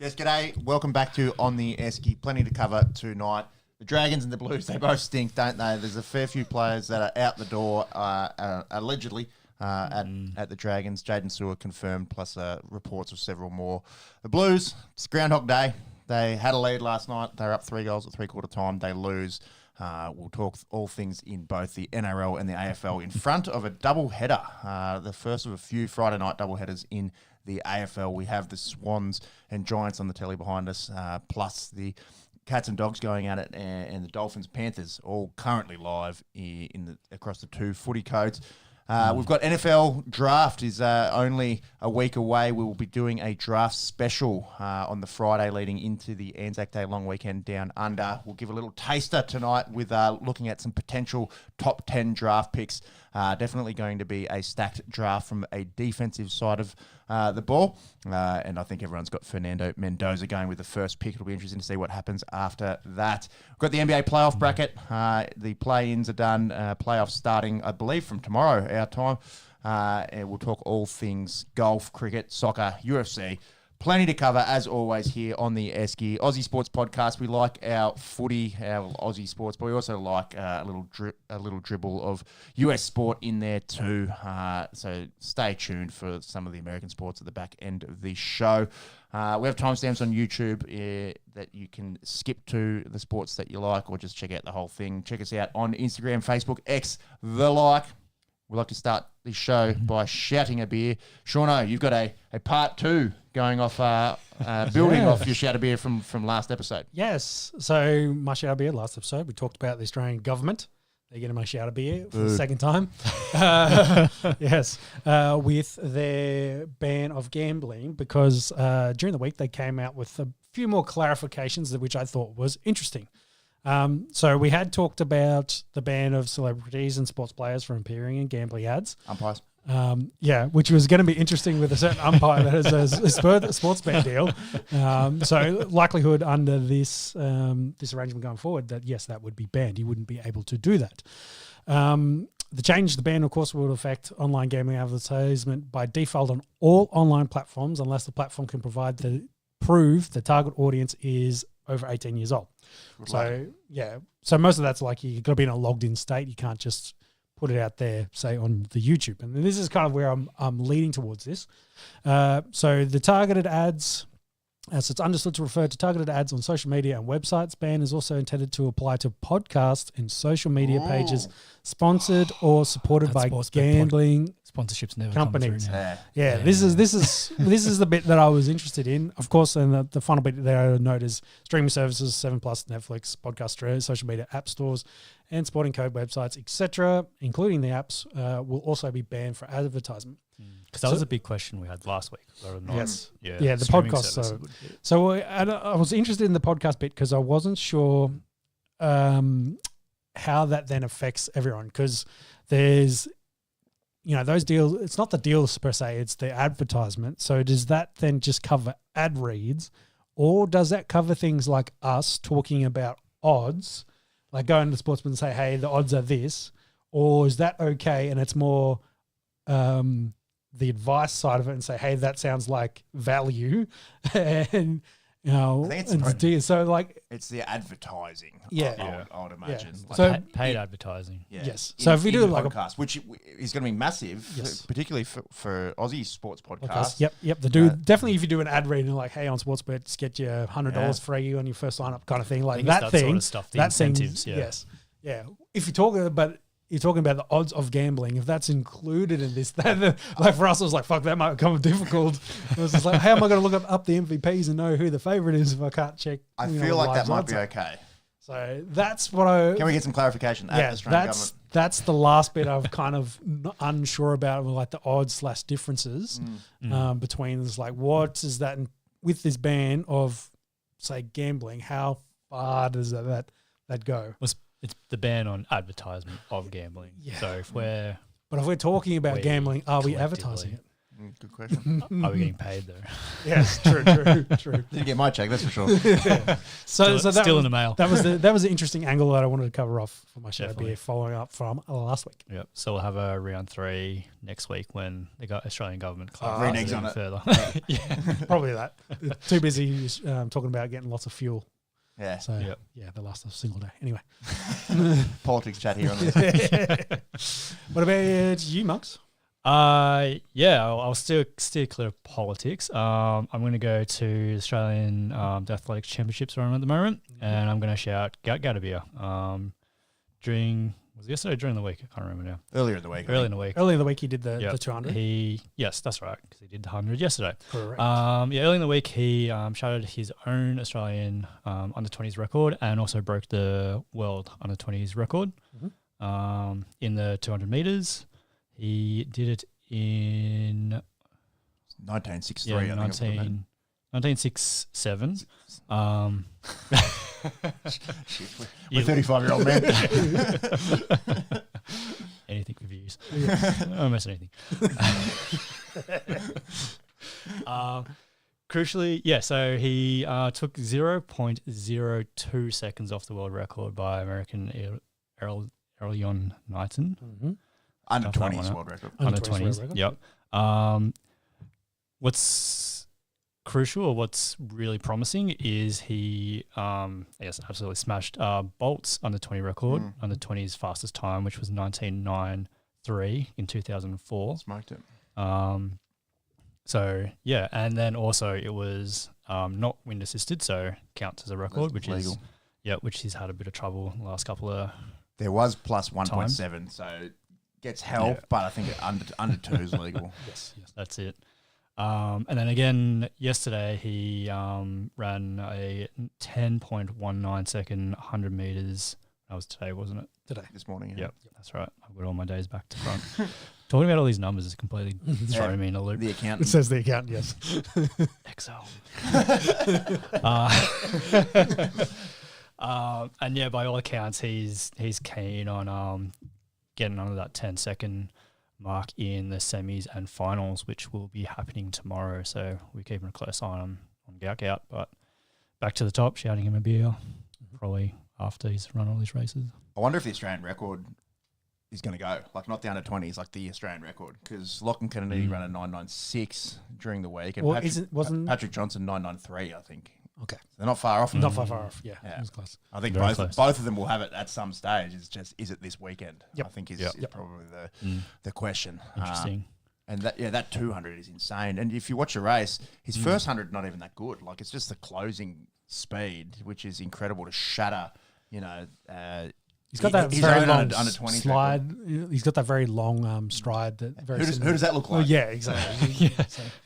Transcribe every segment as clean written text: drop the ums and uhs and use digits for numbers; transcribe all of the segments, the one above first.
Yes, g'day. Welcome back to On The Esky. Plenty to cover tonight. The Dragons and the Blues, they both stink, don't they? There's a fair few players that are out the door, allegedly, at the Dragons. Jaden Sewer confirmed, plus reports of several more. The Blues, it's Groundhog Day. They had a lead last night. They were up 3 goals at three-quarter time. They lose. We'll talk all things in both the NRL and the AFL in front of a double-header. The first of a few Friday night double-headers in the AFL. We have the Swans and Giants on the telly behind us, plus the Cats and Dogs going at it, and the Dolphins, Panthers, all currently live across the two footy codes. We've got NFL Draft is only a week away. We will be doing a draft special on the Friday leading into the Anzac Day long weekend down under. We'll give a little taster tonight with looking at some potential top 10 draft picks. Definitely going to be a stacked draft from a defensive side of the ball. And I think everyone's got Fernando Mendoza going with the first pick. It'll be interesting to see what happens after that. We've got the NBA playoff bracket. The play-ins are done. Playoffs starting, I believe, from tomorrow, our time. And we'll talk all things golf, cricket, soccer, UFC. Plenty to cover, as always, here on the Esky Aussie Sports Podcast. We like our footy, our Aussie sports, but we also like a little dribble of US sport in there too. So stay tuned for some of the American sports at the back end of the show. We have timestamps on YouTube that you can skip to the sports that you like, or just check out the whole thing. Check us out on Instagram, Facebook, X, the like. We'd like to start this show by shouting a beer. Shauno, you've got a part two going off, building off your shout a beer from last episode. Yes. So my shout a beer last episode, we talked about the Australian government. They're getting my shout a beer for the second time. Yes. With their ban of gambling, because during the week they came out with a few more clarifications, which I thought was interesting. So we had talked about the ban of celebrities and sports players from appearing in gambling ads. Umpires. Which was going to be interesting with a certain umpire that has a sports bet deal. So likelihood under this arrangement going forward that, yes, that would be banned. He wouldn't be able to do that. The ban, of course, will affect online gambling advertisement by default on all online platforms unless the platform can prove the target audience is over 18 years old. So, so most of that's like you've got to be in a logged in state. You can't just put it out there, say, on the YouTube. And this is kind of where I'm leading towards this. So the targeted ads, as it's understood to refer to targeted ads on social media and websites, ban is also intended to apply to podcasts and social media pages sponsored or supported by gambling sponsorships never companies. Come through now. Yeah, this is the bit that I was interested in. Of course, and the final bit there I note is streaming services, 7+, Netflix, podcast, social media, app stores, and sporting code websites, etc., including the apps, will also be banned for advertisement. Because that was a big question we had last week. Yes. Yeah, the podcast. So I was interested in the podcast bit because I wasn't sure how that then affects everyone, because there's, those deals, it's not the deals per se, it's the advertisement. So does that then just cover ad reads, or does that cover things like us talking about odds, like going to Sportsman and say, hey, the odds are this, or is that okay and it's more the advice side of it and say, hey, that sounds like value, and I think it's so like it's the advising. Yeah, I would imagine. Like so paid advertising. Yeah. Yes. So if you do like podcast, which is going to be massive, particularly for Aussie sports podcasts. Yep. Definitely if you do an ad read and like, hey, on Sportsbet, just get you $100 free on your first lineup kind of thing, like that thing. Sort of stuff, the incentives. Yes. Yeah. If you're talking about the odds of gambling, if that's included in this, then like for us, it was like, fuck, that might become difficult. It was just like, how am I going to look up the MVPs and know who the favourite is if I can't check? I feel like that might be okay. So that's what Can we get some clarification? That's the last bit I've kind of unsure about, like the odds / differences between this, like what is that with this ban of, say, gambling, how far does that go? It's the ban on advertisement of gambling. Yeah. So if we're talking about gambling, are we advertising it? Good question. Are we getting paid though? Yes, true. Didn't get my check, that's for sure. So that Still was, in the mail. that was the interesting angle that I wanted to cover off for my show Definitely. beer, following up from last week. Yep. So we'll have a round 3 next week when the Australian government Reneges on it. further. Probably that. Too busy talking about getting lots of fuel. Yeah. So Yep. yeah, they last a single day. Anyway, Politics chat here on this. what about you, Monks? I'll still steer clear of politics. I'm going to go to Australian Athletics Championships where I'm at the moment, and I'm going to shout Gatabia. Was it yesterday or during the week? I can't remember now. Earlier in the week. Early in the week. Early in the week, he did the Yep. 200. Yes, that's right, because he did the 100 yesterday. Correct. Early in the week, he shouted his own Australian under-20s record and also broke the world under-20s record in the 200 metres. He did it in 1963, I think. 1967. We're 35-year-old men. Anything for views. Almost anything. Crucially, so he took 0.02 seconds off the world record by American Erlion Knighton. Under Tough that 20s one world record. Under Under 20s world 20s. record. Yep. What's crucial or what's really promising is he, absolutely smashed Bolt's under 20 record, under 20's fastest time, which was 19.93 in 2004. Smoked it. And then also it was not wind assisted, so counts as a record, which legal. which he's had a bit of trouble the last couple of. There was plus 1.7, so gets help, but I think under 2 is legal. Yes. That's it. And then again, yesterday he ran a 10.19 second 100 meters. That was today, wasn't it? Today. This morning. Yeah. Yep, that's right. I've got all my days back to front. Talking about all these numbers is completely throwing me in a loop. The It accountant. says the account, yes. Excel. And by all accounts, he's keen on getting under that 10-second mark in the semis and finals, which will be happening tomorrow. So we're keeping a close eye on Gout. But back to the top, shouting him a beer, probably after he's run all these races. I wonder if the Australian record is going to go. Like, not the under 20s, like the Australian record. Because Lachlan Kennedy ran a 9.96 during the week. And Well, Patrick Johnson 9.93, I think. Okay. They're not far off. Not far off. Yeah. Yeah. It was close. I think Very both close. of them will have it at some stage. It's just, is it this weekend? Yep. I think is probably the question. Interesting. And that 200 is insane. And if you watch a race, his first 100 not even that good. Like, it's just the closing speed, which is incredible to shatter. He's got that his very own long under 20 slide. He's got that very long stride. That very Who similar- does that look Well, like? yeah, exactly.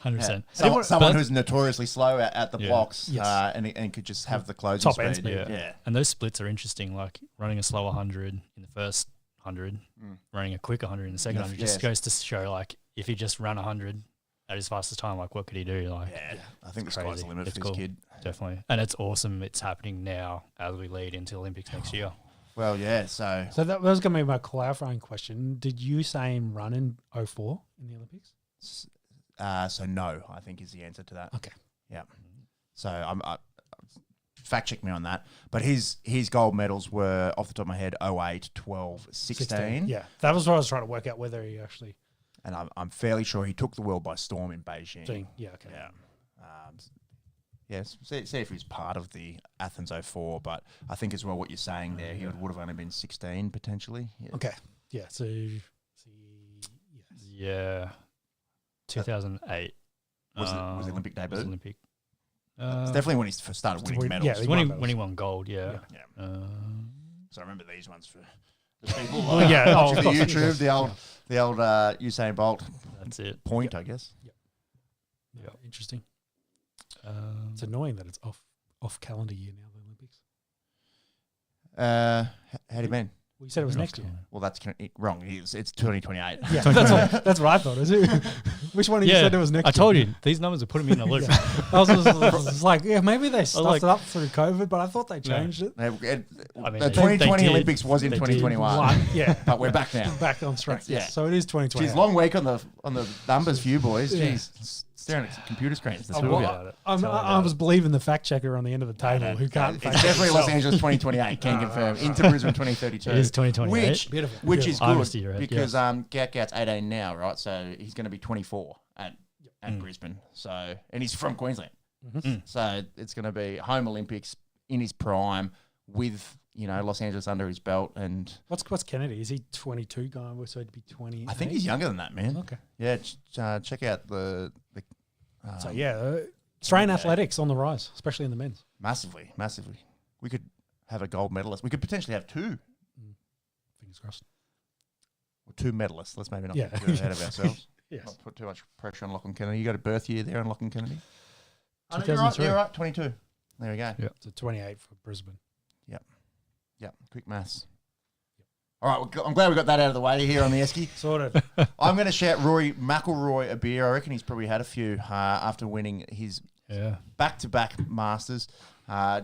100%. Someone But- who's notoriously slow at the blocks Yes. and could just have the closing Top end speed. speed. Yeah. And those splits are interesting, like running a slow 100 in the first 100, running a quick 100 in the second 100. Just goes to show, like, if he just ran 100 at his fastest time, like, what could he do? Like, I think the sky's crazy. the limit It's for cool. this kid. Definitely. And it's awesome. It's happening now as we lead into Olympics next year. Well, yeah, so So that was going to be my clarifying question. Did you say him run in 04 in the Olympics? so no, I think is the answer to that. Okay. Yeah. So fact check me on that. But his gold medals were, off the top of my head, 08, 12, 16. Yeah. That was what I was trying to work out, whether he actually And I'm fairly sure he took the world by storm in Beijing. doing. Yeah, okay. Yeah. Yes, see if he's part of the Athens 04, but I think as well what you're saying there, he would have only been 16 potentially. Yeah. Okay. Yeah. So, Yeah. 2008. Was the Olympic debut? Was Olympic. It's definitely when he first started winning medals. yeah, When he won gold, yeah. Yeah. So I remember these ones for the people. Well, yeah, watching of the course, of YouTube, course. the old Usain Bolt That's it. point, I guess. Yeah. Interesting. It's annoying that it's off calendar year now, the Olympics. How do you mean? Well, you said it was next year. Well, that's wrong. It's 2028. Yeah, that's what I thought. Is it? Which one of you said it was next year? I told you. These numbers are putting me in a loop. I was just like, maybe they stuffed it up through COVID, but I thought they changed it. The 2020 Olympics was in 2021. Yeah. But we're back now. Back on track. Yeah. So it is 2020. Geez, long week on the numbers for you boys. Jeez. Staring at computer screens. I was believing the fact checker on the end of the table who can't. It's definitely Los Angeles 2028. Can confirm into Brisbane 2032. It is 2028. Which is Honesty, good right? because Gaut's 18 now, right? So he's going to be 24 at Brisbane. So and he's from Queensland. So it's going to be home Olympics in his prime with Los Angeles under his belt. And what's Kennedy? Is he 22 going? So he'd be 20. I think he's younger than that, man. Okay. Yeah. Check out the Australian athletics on the rise, especially in the men's. Massively. We could have a gold medalist. We could potentially have two. Fingers crossed. Or two medalists. Let's maybe not get ahead of ourselves. Yes. Not put too much pressure on Lachlan Kennedy. You got a birth year there on Lachlan Kennedy? 2003. You're right. 22. There we go. Yeah. So 28 for Brisbane. Yep. Quick maths. All right, I'm glad we got that out of the way here on the Esky. Sorted. I'm going to shout Rory McIlroy a beer. I reckon he's probably had a few after winning his back-to-back Masters.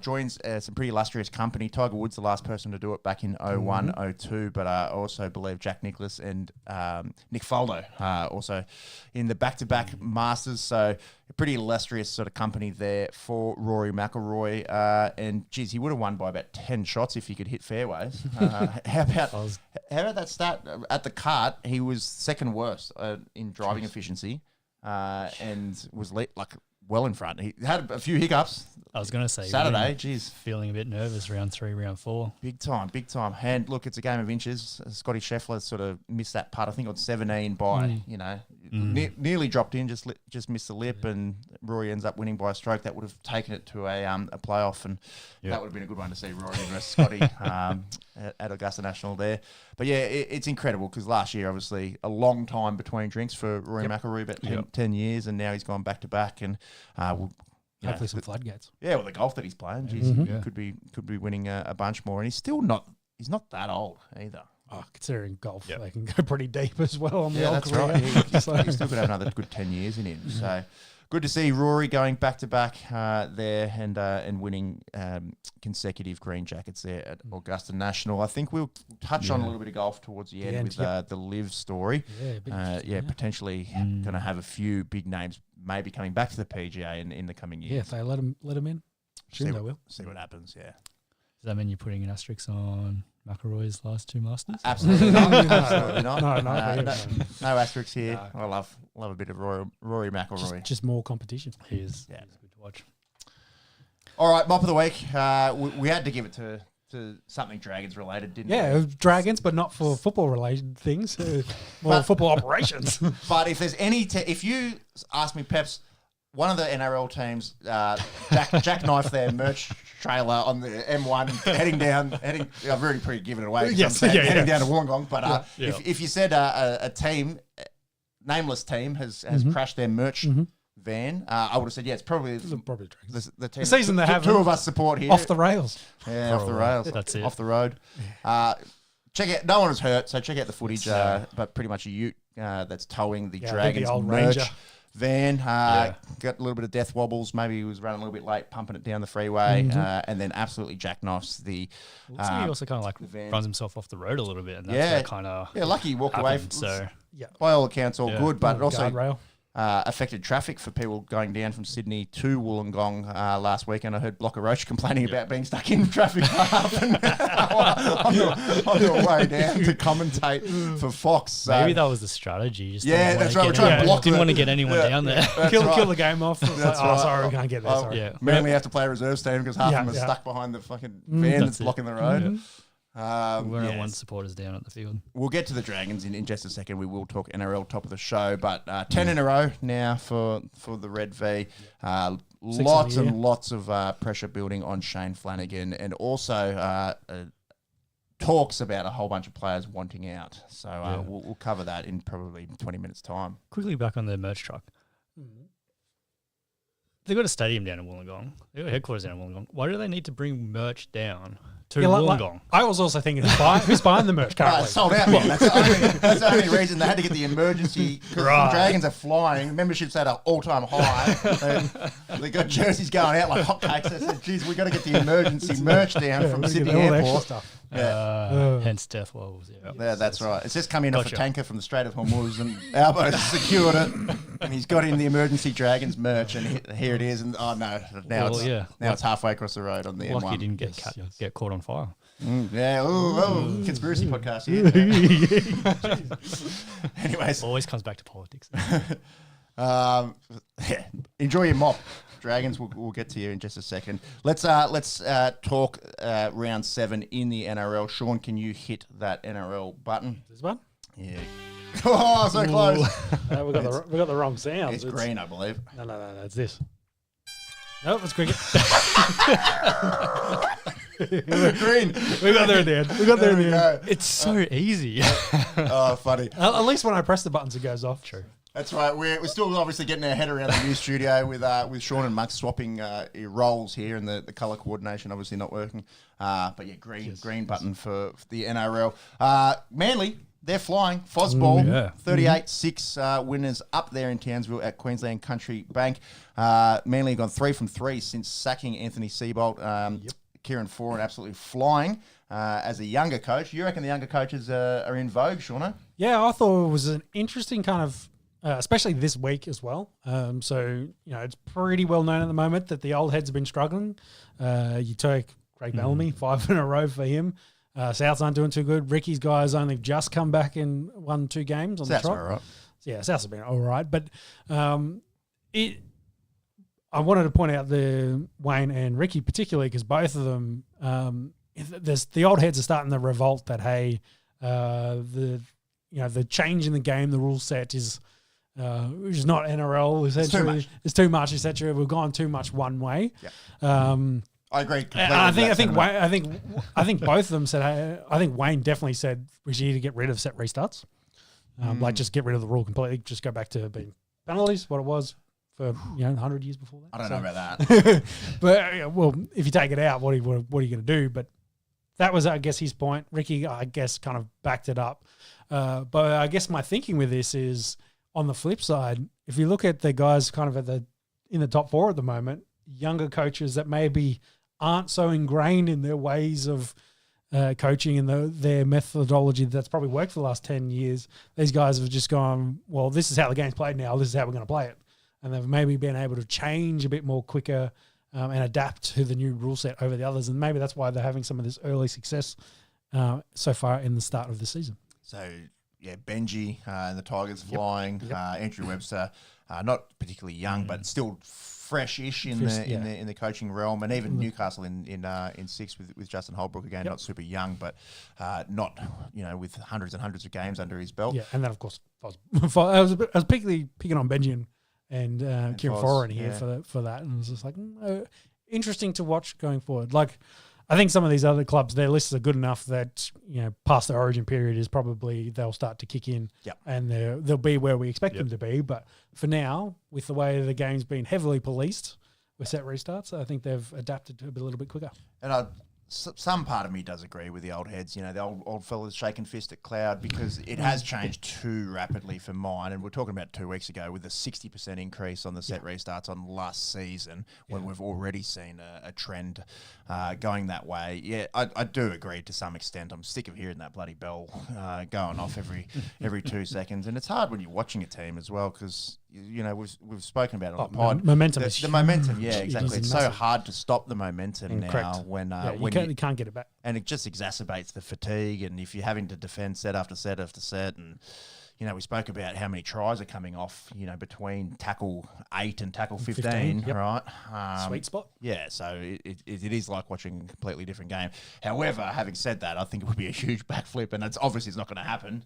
Joins some pretty illustrious company. Tiger Woods, the last person to do it back in 01, 02, but I also believe Jack Nicklaus and Nick Faldo also in the back-to-back Masters. So a pretty illustrious sort of company there for Rory McIlroy. And, geez, he would have won by about 10 shots if he could hit fairways. How about that stat? At the cart, he was second worst in driving efficiency and was well in front. He had a few hiccups. I was going to say Saturday, geez. Feeling a bit nervous round 3, round 4. Big time. And look, it's a game of inches. Scotty Scheffler sort of missed that putt. I think on 17 by, nearly dropped in, just missed the lip, and Rory ends up winning by a stroke. That would have taken it to a playoff, and that would have been a good one to see Rory versus Scotty at Augusta National there. But yeah, it's incredible because last year, obviously, a long time between drinks for Rory McIlroy, about 10 years, and now he's gone back to back, and hopefully some floodgates. Yeah, with the golf that he's playing, geez, could be winning a bunch more, and he's not that old either. Oh, considering golf, they can go pretty deep as well on the old that's career. right. He still could have another good 10 years in him. So good to see Rory going back to back there and winning consecutive green jackets there at Augusta National. I think we'll touch on a little bit of golf towards the end with the Liv story. Potentially going to have a few big names maybe coming back to the PGA in the coming years. Yeah, if they let them in, they will. See what happens. Yeah. Does that mean you're putting an asterisk on McIlroy's last 2 Masters? Absolutely not. Absolutely not. No asterisks here. No. I love a bit of Rory McIlroy. Just more competition. He is. Yeah, it's good to watch. All right, mop of the week. We had to give it to something Dragons related, didn't we? Yeah, Dragons, but not for football related things. More football operations. But if there's if you ask me, Peps, one of the NRL teams jackknifed their merch trailer on the M1 heading down. I've already pretty given it away. Heading down to Wollongong. But if you said a team, nameless team, has crashed their merch van, I would have said, it's probably Dragons. The team. The season they have two of us support here. Off the rails. Yeah, off the rails. That's it. Off the road. Check out. No one was hurt, so check out the footage. But pretty much a ute that's towing the Dragons the old merch Ranger van. Got a little bit of death wobbles. Maybe he was running a little bit late, pumping it down the freeway, and then absolutely jackknifes the. He also kind of runs himself off the road a little bit, and that's kind of lucky he walked away. So by all accounts, all good, but also guardrail. Affected traffic for people going down from Sydney to Wollongong last weekend. I heard Blocker Roach complaining about being stuck in traffic on the way down to commentate for Fox. So. Maybe that was the strategy. Just that's right. We're trying to block. Didn't want to get anyone down there. Kill the game off. Sorry, we can't get there. Sorry. Manly have to play a reserve team because half of them are stuck behind the fucking van that's blocking the road. We're one supporters down at the field. We'll get to the Dragons in just a second. We will talk NRL top of the show, but 10 in a row now for the Red V. Lots and lots of pressure building on Shane Flanagan, and also talks about a whole bunch of players wanting out. So we'll cover that in probably 20 minutes' time. Quickly back on the merch truck. They've got a stadium down in Wollongong. They've got headquarters down in Wollongong. Why do they need to bring merch down to Wollongong? I was also thinking, who's buying the merch currently? Sold out, man. That's the only reason they had to get the emergency, because the Dragons are flying. Membership's at an all-time high. They got jerseys going out like hotcakes. They said, geez, we got to get the emergency merch down from Sydney Airport. Stuff. Hence death woes. Yeah, that's right. It's just come in off a tanker from the Strait of Hormuz, and Albo's secured it, and he's got in the emergency Dragons merch, and here it is. And now it's halfway across the road on the M1. Lucky you didn't get caught on fire. Conspiracy podcast here. Anyways, always comes back to politics. Enjoy your mop. Dragons, we'll get to you in just a second. Let's talk round 7 in the NRL. Sean, can you hit that NRL button? This one? Yeah. Oh, so close. We got the wrong sound. It's green, I believe. No, it's this. Nope, it's cricket. Green. We got there in the end. It's so easy. Oh, funny. At least when I press the buttons, it goes off. True. That's right. We're still obviously getting our head around the new studio with Sean and Muck swapping roles here, and the colour coordination obviously not working. But yeah, green button for the NRL. Manly, they're flying. Fosball, 38-6 winners up there in Townsville at Queensland Country Bank. Manly have gone 3 from 3 since sacking Anthony Seibold. Kieran Foran absolutely flying as a younger coach. You reckon the younger coaches are in vogue, Shauno? Yeah, I thought it was an interesting kind of, especially this week as well. So, it's pretty well known at the moment that the old heads have been struggling. You take Craig Bellamy, 5 in a row for him. Souths aren't doing too good. Ricky's guys only just come back and won 2 games on the trot. All right. Yeah, Souths have been all right. But I wanted to point out the Wayne and Ricky particularly because both of them, the old heads are starting to revolt that, hey, the change in the game, the rule set is which is not NRL essentially. It's too much, etc. We've gone too much one way. Yeah. I agree. I think both of them said. I think Wayne definitely said we need to get rid of set restarts, like just get rid of the rule completely. Just go back to being penalties, what it was for 100 years before that. I don't know about that. But well, if you take it out, what are you going to do? But that was, I guess, his point. Ricky, I guess, kind of backed it up. But I guess my thinking with this is on the flip side, if you look at the guys kind of in the top 4 at the moment, younger coaches that maybe aren't so ingrained in their ways of coaching and their methodology that's probably worked for the last 10 years, these guys have just gone, well, this is how the game's played now, this is how we're going to play it. And they've maybe been able to change a bit more quicker and adapt to the new rule set over the others. And maybe that's why they're having some of this early success so far in the start of the season. So, yeah, Benji and the Tigers flying, Andrew Webster, not particularly young, but still fresh-ish in the coaching realm, and even Newcastle in 6th with Justin Holbrook again, not super young, but not with hundreds and hundreds of games under his belt. Yeah, and then of course I was particularly picking on Benji and Kieran Foran here for that, and it was just like interesting to watch going forward. Like I think some of these other clubs, their lists are good enough that past the origin period is probably they'll start to kick in, and they'll be where we expect them to be. But for now, with the way the game's been heavily policed with set restarts, I think they've adapted to it a little bit quicker. And some part of me does agree with the old heads, the old fellas shaking fist at Cloud, because it has changed too rapidly for mine. And we're talking about 2 weeks ago with a 60% increase on the set restarts on last season, when we've already seen a trend going that way. Yeah, I do agree to some extent. I'm sick of hearing that bloody bell going off every 2 seconds. And it's hard when you're watching a team as well, because we've spoken about it on the pod. Momentum. The momentum, yeah, exactly. It's so hard to stop the momentum now when you can't get it back, and it just exacerbates the fatigue. And if you're having to defend set after set after set, and we spoke about how many tries are coming off, between tackle 8 and tackle 15 right? Sweet spot. Yeah, so it is like watching a completely different game. However, having said that, I think it would be a huge backflip, and it's not going to happen.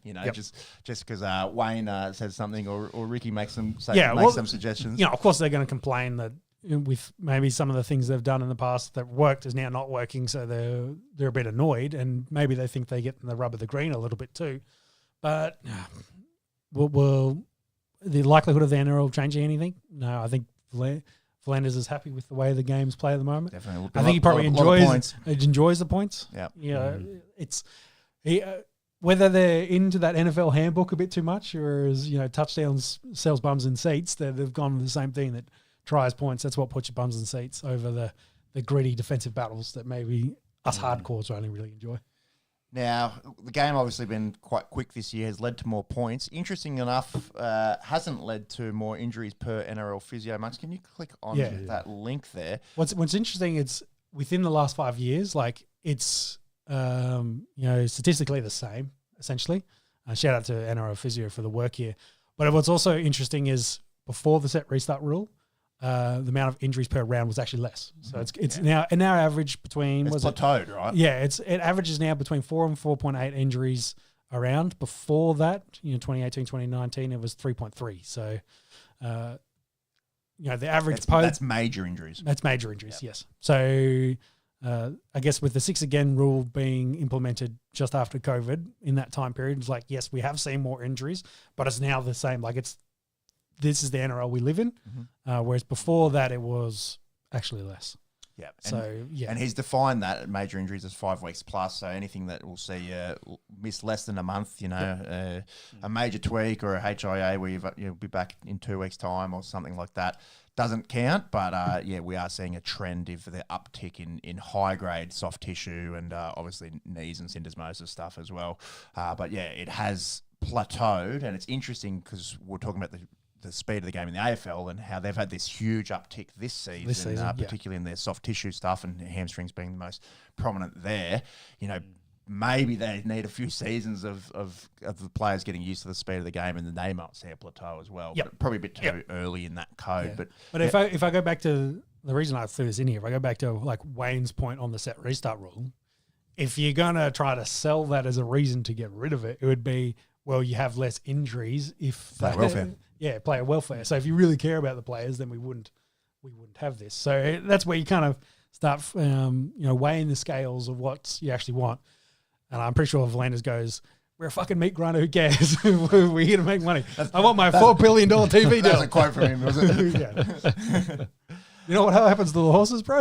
Just because Wayne says something or Ricky makes some suggestions. Of course they're going to complain that with maybe some of the things they've done in the past that worked is now not working, so they're a bit annoyed, and maybe they think they get in the rub of the green a little bit too. But will the likelihood of the NRL changing anything? No, I think Flanders is happy with the way the games play at the moment. Definitely. I think he probably enjoys the points. Yeah. It's whether they're into that NFL handbook a bit too much, or as touchdowns sells bums in seats. They've gone with the same thing that tries points. That's what puts your bums in seats over the gritty defensive battles that maybe us hardcores only really enjoy. Now, the game obviously been quite quick this year, has led to more points. Interesting enough, hasn't led to more injuries per NRL physio. Max, can you click on that link there? What's interesting, it's within the last 5 years, like it's statistically the same, essentially. Shout out to NRL physio for the work here. But what's also interesting is before the set restart rule, the amount of injuries per round was actually less. So it's now average between... It's plateaued, right? Yeah, it averages now between 4 and 4.8 injuries a round. Before that, 2018, 2019, it was 3.3. So, the average... That's major injuries. That's major injuries, yes. So, I guess with the 6 again rule being implemented just after COVID in that time period, it's like, yes, we have seen more injuries, but it's now the same. Like this is the NRL we live in, whereas before that it was actually less. Yeah. And he's defined that major injuries as 5 weeks plus. So anything that will see miss less than a month, a major tweak or a HIA where you'll be back in 2 weeks' time or something like that doesn't count. But we are seeing a trend of the uptick in high grade soft tissue and obviously knees and syndesmosis stuff as well. But it has plateaued, and it's interesting because we're talking about the speed of the game in the AFL and how they've had this huge uptick this season, particularly in their soft tissue stuff, and hamstrings being the most prominent there. Maybe they need a few seasons of the players getting used to the speed of the game, and then they might see a plateau as well. Yep. But probably a bit too early in that code. Yeah. But if I go back to the reason I threw this in here, if I go back to like Wayne's point on the set restart rule, if you're gonna try to sell that as a reason to get rid of it, it would be, well, you have less injuries if player welfare. Yeah, player welfare. So if you really care about the players, then we wouldn't have this. So that's where you kind of start, weighing the scales of what you actually want. And I'm pretty sure if Landers goes, we're a fucking meat grinder, who cares? We're here to make money. I want my $4 billion TV deal. That's a quote from him, was it? Yeah. You know what happens to the horses, bro?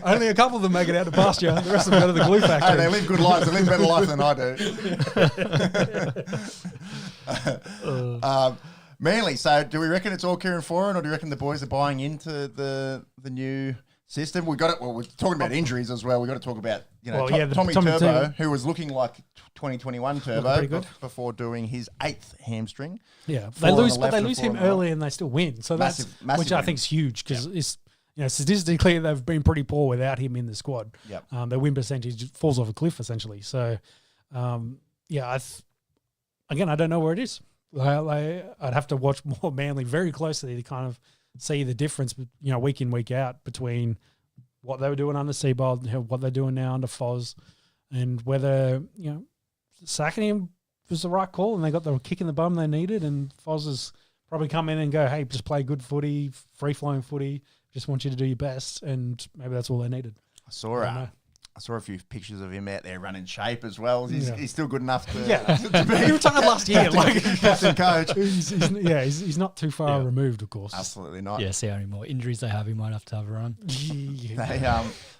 Only a couple of them make it out to pasture. The rest of them go to the glue factory. They live good lives. They live better life than I do. Manly, so do we reckon it's all Kieran Foran, or do you reckon the boys are buying into the new system? We got it. Well, we're talking about injuries as well. We got to talk about Tommy Turbo, who was looking like 2021 Turbo before doing his 8th hamstring. Yeah, they lose him early and they still win. So that's massive which I think is huge because it's statistically they've been pretty poor without him in the squad. Yep. Their win percentage falls off a cliff essentially. So again, I don't know where it is. I'd have to watch more Manly very closely to kind of see the difference, week in, week out between what they were doing under Seabold, what they're doing now under Foz, and whether, sacking him was the right call and they got the kick in the bum they needed, and Foz has probably come in and go, hey, just play good footy, free-flowing footy, just want you to do your best, and maybe that's all they needed. I saw a few pictures of him out there running shape as well. He's still good enough to be. He retired last year, captain coach. He's not too far removed, of course. Absolutely not. Yeah, see how many more injuries they have. He might have to have a run.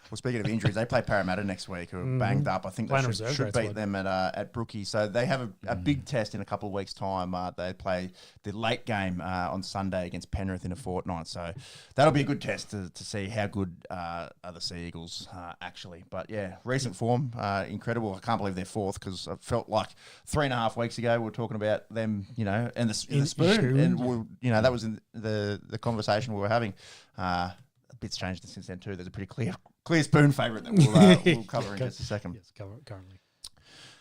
Well, speaking of injuries, they play Parramatta next week, who are banged up. I think they should beat them at Brookie. So they have a big test in a couple of weeks' time. They play the late game on Sunday against Penrith in a fortnight. So that'll be a good test to see how good are the Sea Eagles actually. But yeah, recent form, incredible. I can't believe they're 4th because I felt like 3.5 weeks ago we were talking about them, and the spoon. And that was in the conversation we were having. A bit's changed since then too. There's a pretty clear spoon favourite that we'll cover in just a second. Yes, currently.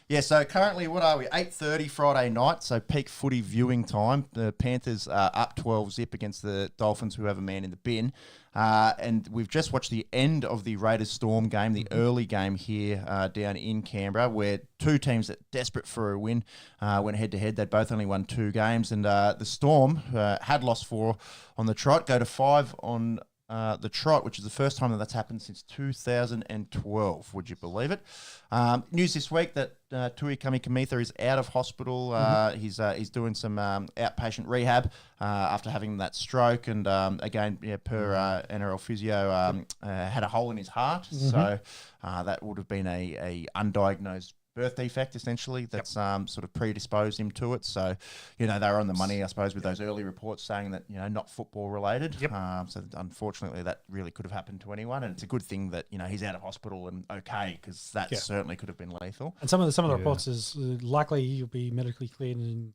Yeah, so currently, what are we? 8:30 Friday night, so peak footy viewing time. The Panthers are up 12-0 against the Dolphins, who have a man in the bin. And we've just watched the end of the Raiders Storm game, the early game here down in Canberra, where two teams that desperate for a win went head-to-head. They'd both only won 2 games, and the Storm had lost 4 on the trot, go to 5 on the trot, which is the first time that's happened since 2012. Would you believe it? News this week that Tui Kamikamica is out of hospital. He's doing some outpatient rehab after having that stroke, and again, per NRL physio, had a hole in his heart, so that would have been a undiagnosed birth defect, essentially, that's sort of predisposed him to it. So, they were on the money, I suppose, with those early reports saying that, not football related. So unfortunately, that really could have happened to anyone. And it's a good thing that, he's out of hospital and okay, because that certainly could have been lethal. And some of the reports is likely he'll be medically cleared and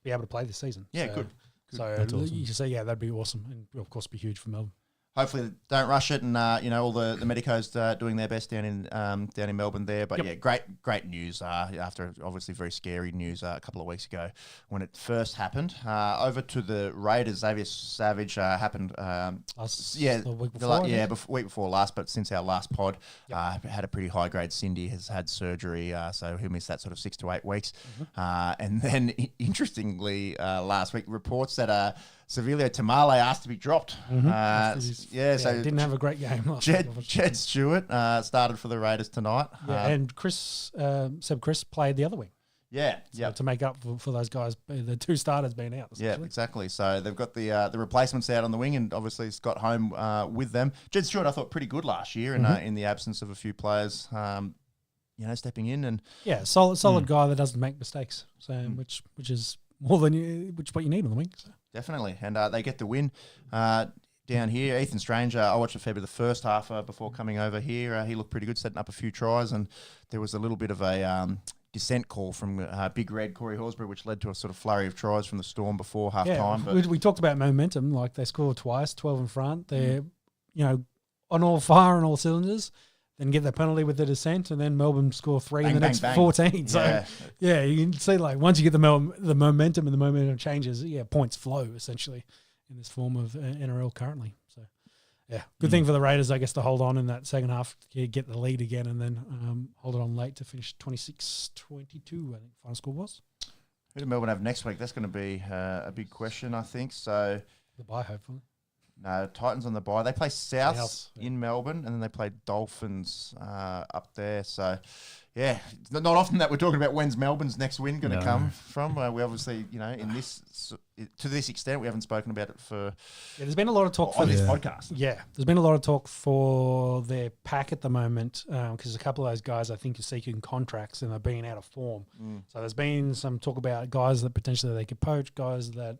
be able to play this season. Yeah, so, good. So awesome. you say, that'd be awesome. And of course, be huge for Melbourne. Hopefully, don't rush it, and all the medicos doing their best down in Melbourne there. But great news after obviously very scary news a couple of weeks ago when it first happened. Over to the Raiders, Xavier Savage happened. The week before. Week before last, but since our last pod, had a pretty high grade Cindy, has had surgery, so he'll miss that sort of 6 to 8 weeks. And then interestingly, last week reports that Sevilio Tamale asked to be dropped. So didn't have a great game last Jed Stewart started for the Raiders tonight. And Seb Chris played the other wing. To make up for those guys, the two starters being out. Yeah, exactly. So they've got the replacements out on the wing, and obviously Scott Home with them. Jed Stewart, I thought, pretty good last year, in the absence of a few players, stepping in and solid guy that doesn't make mistakes. So which is more than what you need on the wing. So. Definitely, and they get the win down here. Ethan Strange, I watched a fair bit of the first half before coming over here. He looked pretty good, setting up a few tries, and there was a little bit of a dissent call from Big Red Corey Horsburgh, which led to a sort of flurry of tries from the Storm before half time. But we talked about momentum, like they scored twice, 12 in front. They're on all fire and all cylinders. Then get the penalty with the dissent, and then Melbourne score 3 in the next 14. So, you can see, like, once you get the momentum and the momentum changes, points flow, essentially, in this form of NRL currently. So, good thing for the Raiders, I guess, to hold on in that second half, get the lead again, and then hold it on late to finish 26-22, I think final score was. Who do Melbourne have next week? That's going to be a big question, I think. So the bye, hopefully. No, Titans on the bye. They play South in Melbourne, and then they play Dolphins up there. So, it's not often that we're talking about when's Melbourne's next win going to come from. We obviously, in this to this extent, we haven't spoken about it for. There's been a lot of talk on this podcast. Yeah, there's been a lot of talk for their pack at the moment because a couple of those guys I think are seeking contracts and they're being out of form. So there's been some talk about guys that potentially they could poach, guys that.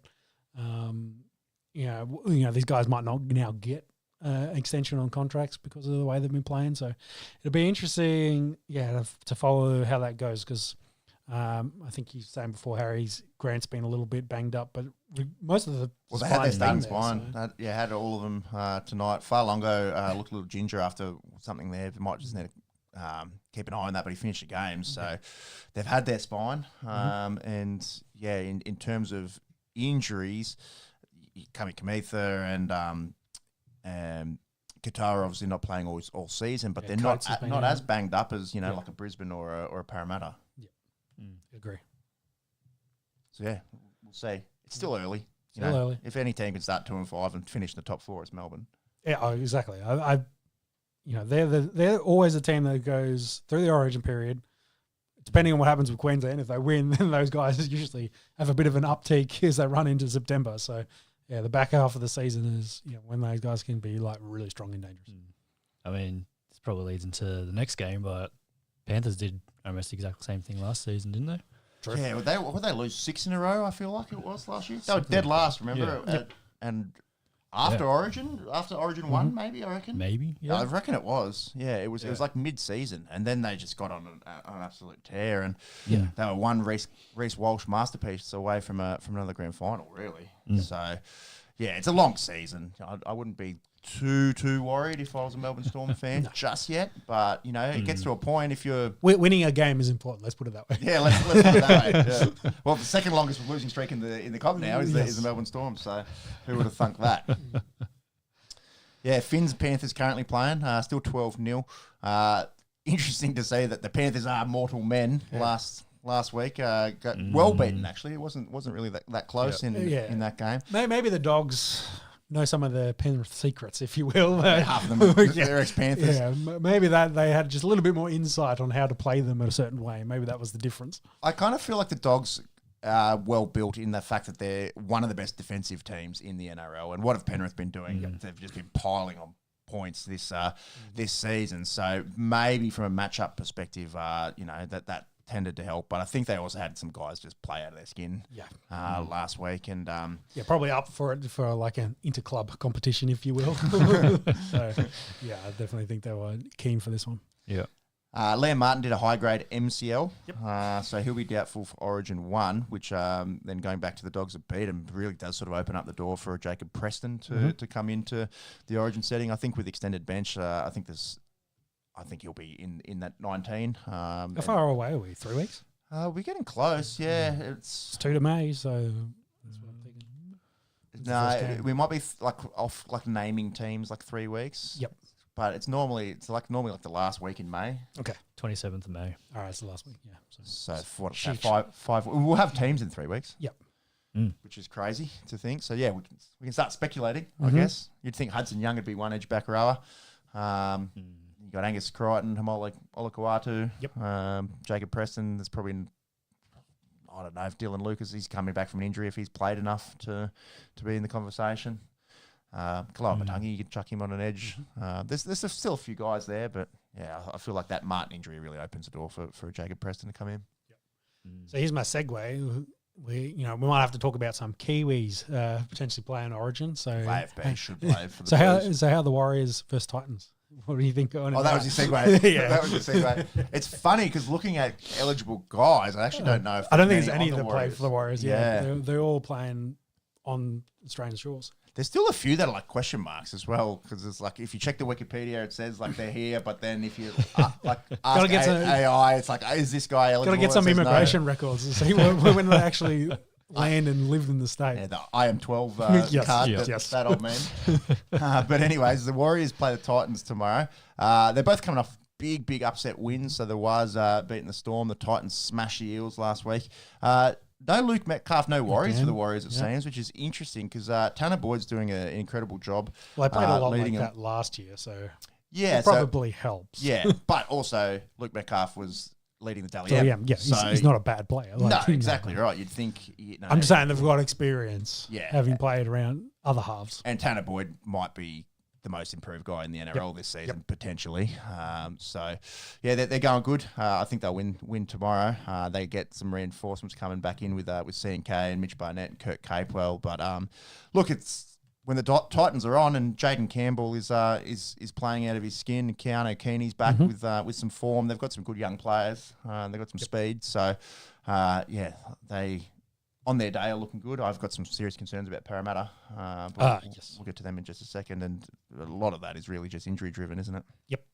These guys might not now get extension on contracts because of the way they've been playing. So it'll be interesting, to follow how that goes because I think you were saying before, Grant's been a little bit banged up, but most of the they had their starting spine. So. Had all of them tonight. Farlongo looked a little ginger after something there. They might just need to keep an eye on that, but he finished the game. So they've had their spine. In terms of injuries, Kamikamica and Qatar obviously not playing all season, but they're not as banged up as like a Brisbane or a Parramatta. Yeah, agree. So we'll see. It's still early. Early. If any team can start 2-5 and finish in the top 4, it's Melbourne. Yeah, exactly. They're always a team that goes through the origin period. Depending on what happens with Queensland, if they win, then those guys usually have a bit of an uptick as they run into September. So. Yeah, the back half of the season is when those guys can be like really strong and dangerous. I mean, this probably leads into the next game, but Panthers did almost the exact same thing last season, didn't they? True. Yeah, would they lose 6 in a row? I feel like it was last year. They were dead last, remember? Yeah. And after Origin 1, maybe I reckon. Maybe, I reckon it was. Yeah, it was. It was like mid-season, and then they just got on an absolute tear, and they were one Reece Walsh masterpiece away from another grand final, really. So, it's a long season. I wouldn't be too worried if I was a Melbourne Storm fan just yet, but it gets to a point if you're winning a game is important. Let's put it that way. Yeah, let's put it that way. Yeah. Well, the second longest losing streak in the comp now is the Melbourne Storm. So who would have thunk that? Finns Panthers currently playing, still 12-0. Interesting to see that the Panthers are mortal men. Last week, got well beaten. Actually, it wasn't really that close in that game. Maybe the Dogs know some of the Penrith secrets, if you will. Half of them, they're ex-Panthers. Yeah, maybe that they had just a little bit more insight on how to play them in a certain way. Maybe that was the difference. I kind of feel like the Dogs are well built in the fact that they're one of the best defensive teams in the NRL. And what have Penrith been doing? They've just been piling on points this season. So maybe from a matchup perspective, that tended to help. But I think they also had some guys just play out of their skin last week. And probably up for it for like an inter-club competition, if you will. So, yeah, I definitely think they were keen for this one. Yeah. Liam Martin did a high-grade MCL, so he'll be doubtful for Origin 1, which then going back to the Dogs that beat him really does sort of open up the door for Jacob Preston to come into the Origin setting. I think with extended bench, I think he'll be in that 19. How far away are we? 3 weeks? We're getting close, yeah. It's 2 to May, so that's what I'm thinking. No, we might be off naming teams 3 weeks. Yep. But it's normally the last week in May. Okay. 27th of May. All right, it's the last week, yeah. So what, five. We'll have teams in 3 weeks. Yep. Which is crazy to think. So yeah, we can start speculating. I guess you'd think Hudson Young would be one edge back rower. You got Angus Crichton, Hamola Olakawatu. Yep. Jacob Preston. There's probably, I don't know if Dylan Lucas, he's coming back from an injury, if he's played enough to be in the conversation. Kaloa Matangi, you could chuck him on an edge. There's still a few guys there, but yeah, I feel like that Martin injury really opens the door for Jacob Preston to come in. Yep. So here's my segue. We might have to talk about some Kiwis potentially playing Origin. So AFB should play for the Blues. How are the Warriors versus Titans? What do you think? That was your segue. Yeah. That was your segue. It's funny because looking at eligible guys, I actually don't know if I don't think there's any that play for the Warriors. Yeah. They're all playing on Australian shores. There's still a few that are question marks as well, because it's if you check the Wikipedia, it says they're here, but then if you ask AI, it's is this guy eligible? Got to get some immigration records and see when they actually land and live in the state. Yeah, the IM12 card, that old man. But anyways, the Warriors play the Titans tomorrow. They're both coming off big upset wins. So there was beating the Storm. The Titans smashed the Eels last week. No Luke Metcalf, no worries for the Warriors, it seems, which is interesting because Tanner Boyd's doing an incredible job. Well, they played a lot like that last year, so it probably helps. Yeah, but also Luke Metcalf was leading the Dally M. Yeah, so he's not a bad player. No, exactly right. You'd think... I'm just saying they've got experience having played around other halves. And Tanner Boyd might be the most improved guy in the NRL this season, potentially. They're going good. I think they'll win tomorrow. They get some reinforcements coming back in with C&K and Mitch Barnett and Kurt Capewell. But look, it's when the Titans are on and Jaden Campbell is playing out of his skin. Keanu Keeney's back with some form. They've got some good young players. They've got some speed. So they, on their day, are looking good. I've got some serious concerns about Parramatta. We'll get to them in just a second. And a lot of that is really just injury driven, isn't it? Yep.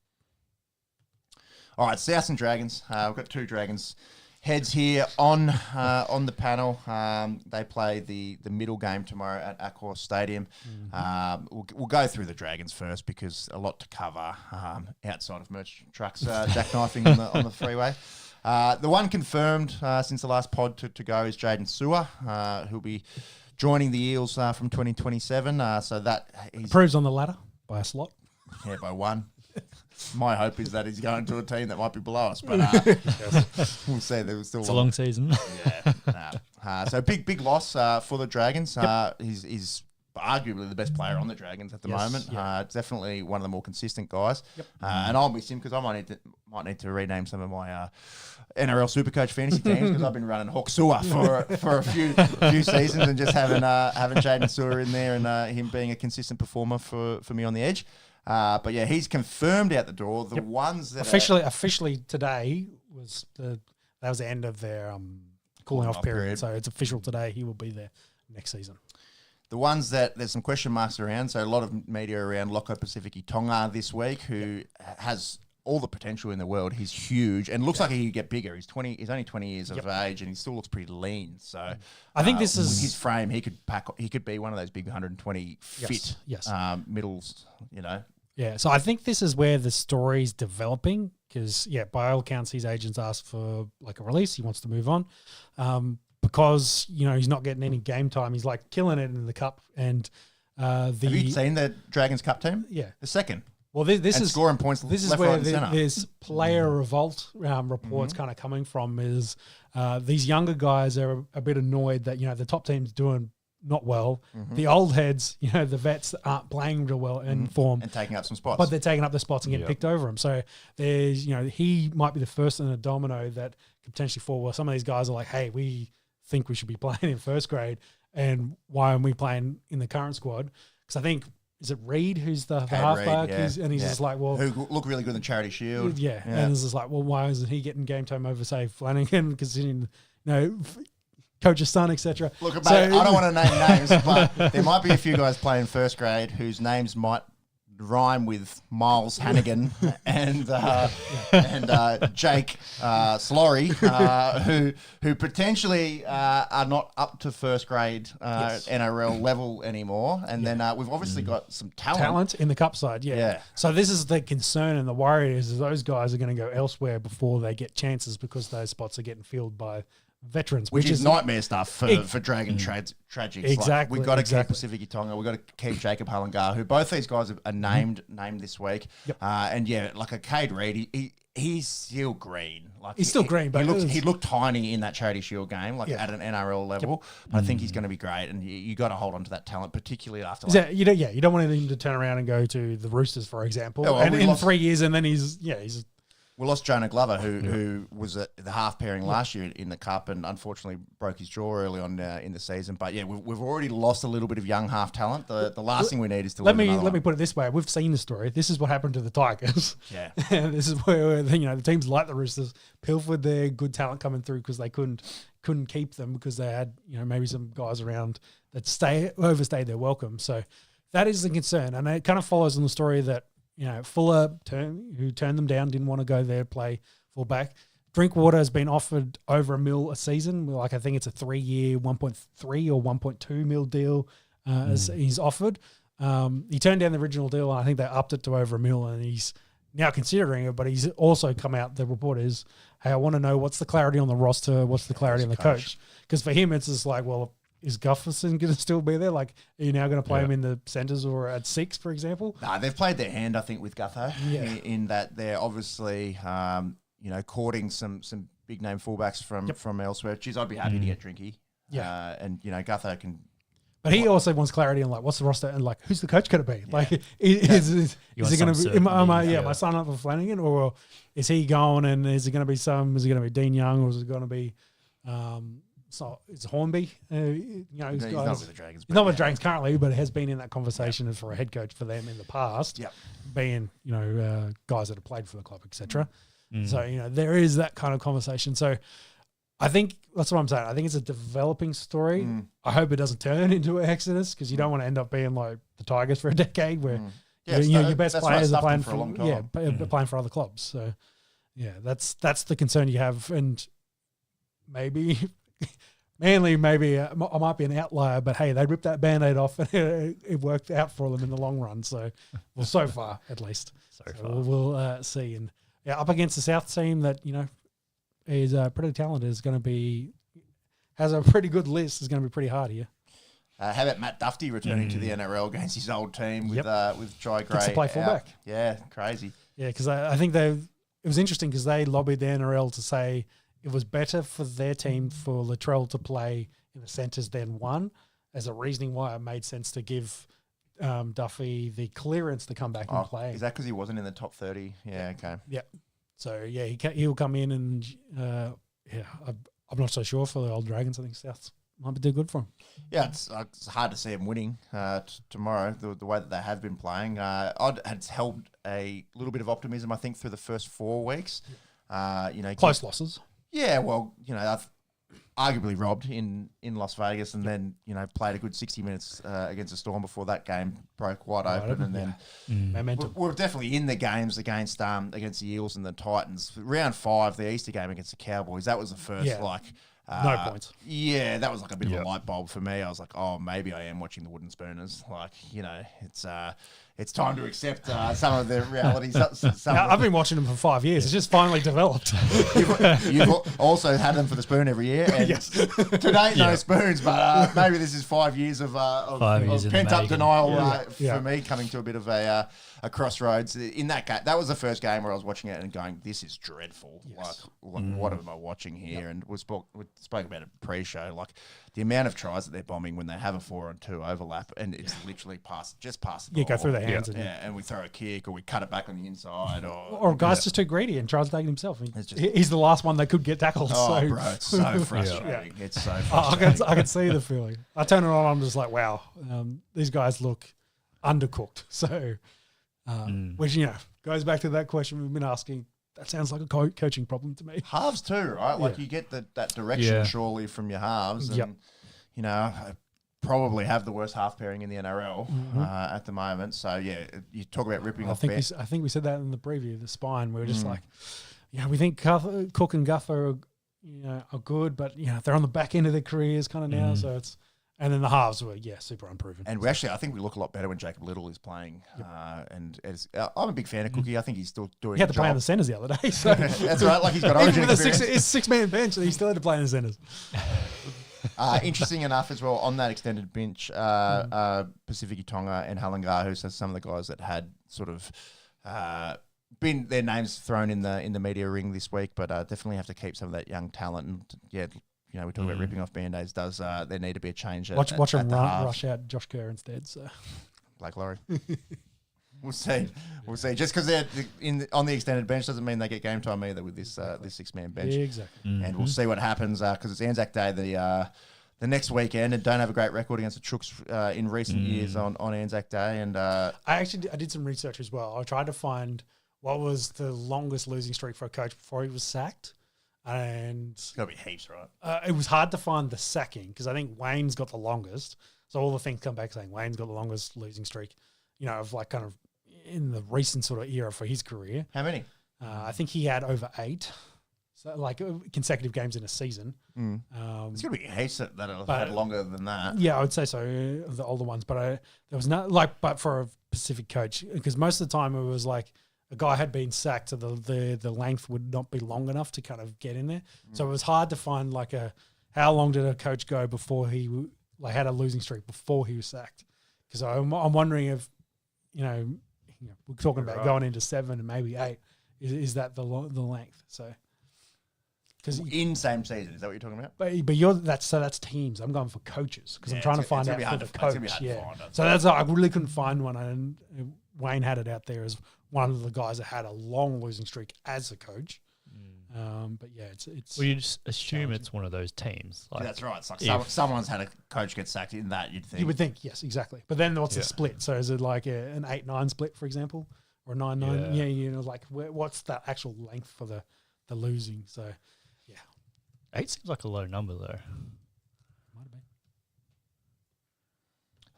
All right, South and Dragons. We've got 2 Dragons heads here on the panel. They play the middle game tomorrow at Accor Stadium. We'll go through the Dragons first because a lot to cover outside of merch trucks jackknifing on the freeway. The one confirmed since the last pod to go is Jaden Sewer, who'll be joining the Eels from 2027. So that he proves on the ladder by a slot. Yeah, by 1. My hope is that he's going to a team that might be below us, but we'll see. It's a long season. So big loss for the Dragons. He's arguably the best player on the Dragons at the moment. Definitely one of the more consistent guys. And I'll miss him because I might need to rename some of my NRL Supercoach fantasy teams because I've been running Hawk Sewer for a few seasons and just having Jaden Sewer in there and him being a consistent performer for me on the edge. But yeah, he's confirmed out the door. The ones that officially today was the end of their cooling off period. So it's official today. He will be there next season. The ones that there's some question marks around. So a lot of media around Loko Pacifici Tonga this week, who has all the potential in the world. He's huge and looks like he could get bigger. He's only 20 years of age and he still looks pretty lean. So I think this is with his frame. He could be one of those big 120 fit middles. Yeah, so I think this is where the story's developing because, by all accounts, his agents asked for a release. He wants to move on because, he's not getting any game time. He's killing it in the cup and Have you seen the Dragons Cup team? Yeah. The second. Well, this is scoring points. This is left, where right, and centre. there's player revolt reports kind of coming from. Is these younger guys are a bit annoyed that the top team's doing not well. The old heads, the vets aren't playing real well in form and taking up some spots, but they're taking up the spots and getting picked over them. So there's he might be the first in a domino that could potentially fall. Well, some of these guys are like, hey, we think we should be playing in first grade, and why aren't we playing in the current squad? Because I think. Is it Reed who's the halfback? Yeah, he's just like, well... Who look really good in the Charity Shield. Yeah. And it's just like, well, why isn't he getting game time over, say, Flanagan, considering, coach's son, etc. Look, mate, I don't want to name names, but there might be a few guys playing first grade whose names might rhyme with Miles Hannigan and Jake Slorry, who potentially are not up to first grade NRL level anymore. And then we've obviously got some talent in the cup side. Yeah. So this is the concern and the worry is those guys are going to go elsewhere before they get chances because those spots are getting filled by veterans, which is nightmare stuff for Dragon Tragics. Exactly. Like, we've got to keep Pacific Tonga. We've got to keep Jacob Hallengar, who both these guys are named this week. Yep. And like a Cade Reid, he's still green. Like he's still green, but he looked tiny in that Charity Shield game, at an NRL level. Yep. But I think he's going to be great, and you got to hold on to that talent, particularly after. You don't want him to turn around and go to the Roosters, for example, and in 3 years, and then he's. We lost Jonah Glover, who was at the half pairing last year in the Cup and unfortunately broke his jaw early on in the season. But we've already lost a little bit of young half talent. The last thing we need is to let me put it this way: we've seen the story. This is what happened to the Tigers. Yeah, this is where the teams like the Roosters pilfered their good talent coming through because they couldn't keep them because they had maybe some guys around that overstayed their welcome. So that is the concern, and it kind of follows on the story that. Fuller, who turned them down, didn't want to go there, play fullback. Drinkwater has been offered over $1 million a season. Like I think it's a 3-year, 1.3 or 1.2 mil deal as he's offered. He turned down the original deal, and I think they upped it to over $1 million, and he's now considering it. But he's also come out. The report is, hey, I want to know what's the clarity on the roster, what's the clarity on the coach, because for him it's just like, well. Is Gufferson going to still be there? Like, are you now going to play him in the centres or at 6, for example? Nah, they've played their hand, I think, with Gutho in that they're obviously, courting some big name fullbacks from elsewhere. Geez, I'd be happy to get Drinky. Yeah, and Gutho can. But he also wants clarity on what's the roster and who's the coach going to be? Yeah. Like, is it going to be? Am I signing up for Flanagan or is he going? And is it going to be Is it going to be Dean Young or is it going to be? So it's Hornby. He's not with the Dragons. He's not with the Dragons currently, but it has been in that conversation for a head coach for them in the past. Yep. Being guys that have played for the club, etc. So there is that kind of conversation. So I think that's what I'm saying. I think it's a developing story. I hope it doesn't turn into an exodus because you don't want to end up being like the Tigers for a decade where your best players are playing for a long time. Playing for other clubs. So that's the concern you have, and maybe. Manly, maybe I might be an outlier, but hey, they ripped that Band-Aid off and it worked out for them in the long run. So, so far at least. So we'll see. And up against the South team that is pretty talented, has a pretty good list. Is going to be pretty hard here. How about Matt Duffy returning to the NRL against his old team with Jai Gray? Gets to play fullback. Yeah, crazy. Yeah, because I think it was interesting because they lobbied the NRL to say. It was better for their team for Latrell to play in the centres than one, as a reasoning why it made sense to give Duffy the clearance to come back and play. Is that because he wasn't in the top 30? Yeah, okay. Yeah. So, he'll come in and, I'm not so sure for the old Dragons. I think South might be too good for him. Yeah, it's hard to see him winning tomorrow, the way that they have been playing. Odd had held a little bit of optimism, I think, through the first 4 weeks. Close losses. Yeah, well, I've arguably robbed in Las Vegas and then, played a good 60 minutes against the Storm before that game broke wide open. And then we're definitely in the games against the Eels and the Titans. Round 5, the Easter game against the Cowboys, that was the first, no points. Yeah, that was like a bit of a light bulb for me. I was like, oh, maybe I am watching the Wooden Spooners. Like, it's it's time to accept some of the realities. I've been watching them for 5 years. It's just finally developed. You've also had them for the spoon every year. And Yes. To date, no spoons, but maybe this is 5 years of 5 years in the pent-up making. denial Yeah. for me, coming to a bit of a crossroads. In that game, that was the first game where I was watching it and going, this is dreadful. Yes. Like what am I watching here? And we spoke about it pre-show, like the amount of tries that they're bombing when they have a 4-on-2 overlap, and it's literally past the Yeah, goal. go through their hands. And we throw a kick or we cut it back on the inside. Or a guy's just too greedy and tries to take it himself. It's just- He's the last one that could get tackled. Oh, so. bro, it's so frustrating. It's so frustrating. I can see the feeling. I turn it on, I'm just like, wow, these guys look undercooked. So, which, goes back to that question we've been asking. That sounds like a coaching problem to me. Halves too, right? Like you get that direction surely from your halves. And, I probably have the worst half pairing in the NRL at the moment. So, you talk about ripping off I think we said that in the preview, the spine. We were just like, we think Cook and Guffer are good, but, they're on the back end of their careers kind of now. So it's... And then the halves were, super unproven. And I think we look a lot better when Jacob Little is playing. And I'm a big fan of Cookie. I think he's still doing. He had to a job. play in the centres the other day. So That's right. Like he's got origin experience. His six-man bench, and he still had to play in the centres. Interesting enough as well, on that extended bench, Pacific Tonga and Halangahu, so some of the guys that had sort of been their names thrown in the media ring this week, but definitely have to keep some of that young talent. And we talk about ripping off Band-Aids. There need to be a change? Watch him rush out Josh Kerr instead. So Blake Laurie. We'll see. Just because they're on the extended bench doesn't mean they get game time either with this this 6-man bench. Yeah, exactly. And we'll see what happens because it's Anzac Day the next weekend, and don't have a great record against the Chooks in recent years on Anzac Day. And I did some research as well. I tried to find what was the longest losing streak for a coach before he was sacked. And it's got to be heaps, right? It was hard to find the sacking because I think Wayne's got the longest. So all the things come back saying Wayne's got the longest losing streak, of like kind of in the recent sort of era for his career. How many? I think he had over 8, so like consecutive games in a season. It's got to be heaps that have had longer than that. Yeah, I would say so, the older ones. But there was not but for a Pacific coach, because most of the time it was like a guy had been sacked, so the length would not be long enough to kind of get in there. So it was hard to find like how long did a coach go before he had a losing streak before he was sacked? Because I'm wondering if we're talking about going into 7 and maybe 8. Is that the length? So because in same season, is that what you're talking about? But that's teams. I'm going for coaches because I'm trying to find out for the coach. So that's I really couldn't find one. And Wayne had it out there as one of the guys that had a long losing streak as a coach. But it's. Well, you just assume it's one of those teams. Like, that's right. It's like someone's had a coach get sacked in that. You'd think. You would think, yes, exactly. But then what's the split? So is it like an 8-9 split, for example, or a 9-9? Yeah, like what's that actual length for the losing? So, 8 seems like a low number though. Might have been.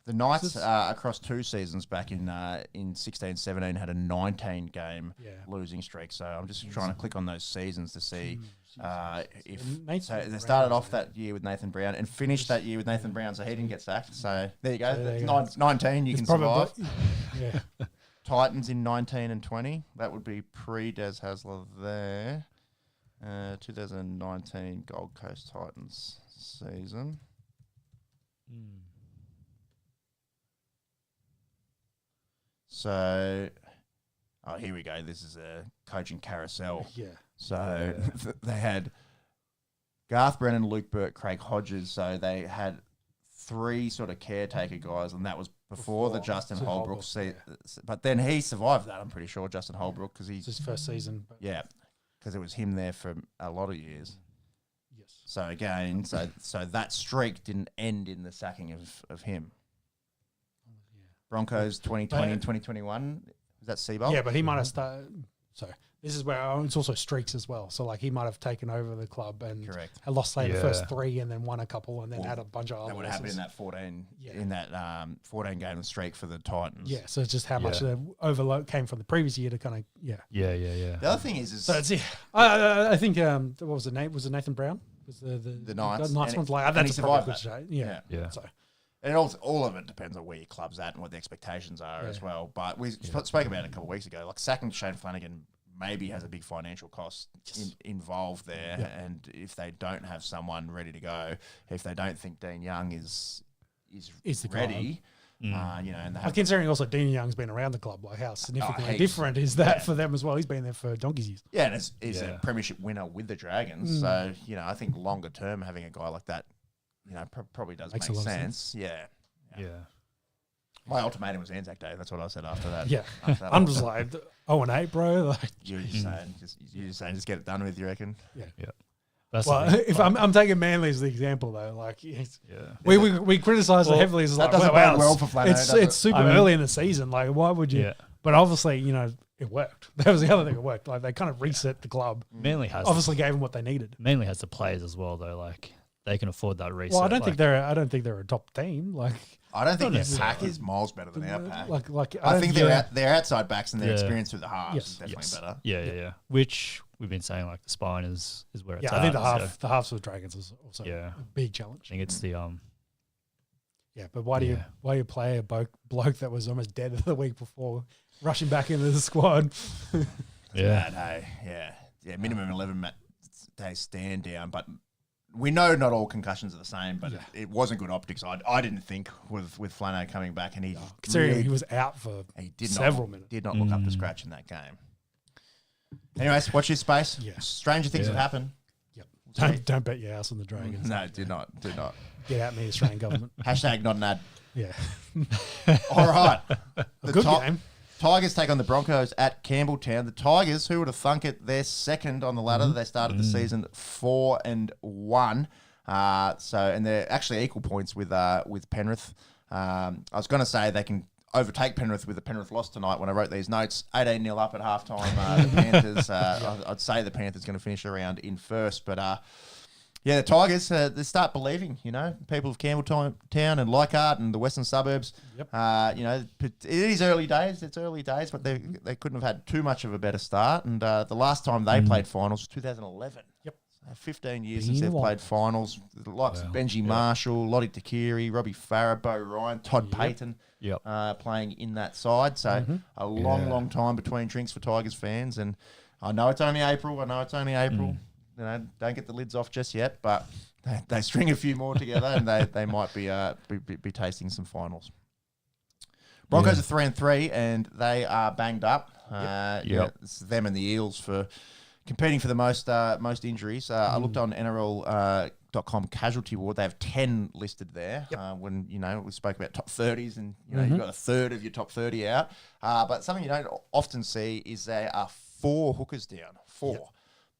The Knights across 2 seasons back in 16-17 had a 19-game losing streak. So I'm just trying to click on those seasons to see if they started off that year with Nathan Brown and finished that year with Nathan Brown, so he didn't get sacked. So there you go. 19, you can survive. Yeah. Titans in 19 and 20. That would be pre-Des Hasler there. 2019 Gold Coast Titans season. So, here we go. This is a coaching carousel. Yeah. So they had Garth Brennan, Luke Burt, Craig Hodges. So they had 3 sort of caretaker guys, and that was before the Justin Holbrook season. But then he survived that, I'm pretty sure, Justin Holbrook, because he's his first season. Yeah, because it was him there for a lot of years. Yes. So again, so that streak didn't end in the sacking of him. Broncos 2020 and 2021. Was that Seabolt? Yeah, but he might have started. So this is where it's also streaks as well. So like he might have taken over the club and had lost the first 3 and then won a couple and then had a bunch of other. That would have happened in that 14 14 game streak for the Titans. Yeah, so it's just how much the overload came from the previous year to kind of Yeah. The other thing is so it's I think what was the name? Was it Nathan Brown? Was the Knights? Knights one's like that's he survived that. Yeah. So And all of it depends on where your club's at and what the expectations are as well. But we spoke about it a couple of weeks ago. Like sacking Shane Flanagan maybe has a big financial cost involved there. Yeah. And if they don't have someone ready to go, if they don't think Dean Young is ready, you know, and considering also Dean Young's been around the club, like how significantly different is that for them as well? He's been there for donkey's years. Yeah, and he's a premiership winner with the Dragons. So, you know, I think longer term having a guy like that, you know, probably does make sense. Yeah. My ultimatum was Anzac Day. That's what I said after that. Yeah. I'm just like 0-8, bro. Like you're just saying, just get it done with. You reckon? Yeah. That's if I'm taking Manly as the example though, like we criticise it heavily. It's that like, doesn't bode well for Flano. It's super early in the season. Like, why would you? Yeah. But obviously, you know, it worked. That was the other thing. It worked. Like they kind of reset the club. Manly has gave them what they needed. Manly has the players as well, though. Like they can afford that reset. Well, I don't think they're a top team. Like. I don't think their pack is miles better than our pack. Like I think their outside backs and their experience through the halves is definitely better. Yeah. Which we've been saying, like the spine is where it's at. I think the halves for the Dragons is also a big challenge. I think it's the Yeah, but why do you play a bloke that was almost dead the week before, rushing back into the squad? Yeah, minimum 11 days stand down, but. We know not all concussions are the same, but it wasn't good optics. I didn't think with Flano coming back, and he he was out for several minutes. Did not look up to scratch in that game. Anyways, watch this space. Yeah. Stranger things have happened. Yep. Don't bet your house on the Dragons. No, do not. Get at me, Australian government. Hashtag not an ad. Yeah. All right. Good game. Tigers take on the Broncos at Campbelltown. The Tigers, who would have thunk it, they're second on the ladder. They started the season 4-1. And they're actually equal points with Penrith. I was going to say they can overtake Penrith with the Penrith loss tonight when I wrote these notes. 18-0 up at halftime. The Panthers, I'd say the Panthers going to finish around in first, but the Tigers, they start believing, you know, people of Campbelltown and Leichhardt and the western suburbs. Yep. You know, it is early days. It's early days, but they couldn't have had too much of a better start. And the last time they played finals was 2011. Yep. 15 years since they've played finals. The likes of Benji Marshall, Lottie Takiri, Robbie Farah, Bo Ryan, Todd Payton playing in that side. So a long time between drinks for Tigers fans. And I know it's only April. You know, don't get the lids off just yet, but they string a few more together, and they might be tasting some finals. Broncos are 3-3, and they are banged up. It's them and the Eels for competing for the most injuries. I looked on NRL.com casualty ward; they have 10 listed there. When we spoke about top 30s, and you've got a third of your top 30 out. But something you don't often see is there are 4 hookers down. 4. Yep.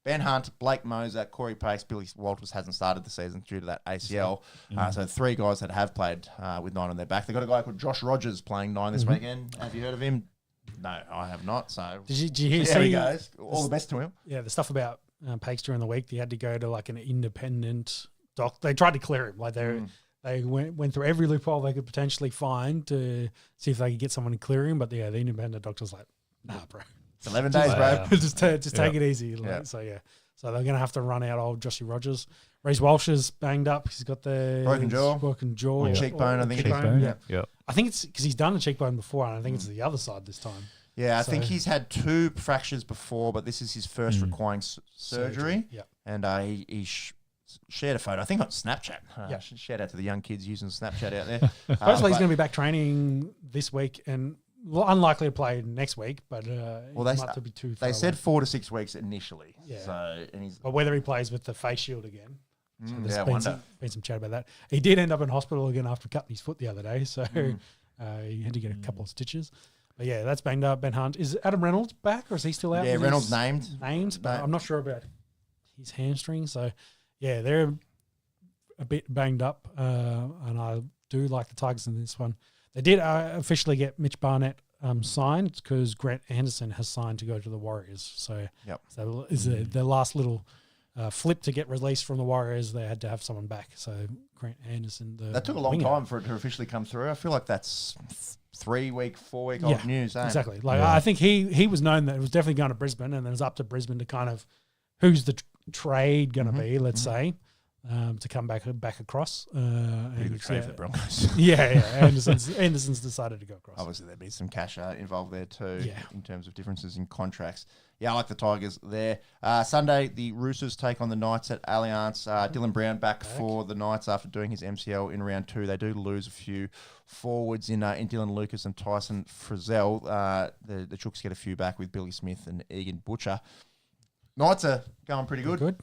Ben Hunt, Blake Moser, Corey Pace, Billy Walters hasn't started the season due to that ACL. So 3 guys that have played with 9 on their back. They've got a guy called Josh Rogers playing 9 this weekend. Have you heard of him? No, I have not. So did you hear? There he goes. All the best to him. Yeah, the stuff about Pace during the week, he had to go to like an independent doc. They tried to clear him. Like they went through every loophole they could potentially find to see if they could get someone to clear him. But the independent doctor's like, nah, bro. 11 days, bro. just take it easy. So they're going to have to run out old Joshy Rogers. Reece Walsh is banged up. He's got the broken jaw, cheekbone. I think cheekbone. Yeah. I think it's because he's done the cheekbone before, and I think it's the other side this time. Yeah, I think he's had 2 fractures before, but this is his first requiring surgery. Yeah, and he shared a photo, I think on Snapchat. Shout out to the young kids using Snapchat out there. Supposedly he's going to be back training this week and. Well, unlikely to play next week, but might be too far. They said 4 to 6 weeks initially. Yeah. So, but whether he plays with the face shield again, I wonder. Been some chat about that. He did end up in hospital again after cutting his foot the other day, so he had to get a couple of stitches. But yeah, that's banged up. Ben Hunt. Is Adam Reynolds back, or is he still out? Yeah, Reynolds named, but I'm not sure about his hamstring. So yeah, they're a bit banged up, and I do like the Tigers in this one. They did officially get Mitch Barnett signed because Grant Anderson has signed to go to the Warriors. So is their last little flip to get released from the Warriors. They had to have someone back. So Grant Anderson. That took a long time for it to officially come through. I feel like that's 3-week, 4-week old news. Exactly. I think he was known that it was definitely going to Brisbane, and then it was up to Brisbane to kind of who's the trade going to be, let's say. to come back across. Pretty And good trade for the Broncos. yeah. Anderson's decided to go across. Obviously, there'd be some cash involved there too, Yeah. in terms of differences in contracts. Yeah, I like the Tigers there. Sunday, the Roosters take on the Knights at Allianz. Dylan Brown back for the Knights after doing his MCL in round 2. They do lose a few forwards in Dylan Lucas and Tyson Frizzell. The Chooks get a few back with Billy Smith and Egan Butcher. Knights are going pretty good.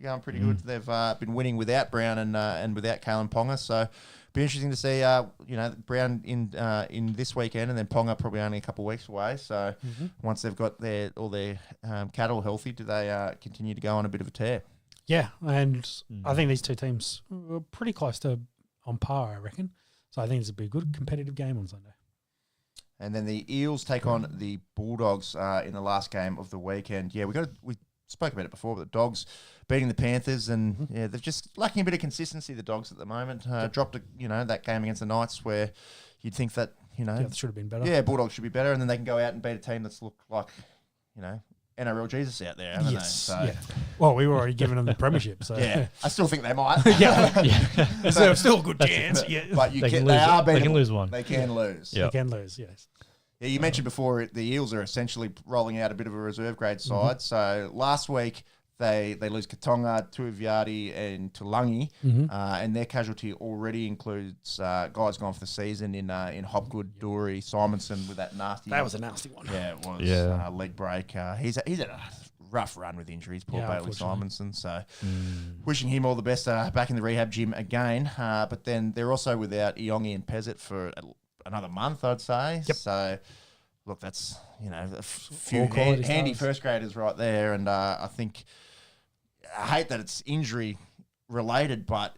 Going pretty good. They've been winning without Brown and without Kalen Ponga. So be interesting to see Brown in this weekend, and then Ponga probably only a couple of weeks away. So once they've got all their cattle healthy, do they continue to go on a bit of a tear? Yeah, and I think these two teams are pretty close to on par, I reckon. So I think it's a good competitive game on Sunday. And then the Eels take on the Bulldogs in the last game of the weekend. Yeah, we spoke about it before, but the Dogs beating the Panthers, and they're just lacking a bit of consistency, the Dogs at the moment. Dropped that game against the Knights where you'd think that, it should have been better. Yeah, Bulldogs should be better, and then they can go out and beat a team that's looked like, NRL Jesus out there, haven't they? So, well, we were already giving them the premiership, so yeah, I still think they might. So still a good chance. Yeah, but they can lose one. They can lose. They can lose. Yes. Yeah, you mentioned before the Eels are essentially rolling out a bit of a reserve grade side. So last week they lose Katonga, Tuiviati and Tulangi, and their casualty already includes guys gone for the season in Hopgood, Dory, Simonson with that nasty. That was a nasty one. Yeah, it was. Leg break. He's had a rough run with injuries, poor Bailey Simonson. So wishing him all the best back in the rehab gym again. But then they're also without Iongi and Pezzett for another month, I'd say. Yep. So, look, that's, a few handy first graders right there. And I hate that it's injury related, but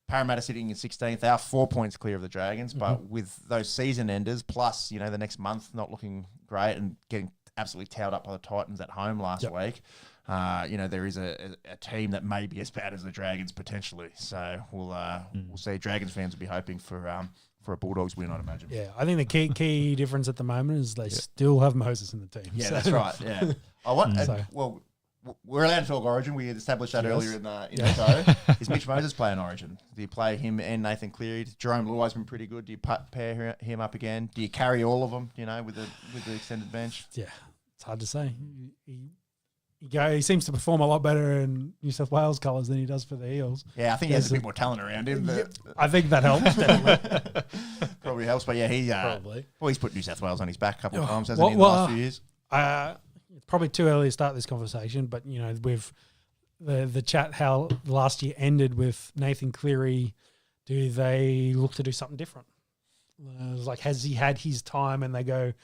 Parramatta sitting in 16th, they are 4 points clear of the Dragons. But with those season enders, plus, the next month not looking great and getting absolutely towed up by the Titans at home last week, there is a team that may be as bad as the Dragons potentially. So we'll see. Dragons fans will be hoping for a Bulldogs win, I'd imagine. Yeah, I think the key difference at the moment is they still have Moses in the team. Yeah, that's right. Yeah, we're allowed to talk Origin. We had established that earlier in the show. Is Mitch Moses playing Origin? Do you play him and Nathan Cleary? Jerome Luai's been pretty good. Do you pair him up again? Do you carry all of them? With the extended bench? Yeah, it's hard to say. He seems to perform a lot better in New South Wales colours than he does for the Eels. Yeah, I think he has a bit more talent around him. I think that helps, definitely. Probably helps, but yeah, probably. Well, he's put New South Wales on his back a couple of times, hasn't he, in the last few years? It's probably too early to start this conversation, but, with the chat how last year ended with Nathan Cleary, do they look to do something different? Has he had his time and they go...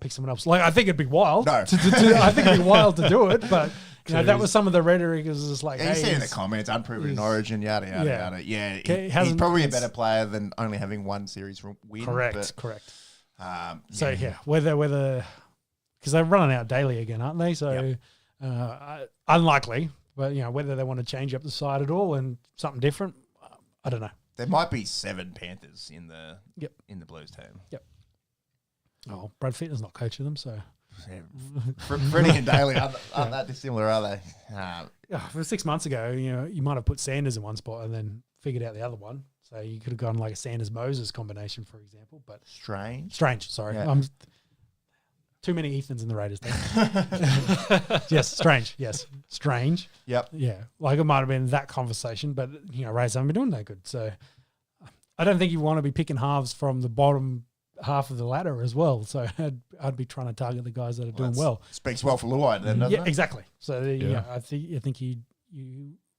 pick someone else. I think it'd be wild. No. I think it'd be wild to do it, but that was some of the rhetoric. It was just like, you see in the comments, unproven in Origin, yada yada yada. Yeah, he's probably a better player than only having one series win. Correct. So whether because they're running out daily again, aren't they? So unlikely, but whether they want to change up the side at all and something different, I don't know. There might be 7 Panthers in the Blues team. Yep. Oh, Brad Fittner's not coaching them, so... Freddie and Daly aren't that dissimilar, are they? For 6 months ago, you might have put Sanders in one spot and then figured out the other one. So you could have gone like a Sanders-Moses combination, for example. But Strange, sorry. Yeah. Too many Ethans in the Raiders team. Yes, strange. Yes, strange. Yep. Yeah, it might have been that conversation, but, Raiders haven't been doing that good. So I don't think you want to be picking halves from the bottom half of the ladder as well. So I'd be trying to target the guys that are doing well. Speaks well for Luai then, doesn't it? Exactly. So I think you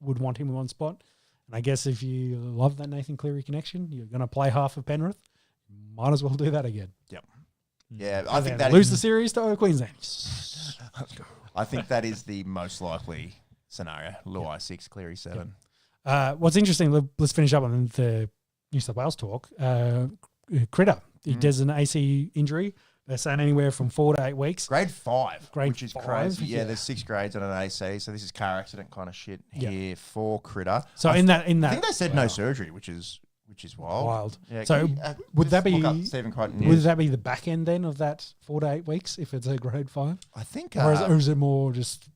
would want him in one spot. And I guess if you love that Nathan Cleary connection, you're going to play half of Penrith. Might as well do that again. Yep. Yeah, I think that lose the series to Queensland. I think that is the most likely scenario. Luai 6, Cleary 7. What's interesting, let's finish up on the New South Wales talk. Critter. He does an AC injury. They're saying anywhere from 4 to 8 weeks. Grade 5, which is 5, crazy. Yeah, there's 6 grades on an AC, so this is car accident kind of shit here for Critter. So in that, I think they said no surgery, which is wild. Yeah, so would that be Stephen Crichton would that be the back end then of that 4 to 8 weeks if it's a grade 5? I think, or is it more just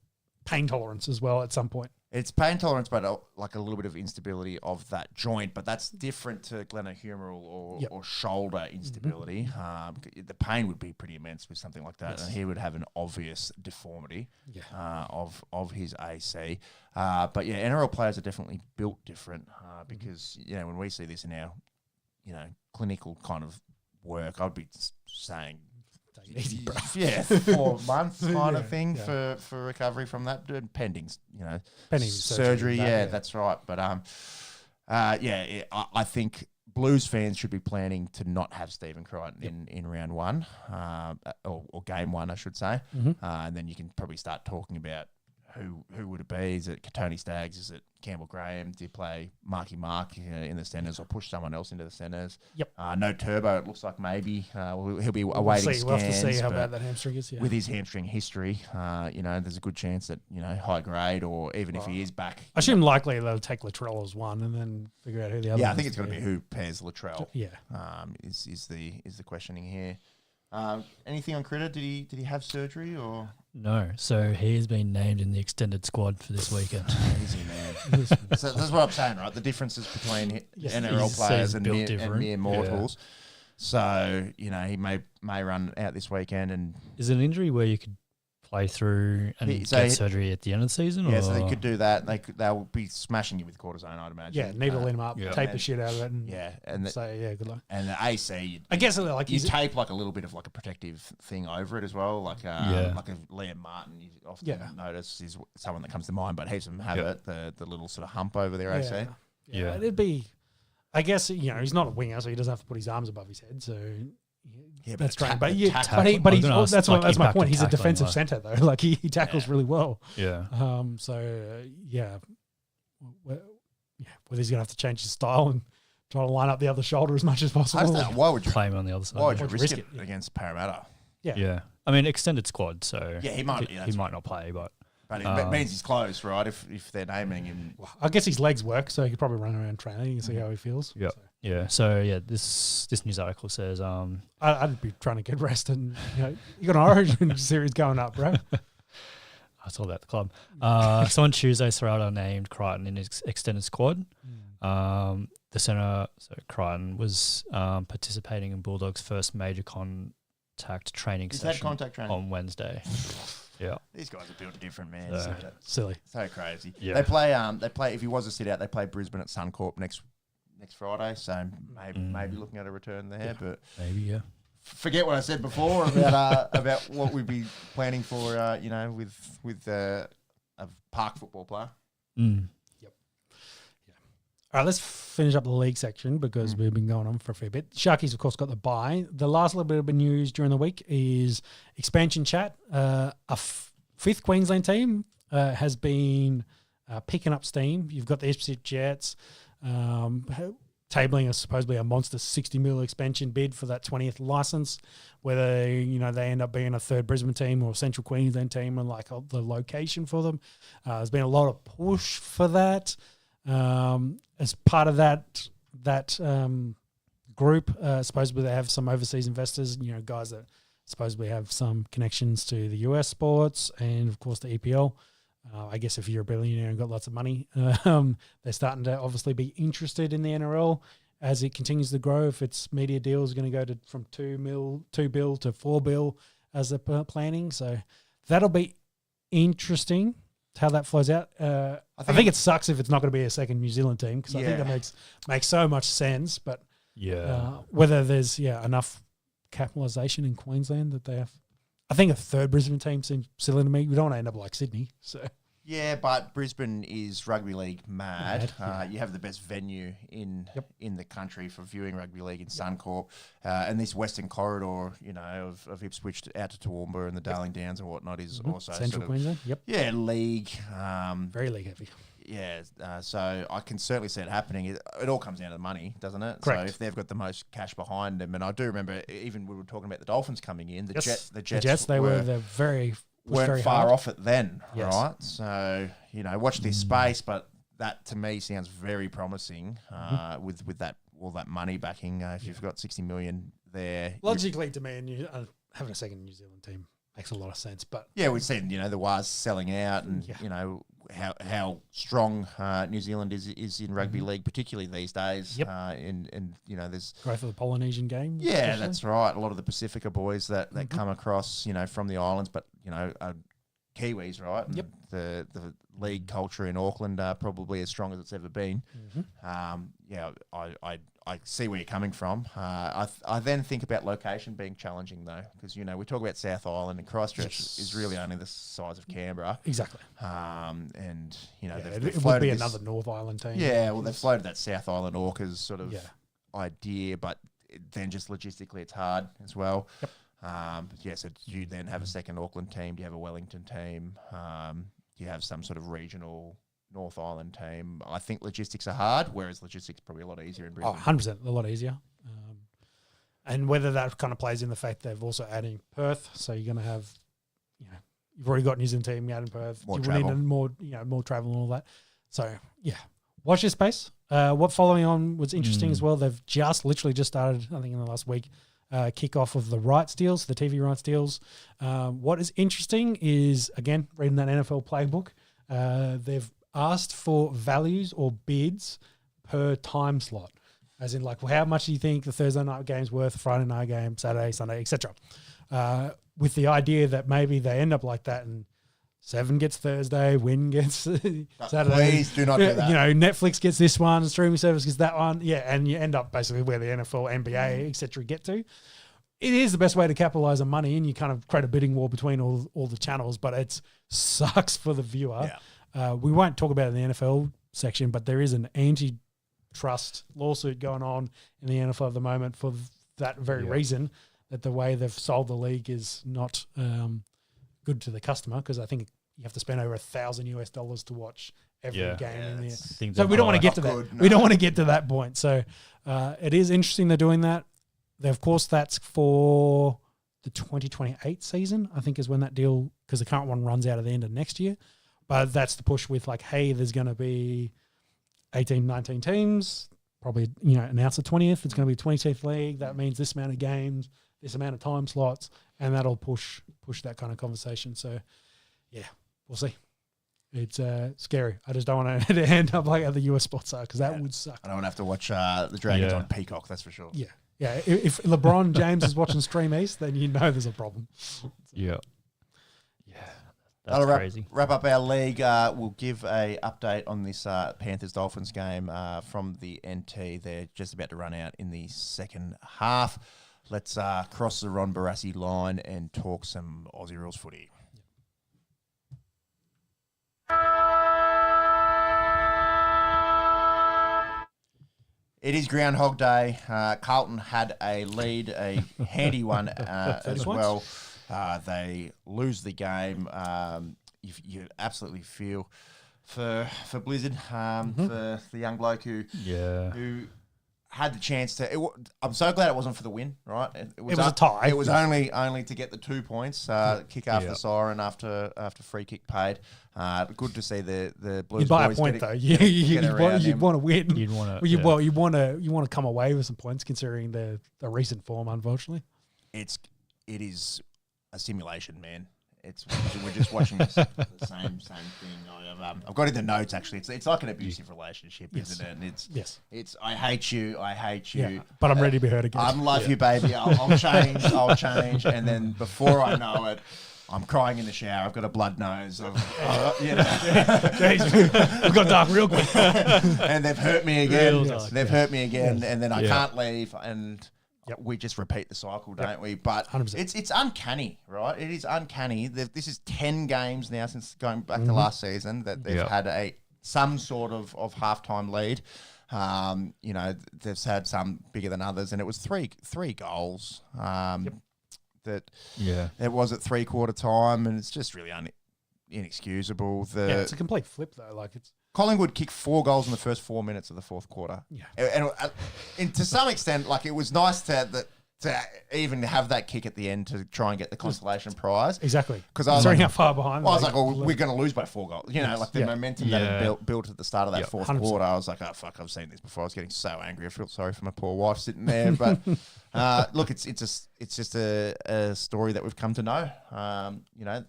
pain tolerance as well at some point. It's pain tolerance, but like a little bit of instability of that joint. But that's different to glenohumeral or shoulder instability. The pain would be pretty immense with something like that, and he would have an obvious deformity of his AC. But yeah, NRL players are definitely built different because when we see this in our clinical kind of work, I'd be saying. Easy, bro. Yeah, 4 months kind of thing for recovery from that, pending surgery. That's right. But I think Blues fans should be planning to not have Stephen Crichton in round one, or game one, I should say, and then you can probably start talking about who would it be? Is it Tony Staggs? Is it Campbell Graham? Do you play Marky Mark in the centres or push someone else into the centres? Yep. No Turbo. It looks like maybe he'll be awaiting scans. We'll have to see how bad that hamstring is. Yeah. With his hamstring history, there's a good chance that high grade or even if he is back. I assume likely they'll take Latrell as one and then figure out who the other. Yeah, I think it's going to be who pairs Latrell. Yeah. Is the questioning here. Anything on Critter? Did he have surgery or no? So he has been named in the extended squad for this weekend. Easy man. So that's what I'm saying, right? The differences between NRL players and mere mortals. Yeah. So he may run out this weekend. And is it an injury where you could play through and get surgery at the end of the season? Yeah, so they could do that. They'll be smashing you with cortisone, I'd imagine. Yeah, needle him up, tape the shit out of it, and good luck. And the AC, I guess you tape like a little bit of like a protective thing over it as well, like a Liam Martin. You often notice is someone that comes to mind, but heaps of them have it. The little sort of hump over their AC. Yeah, it'd be. I guess he's not a winger, so he doesn't have to put his arms above his head. So. Yeah, that's right. But that's my point. He's a defensive centre though. Like he tackles really well. Yeah. Whether he's gonna have to change his style and try to line up the other shoulder as much as possible. Why would you play him on the other side? Why would you risk it against Parramatta? Yeah. I mean, extended squad. So he might. He might not play, but it means he's close, right? If they're naming him, I guess his legs work, so he could probably run around training and see how he feels. Yeah. So this news article says I'd be trying to get rest, and you got an Origin series going up, bro. It's all about the club. So on Tuesday, Serrato named Crichton in his extended squad. The centre, so Crichton was participating in Bulldogs' first major contact training session on Wednesday. Yeah, these guys are built different, man. Silly, so crazy. Yeah. They play. If he was a sit out, they play Brisbane at Suncorp next Friday. So maybe looking at a return there, but maybe forget what I said before about what we'd be planning for. With a park football player. Yep. Yeah. All right, let's finish up the league section because we've been going on for a fair bit. Sharkies, of course, got the bye. The last little bit of news during the week is expansion chat. A fifth Queensland team has been picking up steam. You've got the Ipswich Jets tabling supposedly a monster 60 mil expansion bid for that 20th license. Whether they end up being a third Brisbane team or a Central Queensland team and like the location for them, there's been a lot of push for that. As part of that group, supposedly they have some overseas investors, guys that supposedly have some connections to the US sports and, of course, the EPL. I guess if you're a billionaire and got lots of money, they're starting to obviously be interested in the NRL as it continues to grow. If its media deal is going to go from 2 bill to 4 bill as they're planning. So that'll be interesting how that flows out. I think it sucks if it's not going to be a second New Zealand team because I think that makes so much sense. But whether there's enough capitalisation in Queensland that they have. I think a third Brisbane team seems silly to me. We don't want to end up like Sydney. So yeah, but Brisbane is rugby league mad. You have the best venue in the country for viewing rugby league in Suncorp, and this Western corridor, of Ipswich out to Toowoomba and the Darling Downs and whatnot is also Central Queensland. Yeah, league. Very league heavy. Yeah, so I can certainly see it happening. It all comes down to the money, doesn't it? Correct. So if they've got the most cash behind them, and I do remember even we were talking about the Dolphins coming in, the Jets weren't far off it then, right? So watch this space, but that to me sounds very promising with that all that money backing. If you've got 60 million there, logically to me, and having a second New Zealand team makes a lot of sense. But yeah, we've seen the Wars selling out, and Yeah. How strong New Zealand is in rugby league, particularly these days. Yep. And there's growth of the Polynesian game. yeah, especially. that's right. A lot of the Pacifica boys that come across from the islands, but Kiwis, right? And Yep. The league culture in Auckland are probably as strong as it's ever been. I see where you're coming from. I then think about location being challenging though, because we talk about South Island, and Christchurch is really only the size of Canberra. Exactly. And they've it would floated be this- another North Island team. Yeah, well, they've floated that South Island Orcas sort of Yeah. idea, but then just logistically it's hard as well. Yep. So do you then have a second Auckland team? Do you have a Wellington team? Do you have some sort of regional North Island team? I think logistics are hard, whereas logistics are probably a lot easier in Brisbane. 100%, a lot easier. And whether that kind of plays in the fact they've also adding Perth, so you're going to have, you've already got a New Zealand team out in Perth. More you travel. need more travel and all that. So yeah, watch this space. What following on was interesting as well. They've literally just started, I think in the last week, kickoff of the rights deals, the TV rights deals. What is interesting is, again, reading that NFL playbook, they've asked for values or bids per time slot, as in like, well, how much do you think the Thursday night game's worth, Friday night game, Saturday, Sunday, etc. With the idea that maybe they end up like that and Seven gets Thursday, Win gets Saturday. Please do not do that. Netflix gets this one, streaming service gets that one. Yeah, and you end up basically where the NFL, NBA, etc. get to. It is the best way to capitalize on money, and you kind of create a bidding war between all the channels, but it sucks for the viewer. Yeah. We won't talk about it in the NFL section, but there is an antitrust lawsuit going on in the NFL at the moment for that very reason, that the way they've sold the league is not good to the customer, because I think you have to spend over $1,000 to watch every game in there. So we don't want to get to that. Good, no. We don't want to get to that point. So it is interesting they're doing that. Of course, that's for the 2028 season, I think is when that deal, because the current one runs out at the end of next year. But that's the push with like, hey, there's going to be 18, 19 teams, probably, announce the 20th. It's going to be a 20th league. That means this amount of games, this amount of time slots, and that'll push that kind of conversation. So, yeah, we'll see. It's scary. I just don't want to end up like other US sports are, because that would suck. I don't want to have to watch the Dragons on Peacock, that's for sure. Yeah. Yeah, if LeBron James is watching Stream East, then there's a problem. Yeah. That'll Crazy. wrap up our league. We'll give a update on this Panthers-Dolphins game from the NT. They're just about to run out in the second half. Let's cross the Ron Barassi line and talk some Aussie rules footy. It is Groundhog Day. Carlton had a lead, a handy one as well. They lose the game. You absolutely feel for Blizzard, for the young bloke who had the chance to. I'm so glad it wasn't for the win, right? It was a tie. It was only to get the 2 points. Kick after the siren after free kick paid. Good to see the Blues. You'd buy a boys point get though. it- You'd get around them. want to win. You'd want to. Well, you want to come away with some points, considering the recent form. Unfortunately, It is a simulation, man. We're just watching the same thing. I've got in the notes actually. It's like an abusive relationship, isn't it? And it's I hate you, yeah. But I'm ready to be hurt again. I love you, baby. I'll change, and then before I know it, I'm crying in the shower. I've got a blood nose. Jeez, we've got dark real quick. And they've hurt me again. Real dark, Hurt me again, and then I Yeah. can't leave, and we just repeat the cycle, don't we? But 100%. it's uncanny, right? It is uncanny. This is 10 games now since going back to last season that they've had some sort of halftime lead. They've had some bigger than others, and it was three goals. It was at 3/4 time, and it's just really inexcusable. It's a complete flip though. Like it's Collingwood kicked 4 goals in the first 4 minutes of the fourth quarter. Yeah. And to some extent, like, it was nice that to even have that kick at the end to try and get the consolation prize. Exactly. Because I was considering like, how far behind. I was like, well, we're going to lose by 4 goals. You know, like the momentum that had built at the start of that fourth 100%. quarter. I was like, oh, fuck, I've seen this before. I was getting so angry. I feel sorry for my poor wife sitting there. But look, it's just a story that we've come to know. You know,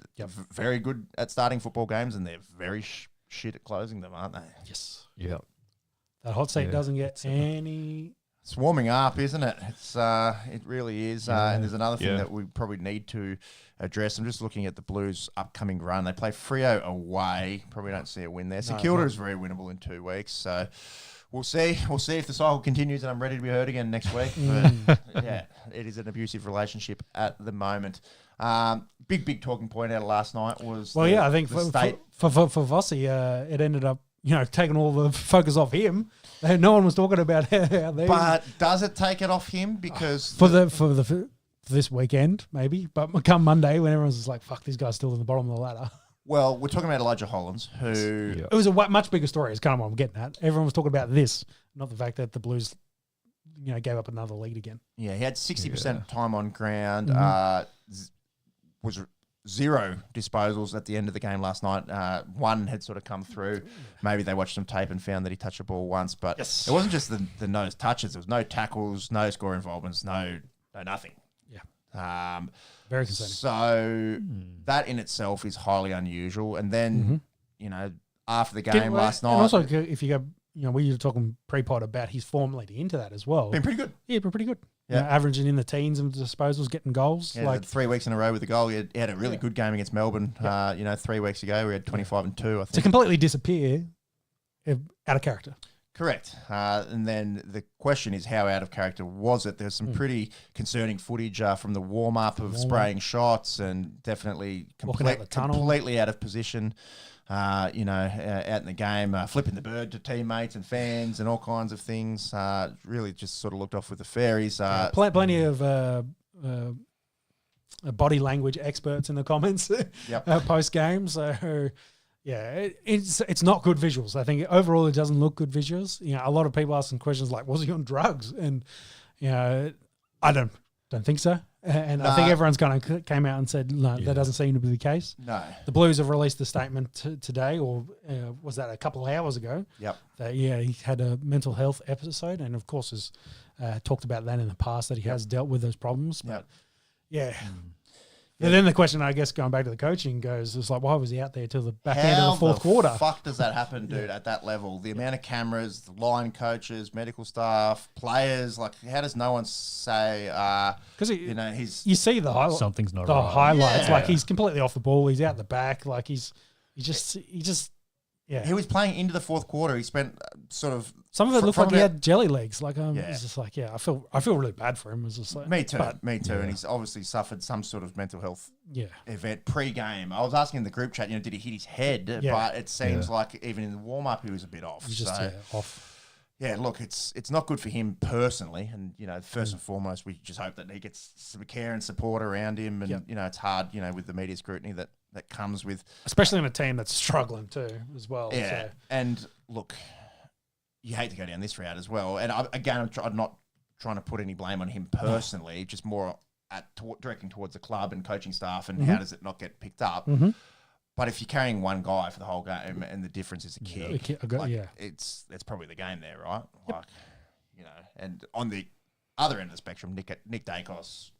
very good at starting football games, and they're very shit at closing them, aren't they? Yes. Yep. That hot seat doesn't get any. It's warming up, isn't it? It really is. And there's another thing that we probably need to address. I'm just looking at the Blues' upcoming run. They play Freo away. Probably don't see a win there. St Kilda is very winnable in 2 weeks. So we'll see. We'll see if the cycle continues and I'm ready to be heard again next week. But yeah, it is an abusive relationship at the moment. Big talking point out of last night was I think for Vossi, it ended up taking all the focus off him. No one was talking about how they. But does it take it off him? Because for this weekend maybe, but come Monday when everyone's just like, "Fuck, this guy's still in the bottom of the ladder." Well, we're talking about Elijah Hollins, who it was a much bigger story. Is kind of what I'm getting at. Everyone was talking about this, not the fact that the Blues, gave up another lead again. Yeah, he had 60% time on ground. Was 0 disposals at the end of the game last night. 1 had sort of come through. Maybe they watched some tape and found that he touched a ball once, but it wasn't just the nose touches. There was no tackles, no score involvements, no nothing. Yeah. Very concerning. So that in itself is highly unusual. And then, after the game last night. And also, if you go, we were talking pre-pod about his form leading into that as well. Been pretty good. Yeah, been pretty good. Yeah, averaging in the teens and disposals, getting goals. Yeah, like 3 weeks in a row with a goal. He had a really good game against Melbourne. 3 weeks ago we had 25 and 2. I think to completely disappear, out of character. Correct. And then the question is, how out of character was it? There's some pretty concerning footage from the warm up of spraying shots and definitely completely out of position. Out in the game, flipping the bird to teammates and fans and all kinds of things. Really just sort of looked off with the fairies. Plenty of body language experts in the comments post game. So, it's not good visuals. I think overall it doesn't look good visuals. A lot of people asking questions like, was he on drugs? And, I don't think so. And I think everyone's kind of came out and said, no, that doesn't seem to be the case. No. The Blues have released a statement today, or was that a couple of hours ago? Yep. That, he had a mental health episode and, of course, has talked about that in the past, that he has dealt with those problems. But, And then the question, I guess, going back to the coaching goes, it's like, why was he out there till the back end of the fourth quarter? How the fuck does that happen, dude, at that level? The amount of cameras, the line coaches, medical staff, players, like, how does no one say, because he's... You see the highlights. Something's not the right. highlights, like, he's completely off the ball. He's out the back. Like, he just... He was playing into the fourth quarter. He spent sort of... Some of it looked like he had jelly legs. Like, it's just like, I feel really bad for him. It's just like... Me too. And he's obviously suffered some sort of mental health event pre-game. I was asking in the group chat, did he hit his head? Yeah. But it seems like even in the warm-up, he was a bit off. He's just off. Yeah, look, it's not good for him personally. And, first and foremost, we just hope that he gets some care and support around him. And, it's hard, with the media scrutiny that comes with... Especially on a team that's struggling too, as well. Yeah, so. And look, you hate to go down this route as well. And I'm not trying to put any blame on him personally, just more directing towards the club and coaching staff and how does it not get picked up. But if you're carrying one guy for the whole game and the difference is a kick, it's probably the game there, right? Yep. Like, and on the other end of the spectrum, Nick Dacos...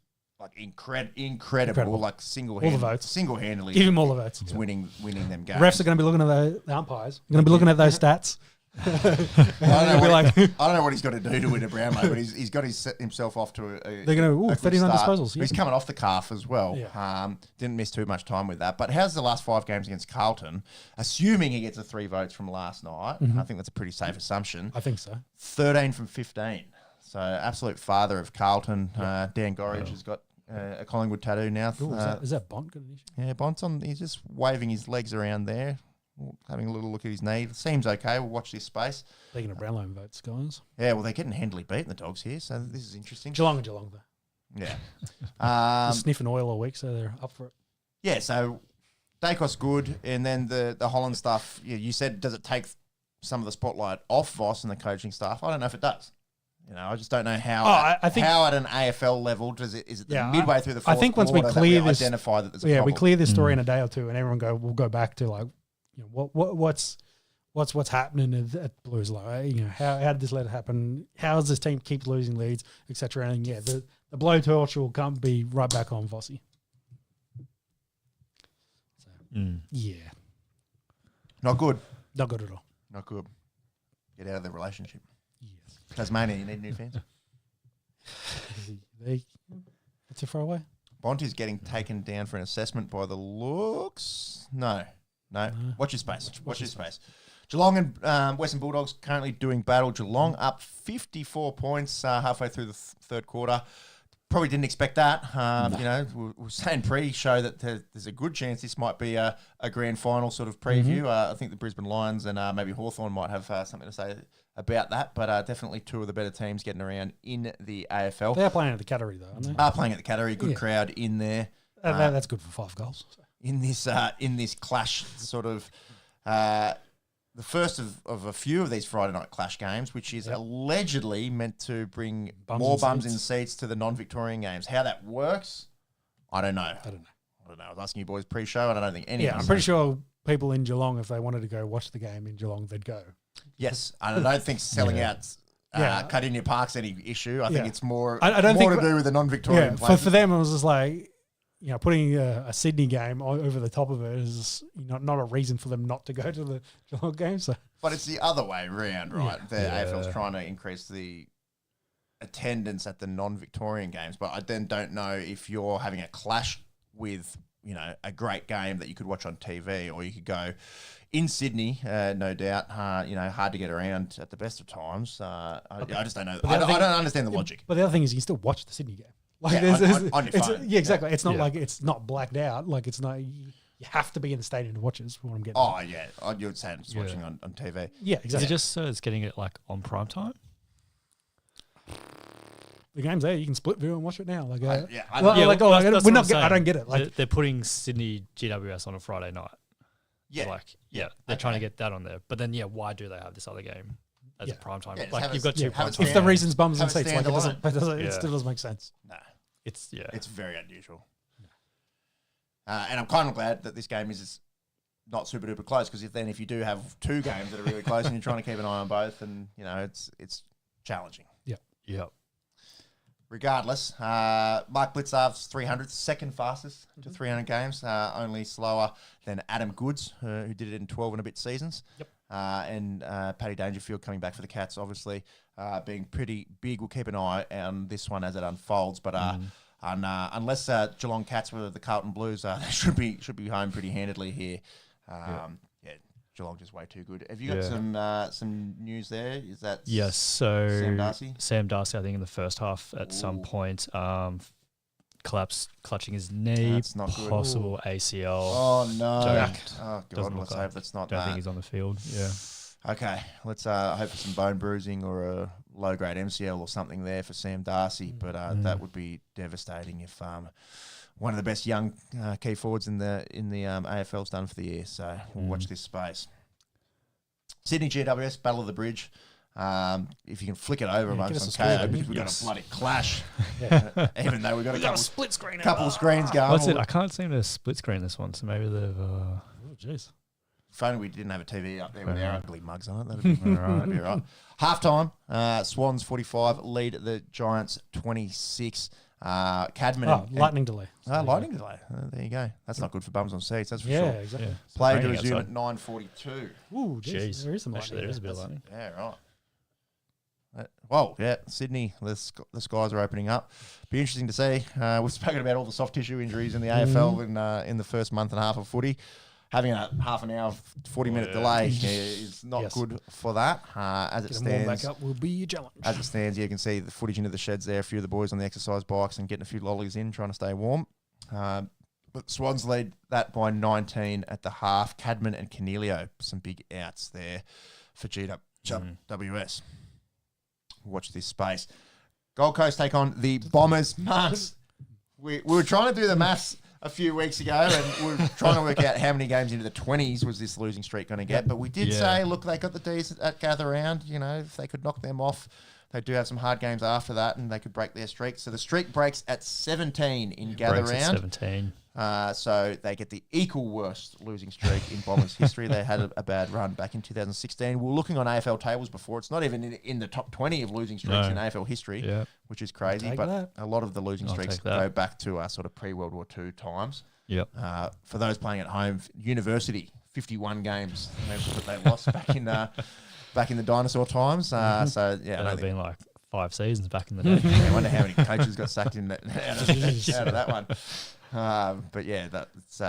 Like incredible, like single-handedly. Give him all the votes. Winning them games. Refs are going to be looking at the umpires. Going to be looking at those stats. I don't know what he's got to do to win a Brownlow, but he's got himself off to a. They're going to 39 disposals. He's coming off the calf as well. Yeah. Didn't miss too much time with that. But how's the last 5 games against Carlton? Assuming he gets the 3 votes from last night, I think that's a pretty safe assumption. I think so. 13 from 15. So absolute father of Carlton. Dan Gorridge has got a Collingwood tattoo now. Ooh, is that Bont got an issue? Yeah, Bont's on. He's just waving his legs around there, having a little look at his knee. Seems okay. We'll watch this space. Speaking of Brownlow votes, guys. Yeah, well, they're getting handily beaten, the Dogs here, so this is interesting. Geelong, though. Yeah. Sniffing oil all week, so they're up for it. Yeah, so Dacos good, and then the Holland stuff, you said, does it take some of the spotlight off Voss and the coaching staff? I don't know if it does. I just don't know how. I think how at an AFL level is it Yeah, midway through the fourth I think once we quarter that clear this, identify that there's a yeah, problem. we clear this story in a day or two, and everyone we'll go back to like, what's happening at Blues? Like, how did this let it happen? How does this team keep losing leads, etc. And yeah, the blowtorch will be right back on Vossi. So, yeah, Not good. not good at all. Not good. Get out of the relationship. Yes, Tasmania, you need new fans. That's too far away. Bonti's getting taken down for an assessment by the looks. No. Watch your space. Watch your space. Geelong and Western Bulldogs currently doing battle. Geelong up 54 points halfway through the third quarter. Probably didn't expect that. We were saying pre-show that there's a good chance this might be a grand final sort of preview. I think the Brisbane Lions and maybe Hawthorn might have something to say about that, but definitely two of the better teams getting around in the AFL. They are playing at the Cattery though, aren't they? Are playing at the Cattery. Good crowd in there. That's good for 5 goals. So. In this clash, sort of the first of a few of these Friday night clash games, which is allegedly meant to bring more bums in seats to the non-Victorian games. How that works, I don't know. I was asking you boys pre-show, and I don't think any. Yeah, I'm pretty sure people in Geelong, if they wanted to go watch the game in Geelong, they'd go. Yes, and I don't think selling out Cardinia Park's any issue. I think it's more. I don't more think to do with the non-Victorian. Yeah, for them, it was just like, putting a Sydney game over the top of it is not a reason for them not to go to the Geelong game. So, but it's the other way around, right? The AFL's trying to increase the attendance at the non-Victorian games, but I then don't know if you're having a clash with a great game that you could watch on TV, or you could go in Sydney, no doubt. Hard to get around at the best of times. I just don't know. I don't understand the logic. But the other thing is, you can still watch the Sydney game. Like on your phone. Yeah, exactly. It's not like it's not blacked out. Like it's not. You have to be in the stadium to watch it. Is what I'm getting. Oh yeah, you'd say it's watching on TV. Yeah, exactly. Is it just it's getting it like on prime time? The game's there. You can split view and watch it now. Like, I don't get it. Like they're putting Sydney GWS on a Friday night. Yeah, they're trying to get that on there. But then, why do they have this other game as a prime time? Yeah, you've got 2 prime if the reason's bums and seats, it still doesn't make sense. No, it's very unusual. And I'm kind of glad that this game is not super duper close, because if you do have 2 games that are really close and you're trying to keep an eye on both, and it's challenging. Yeah. Regardless, Mike Blitzarv's 300th, second fastest to 300 games, only slower than Adam Goods, who did it in 12 and a bit seasons. Yep. And Paddy Dangerfield coming back for the Cats, obviously being pretty big. We'll keep an eye on this one as it unfolds. But unless Geelong Cats were the Carlton Blues, they should be home pretty handedly here. Geelong just way too good. Have you got some news there? Is that so Sam Darcy, I think in the first half at some point, clutching his knee, that's not good. Possible ACL. Oh no! Oh god, Let's hope that's not. Don't think he's on the field. Yeah. Okay, let's hope for some bone bruising or a low grade MCL or something there for Sam Darcy. But that would be devastating if one of the best young key forwards in the AFL's done for the year. So we'll watch this space. Sydney GWS Battle of the Bridge. If you can flick it over amongst some KO, because we've got a bloody clash. Even though we've got a split screen, couple of screens going. What's it? I can't seem to split screen this one, so maybe they've. Oh jeez. If only we didn't have a TV up there with our ugly mugs on it. That'd be right. Half time, Swans 45 lead the Giants 26. Cadman lightning delay. Lightning delay. There you go. That's not good for bums on seats. That's for yeah, sure. Exactly. Play to resume at 9:42. Ooh, jeez. There is some Actually, there is a bit of lightning. Yeah, right. Well, yeah, Sydney, the skies are opening up. Be interesting to see. We've spoken about all the soft tissue injuries in the AFL in the first month and a half of footy. Having a half an hour, 40-minute delay is not good for that. As it stands, back up will be a challenge. As it stands, you can see the footage into the sheds there. A few of the boys on the exercise bikes and getting a few lollies in, trying to stay warm. But Swans lead that by 19 at the half. Cadman and Cornelio, some big outs there for GWS. Watch this space. Gold Coast take on the Bombers. Marks, we were trying to do the maths a few weeks ago, and we were trying to work out how many games into the 20s was this losing streak going to get. But we did say, look, they got the D's at Gather Round. If they could knock them off They do have some hard games after that, and they could break their streak. So the streak breaks at 17 in Gather Breaks at Round. 17. So they get the equal worst losing streak in Bombers history. They had a bad run back in 2016. We're looking on AFL tables before. It's not even in the top 20 of losing streaks in AFL history, which is crazy. But a lot of the losing streaks go back to sort of pre-World War II times. Yep. For those playing at home, University, 51 games that they lost back in the dinosaur times. So yeah, That'd have been like 5 seasons back in the day. I wonder how many coaches got sacked out of that one. But yeah, that's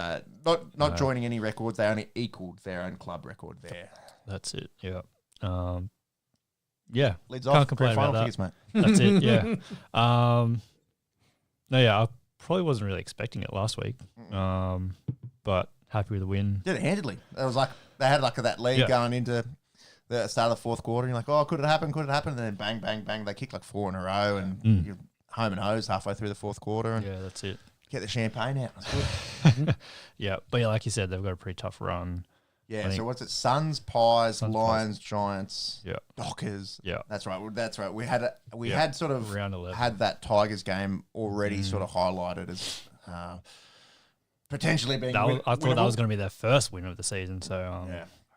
not joining any records. They only equaled their own club record there. That's it. Yeah. Yeah. Leads Can't off. complain Final about figures, mate. That's it. Yeah. No, yeah. I probably wasn't really expecting it last week. But happy with the win. Did it handedly. It was like they had like that lead going into the start of the fourth quarter. You're like, oh, could it happen? Could it happen? And then bang, bang, bang. They kicked like 4 in a row, and you're home and hose halfway through the fourth quarter. And yeah, that's it. Get the champagne out. That's good. Yeah, but yeah, like you said, they've got a pretty tough run. Yeah, so what's it? Suns, Pies, Suns, Lions, Giants, Yeah. Dockers. Yeah. That's right. That's right. We had sort of Round 11. had that Tigers game already sort of highlighted as potentially being. I thought that was winnable. going to be their first win of the season, so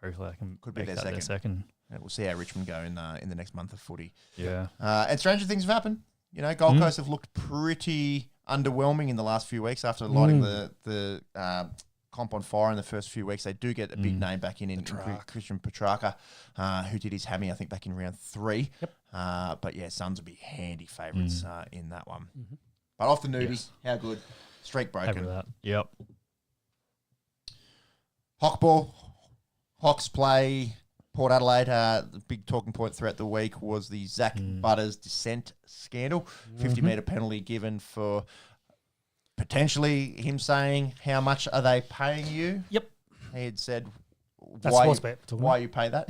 hopefully I can Could be make their that their second. Yeah, we'll see how Richmond go in the next month of footy. Yeah. And stranger things have happened. You know, Gold Coast have looked pretty underwhelming in the last few weeks after lighting the comp on fire in the first few weeks. They do get a big name back in Christian Petrarca, who did his hammy, I think, back in round 3. Yep. But yeah, Suns will be handy favourites in that one. But off the nudie, how good? Streak Happy broken. with that. Yep. Hockball, Hawks play. Port Adelaide, the big talking point throughout the week was the Zach Butters dissent scandal. 50-metre penalty given for potentially him saying, how much are they paying you? Yep. He had said, That's why you pay that?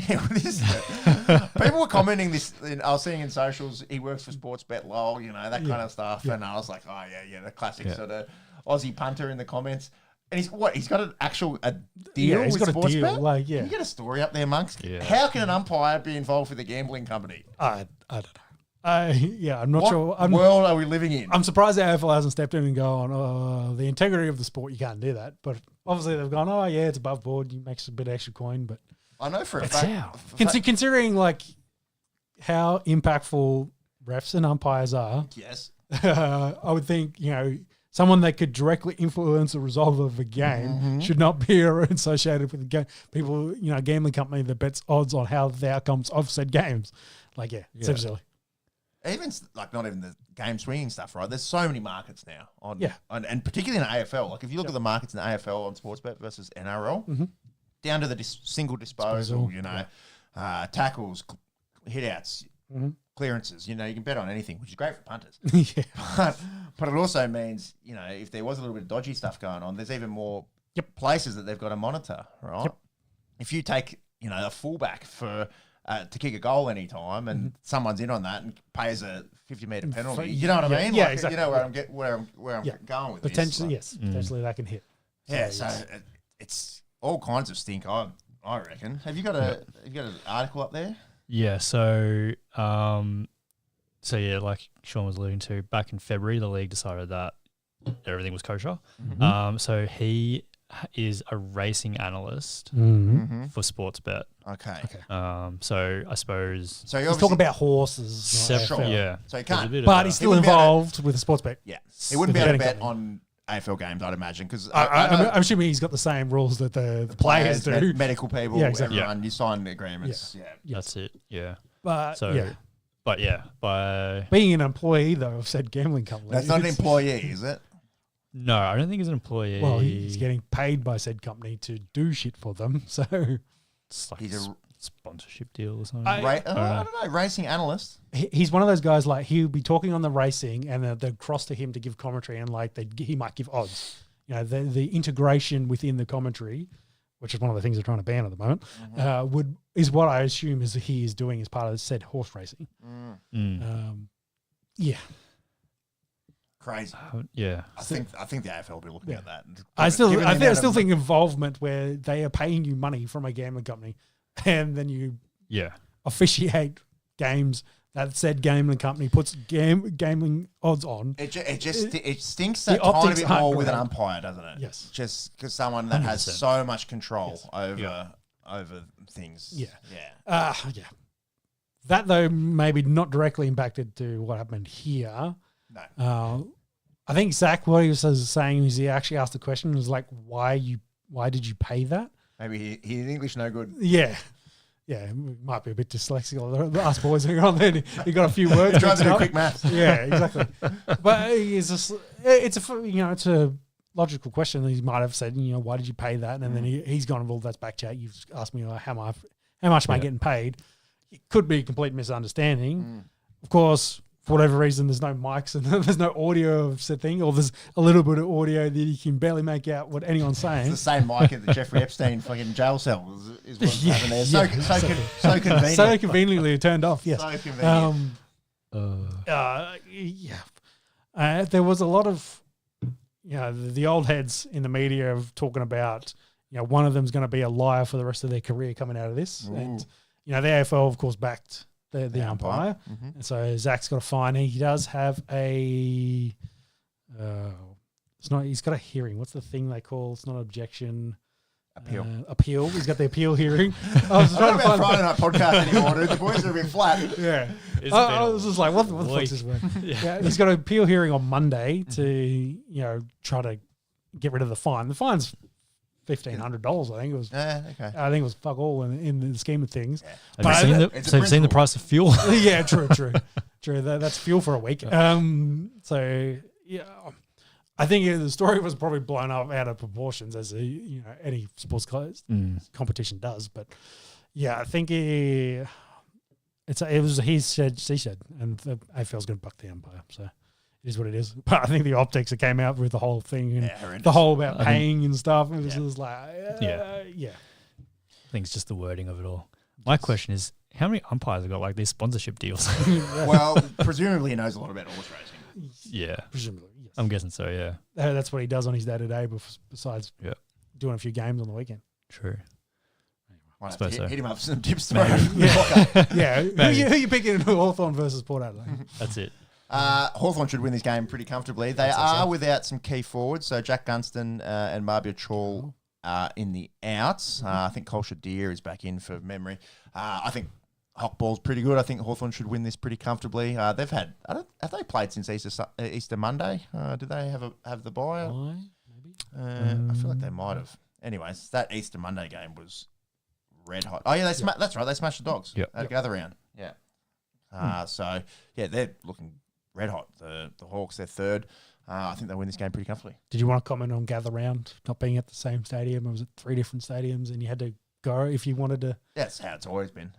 People were commenting this. I was seeing in socials, he works for Sportsbet, lol, that kind of stuff. Yeah. And I was like, oh, yeah, the classic sort of Aussie punter in the comments. And he's got an actual deal he's with got a deal. Sportsbet? Can you get a story up there, Monks? Yeah. How can an umpire be involved with a gambling company? I don't know. I'm not sure. What world are we living in? I'm surprised the AFL hasn't stepped in and gone, the integrity of the sport, you can't do that. But obviously they've gone, it's above board. You make a bit of extra coin. But I know for a it's fact. Considering like how impactful refs and umpires are, Yes. I would think, someone that could directly influence the result of a game should not be associated with the game. People, a gambling company that bets odds on how the outcomes of said games. Like, it's silly. Even not even the game swinging stuff, right? There's so many markets now and particularly in AFL. Like if you look at the markets in AFL on Sportsbet versus NRL, down to the single disposal, tackles, hitouts, clearances. You can bet on anything, which is great for punters. But it also means if there was a little bit of dodgy stuff going on, there's even more places that they've got to monitor, right? If you take a fullback for to kick a goal anytime, and someone's in on that and pays a 50-metre penalty, you know what I mean? Yeah, exactly. You know where I'm going with potentially, this. Potentially that can hit. So it's all kinds of stink. I reckon. Have you got an article up there? Yeah, so like Sean was alluding to, back in February, the league decided that everything was kosher. So he is a racing analyst for Sportsbet. Okay. So I suppose... So he's talking about horses. Yeah. So he can't. But he's still involved with the Sportsbet. Yeah. He wouldn't be able to bet on AFL games, I'd imagine, because I'm assuming he's got the same rules that the players do. Medical people, exactly. everyone, you sign agreements. That's it. Yeah. But by being an employee though of said gambling company, that's not an employee, is it? No, I don't think he's an employee. Well, he's getting paid by said company to do shit for them, so it's like he's a sponsorship deal or something. I don't know, racing analyst. He's one of those guys, like he'll be talking on the racing and they'll cross to him to give commentary, and like he might give odds. The integration within the commentary, which is one of the things they're trying to ban at the moment, is what I assume is he is doing as part of said horse racing. Crazy. I think the AFL will be looking at that. I still think involvement where they are paying you money from a gambling company, and then you officiate games that said gambling company puts gambling odds on. It stinks The that tiny optics bit more aren't with an great. umpire, doesn't it? Yes. Just because someone that has 100%. so much control over things. Yeah. Yeah. Yeah. That, though, maybe not directly impacted to what happened here. No. I think Zach, what he was saying is he actually asked the question, was like, why did you pay that? Maybe his English no good. Yeah. Yeah, it might be a bit dyslexic. Us boys are on there. He got a few words. Trying to do mixed up. quick maths. Yeah, exactly. But it's a logical question. He might have said, why did you pay that? And then he's gone, well, that's back chat. You've asked me how much am I getting paid? It could be a complete misunderstanding. Of course, for whatever reason, there's no mics and there's no audio of said thing, or there's a little bit of audio that you can barely make out what anyone's saying. It's the same mic at the Jeffrey Epstein fucking jail cell is what's happening there. So convenient. So conveniently turned off, yes. So convenient. There was a lot of, the old heads in the media of talking about, one of them's going to be a liar for the rest of their career coming out of this. Ooh. And, the AFL, of course, backed the umpire. Mm-hmm. And so Zach's got a fine. He does have he's got a hearing. What's the thing they call? It's not objection. Appeal. He's got the appeal hearing. I was I trying don't to about find Friday night podcast anymore, dude. The boys are a bit flat. Yeah. It's I been was just like, what the fuck's this word? Yeah, he's got an appeal hearing on Monday to, try to get rid of the fine. The fine's $1,500, I think it was. Okay. I think it was fuck all in the scheme of things. Yeah. Have you seen the price of fuel? Yeah, true. That's fuel for a week. So yeah, I think the story was probably blown up out of proportions, as any sports competition does. But yeah, I think it was he said, she said, and the AFL's going to buck the umpire. So it is what it is. But I think the optics that came out with the whole thing and the whole about paying and stuff, it was just like, I think it's just the wording of it all. My question is, how many umpires have got like these sponsorship deals? Well, presumably he knows a lot about horse racing. Yeah. Presumably, yes. I'm guessing so, yeah. That's what he does on his day-to-day besides doing a few games on the weekend. True. I suppose so. Hit him up for some tips tomorrow. Yeah. Who you picking in Hawthorn versus Port Adelaide? That's it. Hawthorn should win this game pretty comfortably. They are without some key forwards. So Jack Gunston and Marbia Chall are in the outs. I think Colsha Deer is back in for memory. I think Hockball's pretty good. I think Hawthorn should win this pretty comfortably. They've had have they played since Easter Monday? Did they have the bye? Maybe. I feel like they might have. Anyways, that Easter Monday game was red hot. Oh yeah, that's right. They smashed the Dogs at Gather Round. Yeah. So yeah, they're looking red hot. The Hawks, they're third. I think they'll win this game pretty comfortably. Did you want to comment on Gather Round not being at the same stadium? It was at 3 different stadiums, and you had to go if you wanted to. That's how it's always been.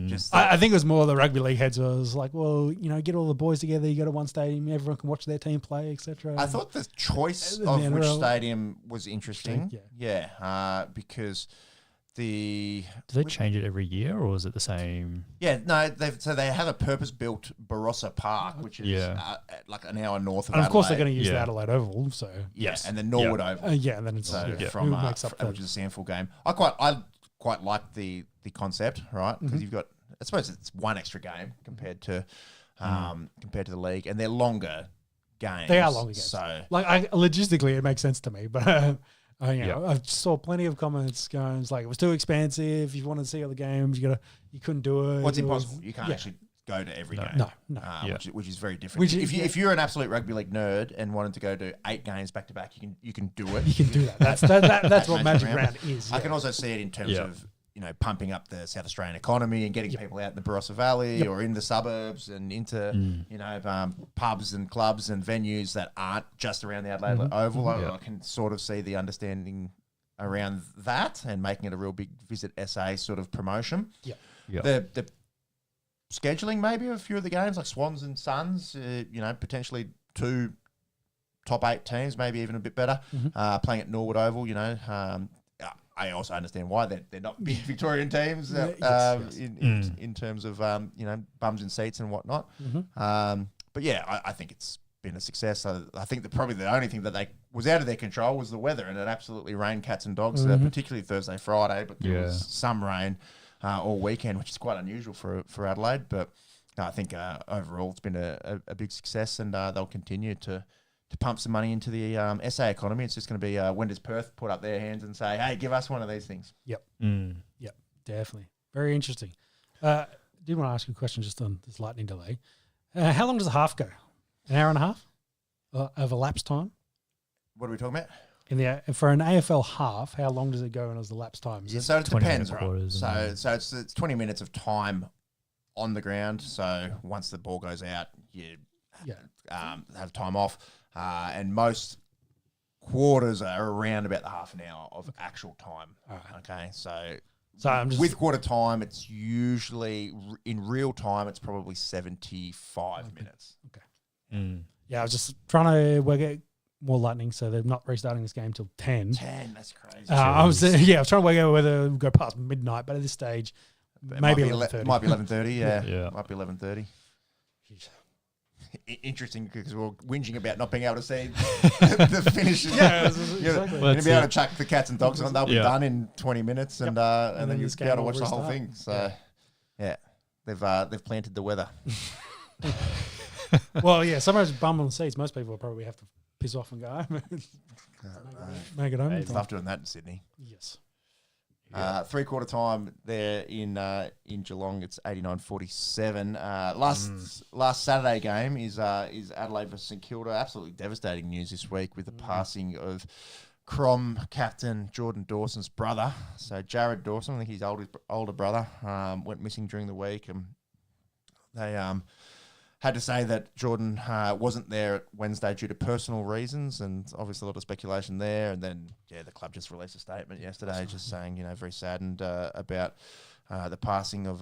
Just I think it was more the rugby league heads. Was like, well, get all the boys together. You go to one stadium, everyone can watch their team play, etc. I thought the choice The of which NRL stadium was interesting. Because do they change it every year, or is it the same? Yeah, no. They have a purpose-built Barossa Park, which is like an hour north of and Adelaide. of course, they're going to use the Adelaide Oval. So and then Norwood Oval. and then it's from who makes up which is a SANFL game. I quite like the concept, right? Because you've got, I suppose it's one extra game compared to the league, and they're longer games. They are longer games. So logistically, it makes sense to me, but. I saw plenty of comments going, it's like, it was too expensive. If you wanted to see other games, you couldn't do it. What's impossible? You can't actually go to every game. No. Which is very different. If you're an absolute rugby league nerd and wanted to go to 8 games back to back, you can do it. You can do that. That's what Magic Round is. I can also see it in terms of pumping up the South Australian economy and getting people out in the Barossa Valley or in the suburbs and into pubs and clubs and venues that aren't just around the Adelaide Oval. I can sort of see the understanding around that and making it a real big Visit SA sort of promotion. The scheduling maybe of a few of the games like Swans and Suns, potentially 2 top 8 teams, maybe even a bit better, playing at Norwood Oval, I also understand why they're not big Victorian teams in terms of bums in seats and whatnot. But yeah, I think it's been a success. I think that probably the only thing that was out of their control was the weather, and it absolutely rained cats and dogs, particularly Thursday, Friday. But there was some rain all weekend, which is quite unusual for Adelaide. But No, I think overall it's been a big success, and they'll continue to pump some money into the SA economy. It's just going to be when does Perth put up their hands and say, hey, give us one of these things? Yep. Yep, definitely. Very interesting. Did want to ask you a question just on this lightning delay. How long does a half go? An hour and a half of elapsed time? What are we talking about? For an AFL half, how long does it go as the elapsed time? So it depends, right? quarters So it's 20 minutes of time on the ground. So once the ball goes out, you have time off. And most quarters are around about the half an hour of actual time. Okay, so I'm just with quarter time, it's usually in real time. It's probably 75 minutes. Okay. Yeah, I was just trying to work out more lightning, so they're not restarting this game till 10. 10, that's crazy. I was trying to work out whether we'll go past midnight, but at this stage, maybe 11:30. Might be 11:30. Yeah. Might be 11:30. Interesting because we're whinging about not being able to see the finish. Yeah, exactly. You're going to be able to chuck the cats and dogs on. They'll be done in 20 minutes, and then you'll be able to watch the whole thing. So, they've planted the weather. Well, yeah, sometimes bum on the seats. Most people will probably have to piss off and go home. Make it home. I'd love doing that in Sydney. Yes. 3/4 time there in Geelong, it's 89-47. Last Saturday game is Adelaide versus St Kilda. Absolutely devastating news this week with the passing of Crom captain Jordan Dawson's brother. So Jared Dawson, I think his older brother, went missing during the week, and they had to say that Jordan wasn't there at Wednesday due to personal reasons, and obviously a lot of speculation there. And then, the club just released a statement yesterday, just saying, very saddened about the passing of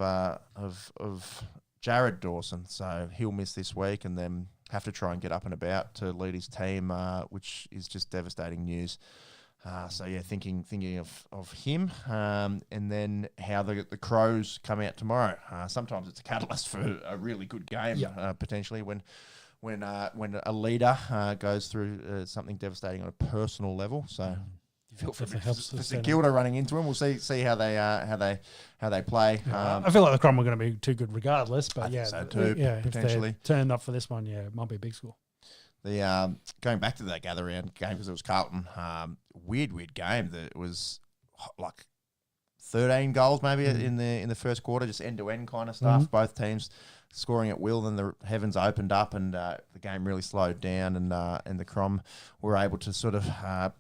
Jared Dawson. So he'll miss this week, and then have to try and get up and about to lead his team, which is just devastating news. Thinking of him, and then how the Crows come out tomorrow. Sometimes it's a catalyst for a really good game, potentially when a leader goes through something devastating on a personal level. So feel for St Kilda running into him. We'll see how they play. I feel like the Crom are going to be too good regardless, but I think so too, potentially. If they're turned up for this one, it might be a big score. The going back to that gather round game because it was Carlton, weird game that was like 13 goals maybe in the first quarter, just end to end kind of stuff. Both teams scoring at will, then the heavens opened up and the game really slowed down, and the Crom were able to sort of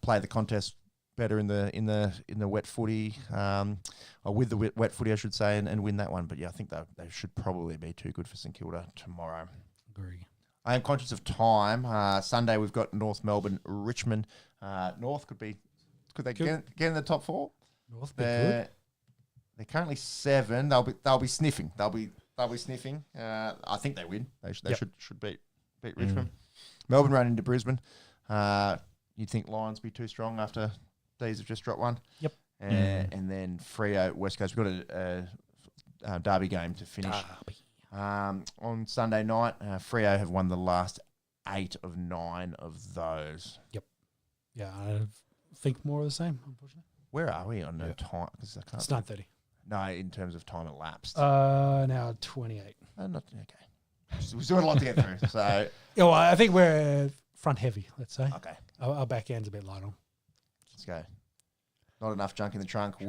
play the contest better in the wet footy, or with the wet footy I should say, and win that one. But I think they should probably be too good for St Kilda tomorrow. Agree. I am conscious of time. Sunday we've got North Melbourne, Richmond. North could they get in the top 4? North be good. They're currently 7. They'll be sniffing. They'll be sniffing. I think they win. They should beat Richmond. Melbourne run into Brisbane. You'd think Lions be too strong after D's have just dropped one. Yep. And then Freo, West Coast. We've got a derby game to finish. On Sunday night, Freo have won the last 8 of 9 of those. Yep. Yeah, I think more of the same, unfortunately. Where are we on the time? It's 9:30. No, in terms of time elapsed. Now 28. Not okay. We're still a lot to get through. So I think we're front heavy. Let's say. Okay. Our back end's a bit light on. Let's go. Not enough junk in the trunk. Sure.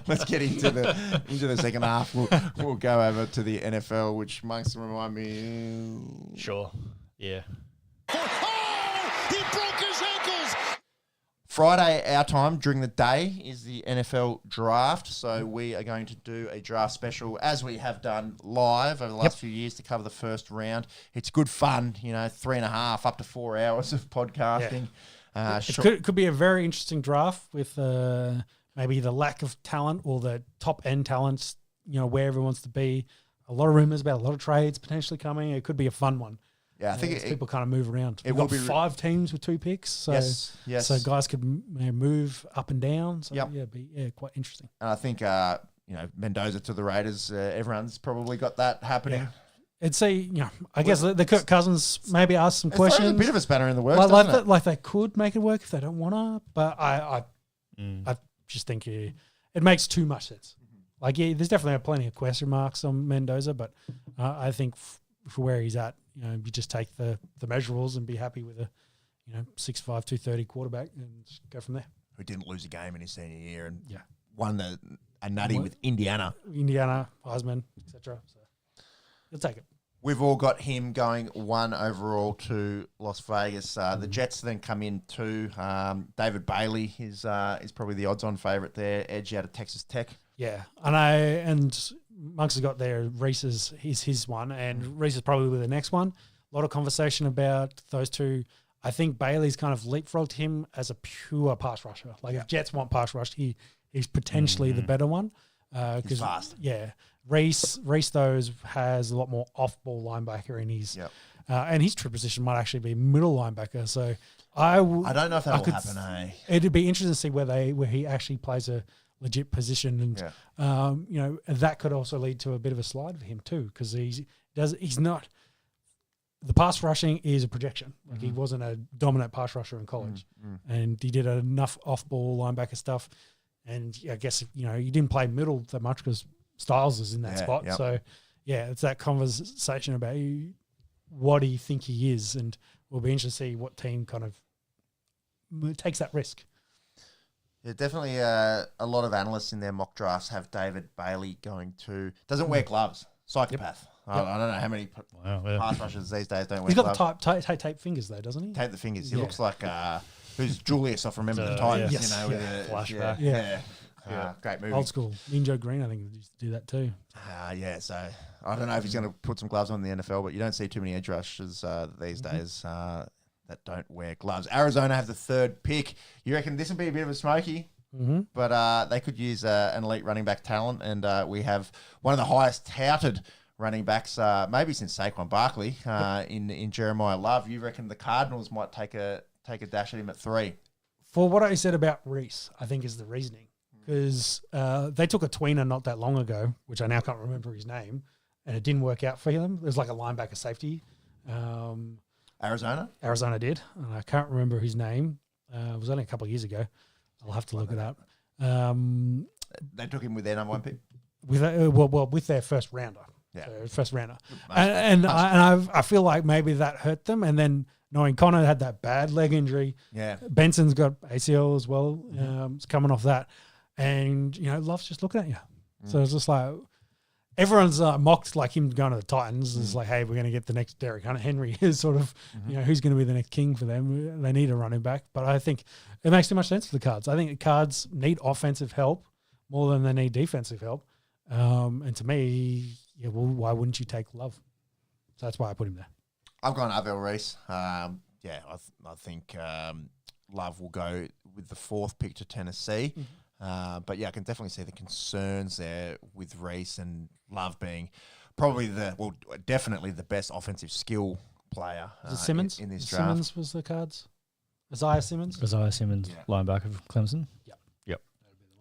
Let's get into the second half. We'll go over to the NFL, which Monks remind me. Sure. Yeah. Oh, he broke his ankles. Friday, our time during the day, is the NFL draft. So we are going to do a draft special, as we have done live over the last few years, to cover the first round. It's good fun, 3.5 up to 4 hours of podcasting. Yeah. It could be a very interesting draft with maybe the lack of talent or the top end talents, where everyone wants to be. A lot of rumors about a lot of trades potentially coming. It could be a fun one. Yeah, I think people kind of move around. We've got 5 teams with 2 picks, so yes. So guys could move up and down. So Yep. be quite interesting. And I think Mendoza to the Raiders. Everyone's probably got that happening. Yeah. I'd say, I guess the Kirk Cousins maybe ask some It's questions. a bit of a spanner in the works, doesn't it? Like they could make it work if they don't want to, but I just think it makes too much sense. Like, yeah, there's definitely plenty of question marks on Mendoza, but I think for where he's at, you just take the measurables and be happy with a, 6'5", 230 quarterback and just go from there. Who didn't lose a game in his senior year and Yeah. won a nutty with Indiana. Heisman, etc. So you'll take it. We've all got him going 1 overall to Las Vegas. The Jets then come in 2. David Bailey is probably the odds-on favourite there. Edge out of Texas Tech. Yeah, and Monks has got there. Reese is his one, and Reese is probably the next one. A lot of conversation about those two. I think Bailey's kind of leapfrogged him as a pure pass rusher. Like if Jets want pass rush, he's potentially the better one. He's fast. Yeah, Reese though has a lot more off-ball linebacker in his, and his true position might actually be middle linebacker. So I don't know if that will happen. It'd be interesting to see where he actually plays a legit position, and that could also lead to a bit of a slide for him too, because he's not. The pass rushing is a projection. Like he wasn't a dominant pass rusher in college, and he did enough off-ball linebacker stuff. And I guess he didn't play middle that much because Styles is in that spot. Yep. So it's that conversation about what do you think he is, and we'll be interested to see what team kind of takes that risk. Yeah, definitely a lot of analysts in their mock drafts have David Bailey going to... Doesn't wear gloves. Psychopath. Yep. I don't know how many pass rushers these days don't wear gloves. He's got the tape fingers though, doesn't he? Tape the fingers. He looks like... who's Julius off Remember the Titans, Yes. Flashback. Great movie. Old school. Ninja Green, I think, used to do that too. So I don't know if he's going to put some gloves on in the NFL, but you don't see too many edge rushers these days that don't wear gloves. Arizona have the 3rd pick. You reckon this would be a bit of a smoky? But they could use an elite running back talent, and we have one of the highest touted running backs, maybe since Saquon Barkley, in Jeremiah Love. You reckon the Cardinals might take a dash at him at 3? For what I said about Reese, I think is the reasoning. Because they took a tweener not that long ago, which I now can't remember his name, and it didn't work out for them. It was like a linebacker safety. Arizona did, and I can't remember his name. It was only a couple of years ago. I'll have to look it up. They took him with their number 1 pick? With their first rounder. Yeah. So first rounder. I feel like maybe that hurt them, and then knowing Connor had that bad leg injury. Yeah. Benson's got ACL as well. It's coming off that. And, Love's just looking at you. So it's just like, everyone's mocked like him going to the Titans. It's like, hey, we're going to get the next Derrick Henry is sort of, who's going to be the next king for them. They need a running back. But I think it makes too much sense for the Cards. I think the Cards need offensive help more than they need defensive help. And to me, why wouldn't you take Love? So that's why I put him there. I've gone Arvell Reese. I think Love will go with the 4th pick to Tennessee. But I can definitely see the concerns there with Reese and Love being probably definitely the best offensive skill player Simmons in this draft. Simmons was the Cards. Isaiah Simmons, linebacker from Clemson. Yep.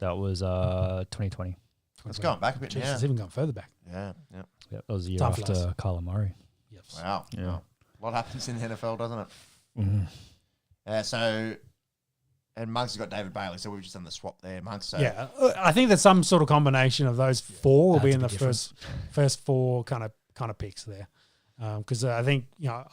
That was 2020. It's going back a bit now. It's even gone further back. Yeah. That was the year Time after flies. Kyler Murray. Yes. Wow. Yeah. A lot happens in the NFL, doesn't it? Mm-hmm. And Monks has got David Bailey, so we've just done the swap there, Monks. So I think that some sort of combination of those 4 will be in the That's first 4 kind of picks there. Because I think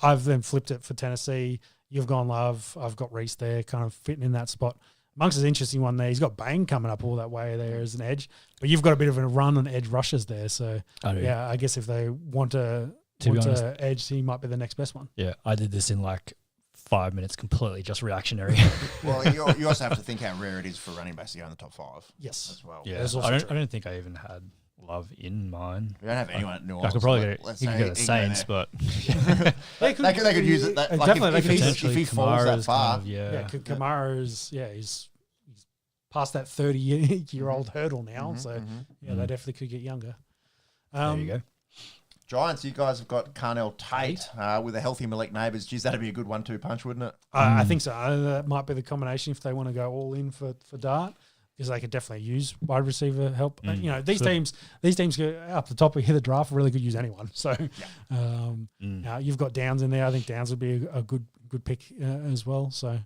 I've then flipped it for Tennessee. You've gone Love. I've got Reese there, kind of fitting in that spot. Monks is an interesting one there. He's got Bain coming up all that way there as an edge, but you've got a bit of a run and edge rushers there. So I guess if they want to be honest, edge, he might be the next best one. Yeah, I did this in like 5 minutes, completely just reactionary. Well, you also have to think how rare it is for running backs to go in the top 5. Yes, as well. Yeah, I don't think I even had Love in mine. We don't have anyone at New Orleans. I could probably go the Saints, but they could use it. If he falls that far, Kamara's he's past that 30-year-old hurdle now, so they definitely could get younger. There you go. Giants, you guys have got Carnell Tate with a healthy Malik Neighbours. Geez, that'd be a good 1-2 punch, wouldn't it? I think so. That might be the combination if they want to go all in for Dart, because they could definitely use wide receiver help. These teams go up the top of the draft really could use anyone. So you've got Downs in there. I think Downs would be a good pick as well. So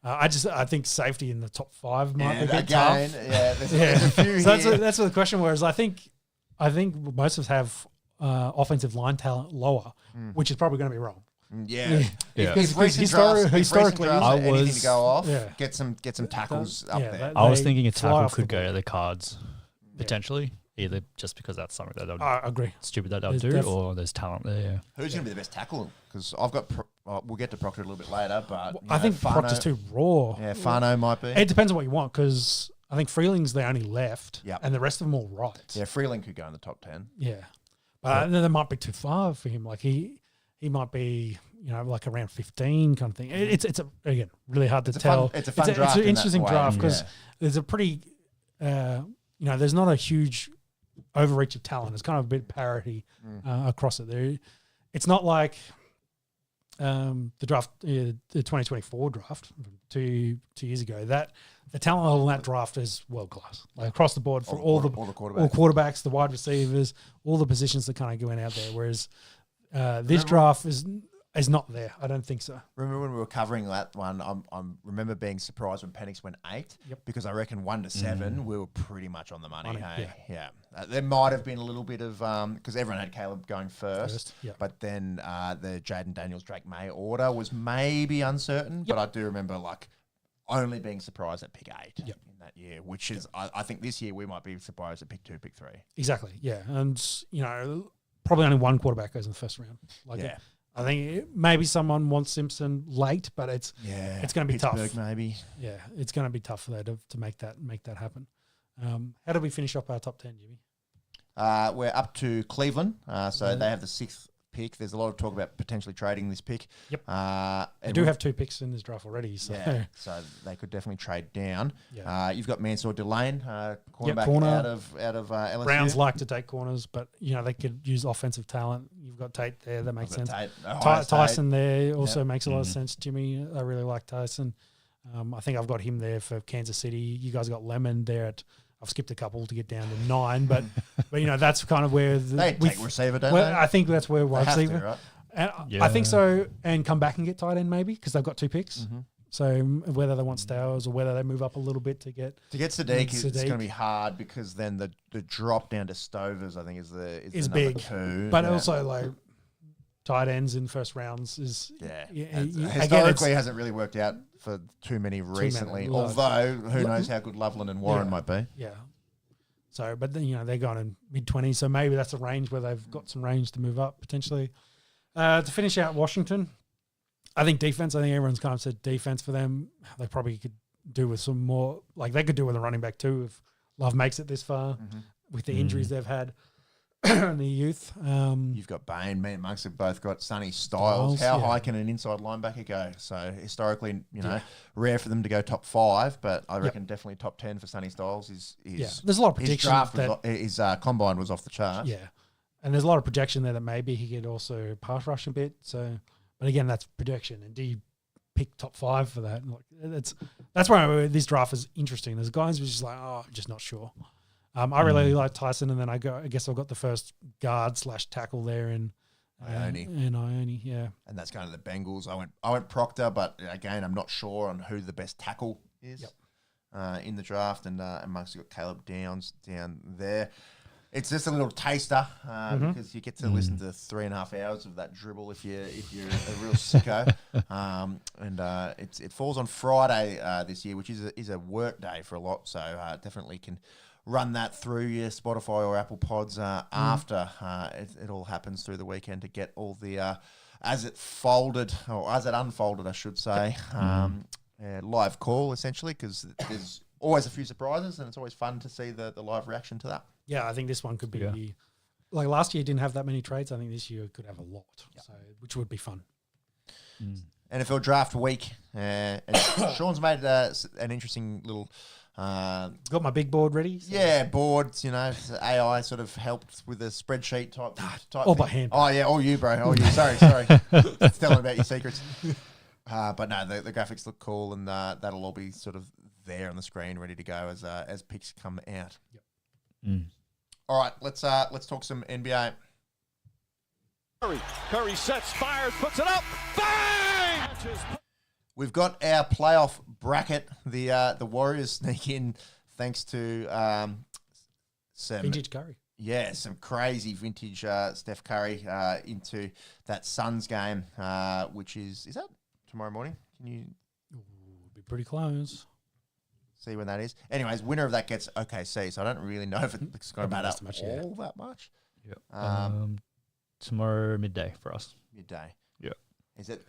I think safety in the top 5 might be a bit again, tough. yeah, there's a few So here. that's the question. Whereas I think most of us have offensive line talent lower, which is probably going to be wrong. Yeah. Yeah. If recent drafts historically, are anything to was- go off, Yeah. get some tackles up yeah, there. that- I was They thinking a fly tackle off the could go ball. to the Cards, potentially, either just because that's something that they'll I agree. stupid that they'll There's do, or there's talent there. Yeah. Who's going to be the best tackle? Because I've got, we'll get to Proctor a little bit later, but you I know, think Fano, Proctor's too raw. Yeah, Fano might be. It depends on what you want, because I think Freeling's the only left, Yep. and the rest of them all right. Yeah, Freeling could go in the top 10. Yeah. But then that might be too far for him. Like he might be, like around 15 kind of thing. It's again, really hard to tell. It's a fun draft It's an in that interesting way, draft because yeah. there's a pretty, there's not a huge overreach of talent. It's kind of a bit parity across it. It's not like the draft, the 2024 draft from two years ago. That the talent level in that draft is world class, like across the board for all the quarterbacks, the wide receivers, all the positions that kind of going out there. Whereas this draft is not there. I don't think so. Remember when we were covering that one? I remember being surprised when Penix went 8 because I reckon 1 to 7 we were pretty much on the money. Hey? Yeah. There might have been a little bit of because everyone had Caleb going first, but then the Jaden Daniels Drake May order was maybe uncertain. But I do remember only being surprised at pick 8 in that year, which is I think this year we might be surprised at pick 2, pick 3. Exactly. Yeah, and probably only one quarterback goes in the first round. I think maybe someone wants Simpson late, but it's going to be tough. Maybe. Yeah, it's going to be tough for that to make that happen. How do we finish up our top 10, Jimmy? We're up to Cleveland, so they have the 6th pick. There's a lot of talk about potentially trading this pick. Yep. They do have 2 picks in this draft already, so so they could definitely trade down. Yeah. You've got Mansour Delane, cornerback corner. out of LSU. Browns like to take corners, but they could use offensive talent. You've got Tate there, that makes sense. Tyson there also makes a lot of sense. Jimmy, I really like Tyson. I think I've got him there for Kansas City. You guys got Lemon there I've skipped a couple to get down to 9, but that's kind of where they take receiver, don't they? I think that's where wide receiver. Right? And I think so, and come back and get tight end maybe because they've got 2 picks. So whether they want Stowers or whether they move up a little bit to get Sadiq, it's going to be hard because then the drop down to Stovers I think is the big, 2. But also tight ends in first rounds is historically hasn't really worked out for too many recently. Although who knows how good Loveland and Warren might be. Yeah. So, but then they're going in mid-20s, so maybe that's a range where they've got some range to move up potentially. To finish out Washington, I think defense. I think everyone's kind of said defense for them. They probably could do with some more. They could do with a running back too if Love makes it this far with the injuries they've had. In the youth. You've got Bain, me and Monks have both got Sonny Styles. How high can an inside linebacker go? So historically, rare for them to go top 5, but I reckon definitely top 10 for Sonny Styles is there's a lot of prediction. His combine was off the chart. Yeah. And there's a lot of projection there that maybe he could also pass rush a bit. So, but again, that's projection. And do you pick top 5 for that? That's why this draft is interesting. There's guys who's just I'm just not sure. I really like Tyson, and then I guess I've got the first guard / tackle there in Ione, and that's going to the Bengals. I went Proctor, but again, I'm not sure on who the best tackle is in the draft, and Monk's got Caleb Downs down there. It's just a little taster because you get to listen to 3.5 hours of that dribble if you're a real sicko, and it falls on Friday this year, which is a work day for a lot, so definitely can run that through your Spotify or Apple Pods after it all happens through the weekend to get all the as it unfolded, I should say, live call essentially because there's always a few surprises and it's always fun to see the live reaction to that. Yeah, I think this one could be like last year didn't have that many trades. I think this year it could have a lot, so which would be fun. NFL draft week, and Sean's made an interesting little. Got my big board ready. So. Boards. AI sort of helped with a spreadsheet type. All by hand. Oh yeah, all you, bro. All you. Sorry. Telling about your secrets. But no, the graphics look cool, and that'll all be sort of there on the screen, ready to go as picks come out. Yep. All right, let's talk some NBA. Curry sets, fires, puts it up, bang! We've got our playoff bracket. The Warriors sneak in thanks to some Vintage Curry. Yeah, some crazy vintage Steph Curry into that Suns game, which is that tomorrow morning? Can you Be pretty close. see when that is? Anyways, winner of that gets OKC, so I don't really know if it's going to matter all that much. Yep. Tomorrow midday for us. Midday. Yeah. Is it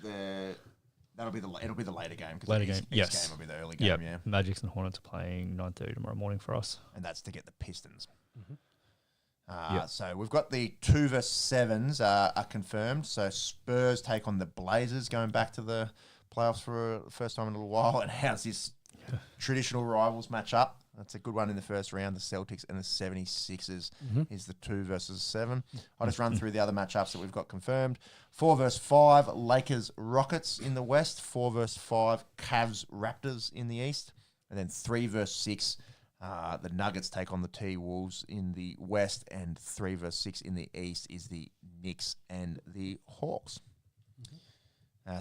it'll be the later game because Later the game, East yes. game will be the early game. Yep. Yeah, Magics and Hornets are playing 9:30 tomorrow morning for us. and that's to get the Pistons. Yep. So we've got the 2 vs 7s are confirmed. So Spurs take on the Blazers, going back to the playoffs for the first time in a little while. And how's this traditional rivals match up? That's a good one in the first round. The Celtics and the 76ers is the 2 vs 7. I'll just run through the other matchups that we've got confirmed. 4 vs 5, Lakers Rockets in the West. 4 vs 5, Cavs Raptors in the East. And then 3 vs 6, the Nuggets take on the T-Wolves in the West, and 3 vs 6 in the East is the Knicks and the Hawks.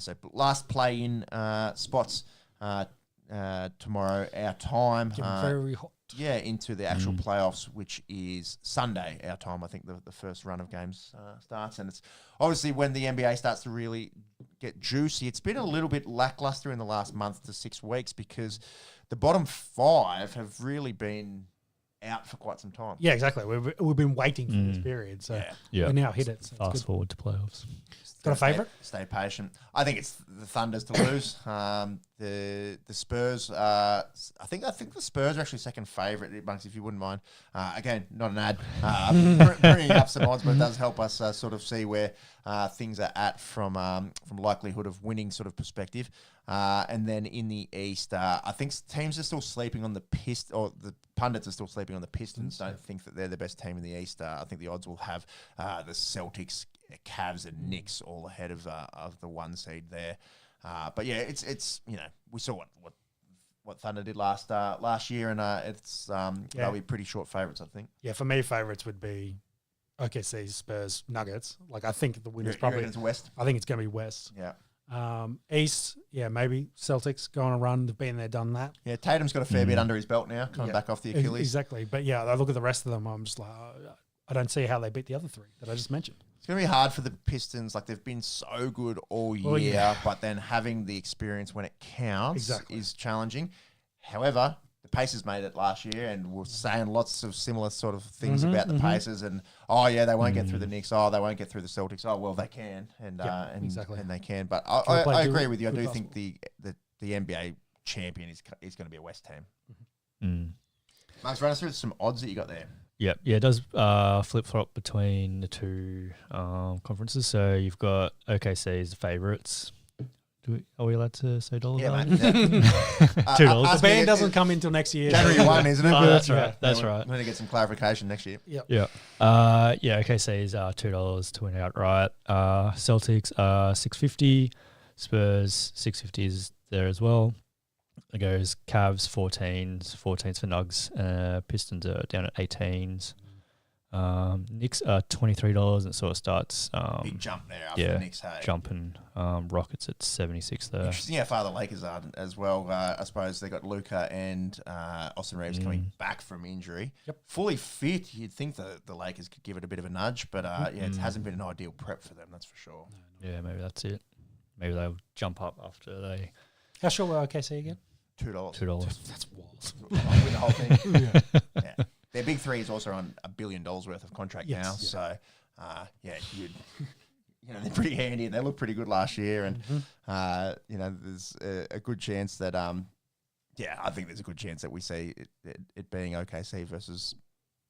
So last play-in spots tomorrow, our time. Getting very hot. Yeah, into the actual playoffs, which is Sunday, our time. I think the first run of games starts. And it's obviously when the NBA starts to really get juicy. It's been a little bit lackluster in the last month to 6 weeks because the bottom 5 have really been out for quite some time. Yeah, exactly. We've been waiting for this period, so we now hit it. So Fast forward to playoffs. Got a favourite? Stay patient. I think it's the Thunders to lose. The Spurs. I think the Spurs are actually second favourite, Bunks, if you wouldn't mind. Again, not an ad. Bringing up some odds, but it does help us sort of see where things are at from likelihood of winning sort of perspective. And then in the East, I think teams are still sleeping on the or the pundits are still sleeping on the Pistons. Don't think that they're the best team in the East. I think the odds will have the Celtics, Cavs, and Knicks all ahead of the 1 seed there. But yeah, it's we saw what Thunder did last year, and they'll be pretty short favourites, I think. Yeah, for me, favourites would be OKC, Spurs, Nuggets. Like I think the winner's You probably reckon it's West. I think it's going to be West. Yeah. East, yeah, maybe Celtics go on a run. They've been there, done that. Yeah, Tatum's got a fair bit under his belt now, coming back off the Achilles. Exactly. But yeah, I look at the rest of them. I'm just like, I don't see how they beat the other 3 that I just mentioned. It's going to be hard for the Pistons. Like, they've been so good all year, but then having the experience when it counts is challenging. However, the Pacers made it last year, and we're saying lots of similar sort of things about the Pacers. And, they won't get through the Knicks. Oh, they won't get through the Celtics. Oh, well, they can. And and they can. But I agree with you. I do think the NBA champion is going to be a West team. Max, run us through some odds that you got there. Yep. Yeah, it does flip-flop between the 2 conferences. So you've got OKC as the favourites. Are we allowed to say dollars? Yeah, mate. $2. The ban doesn't come until next year. January 1, isn't it? Oh, that's right. That's right. We're going to get some clarification next year. Yep. Yeah. OKC is $2 to win outright. Celtics $6.50. Spurs $6.50 is there as well. It goes Cavs 14s for Nugs. Pistons are down at 18s. Knicks are $23, and it sort of starts. Big jump there after the Knicks. Hey, jumping. Rockets at 76 there. Interesting how far the Lakers are as well. I suppose they got Luka and Austin Reeves coming back from injury. Yep. Fully fit, you'd think the Lakers could give it a bit of a nudge, but it hasn't been an ideal prep for them, that's for sure. Yeah, maybe that's it. Maybe they'll jump up after they. How short were OKC again? $2. That's wild. Win the whole thing. Yeah. Their big 3 is also on $1 billion worth of contract now. So, they're pretty handy and they look pretty good last year. And, there's a good chance that, I think there's a good chance that we see it being OKC versus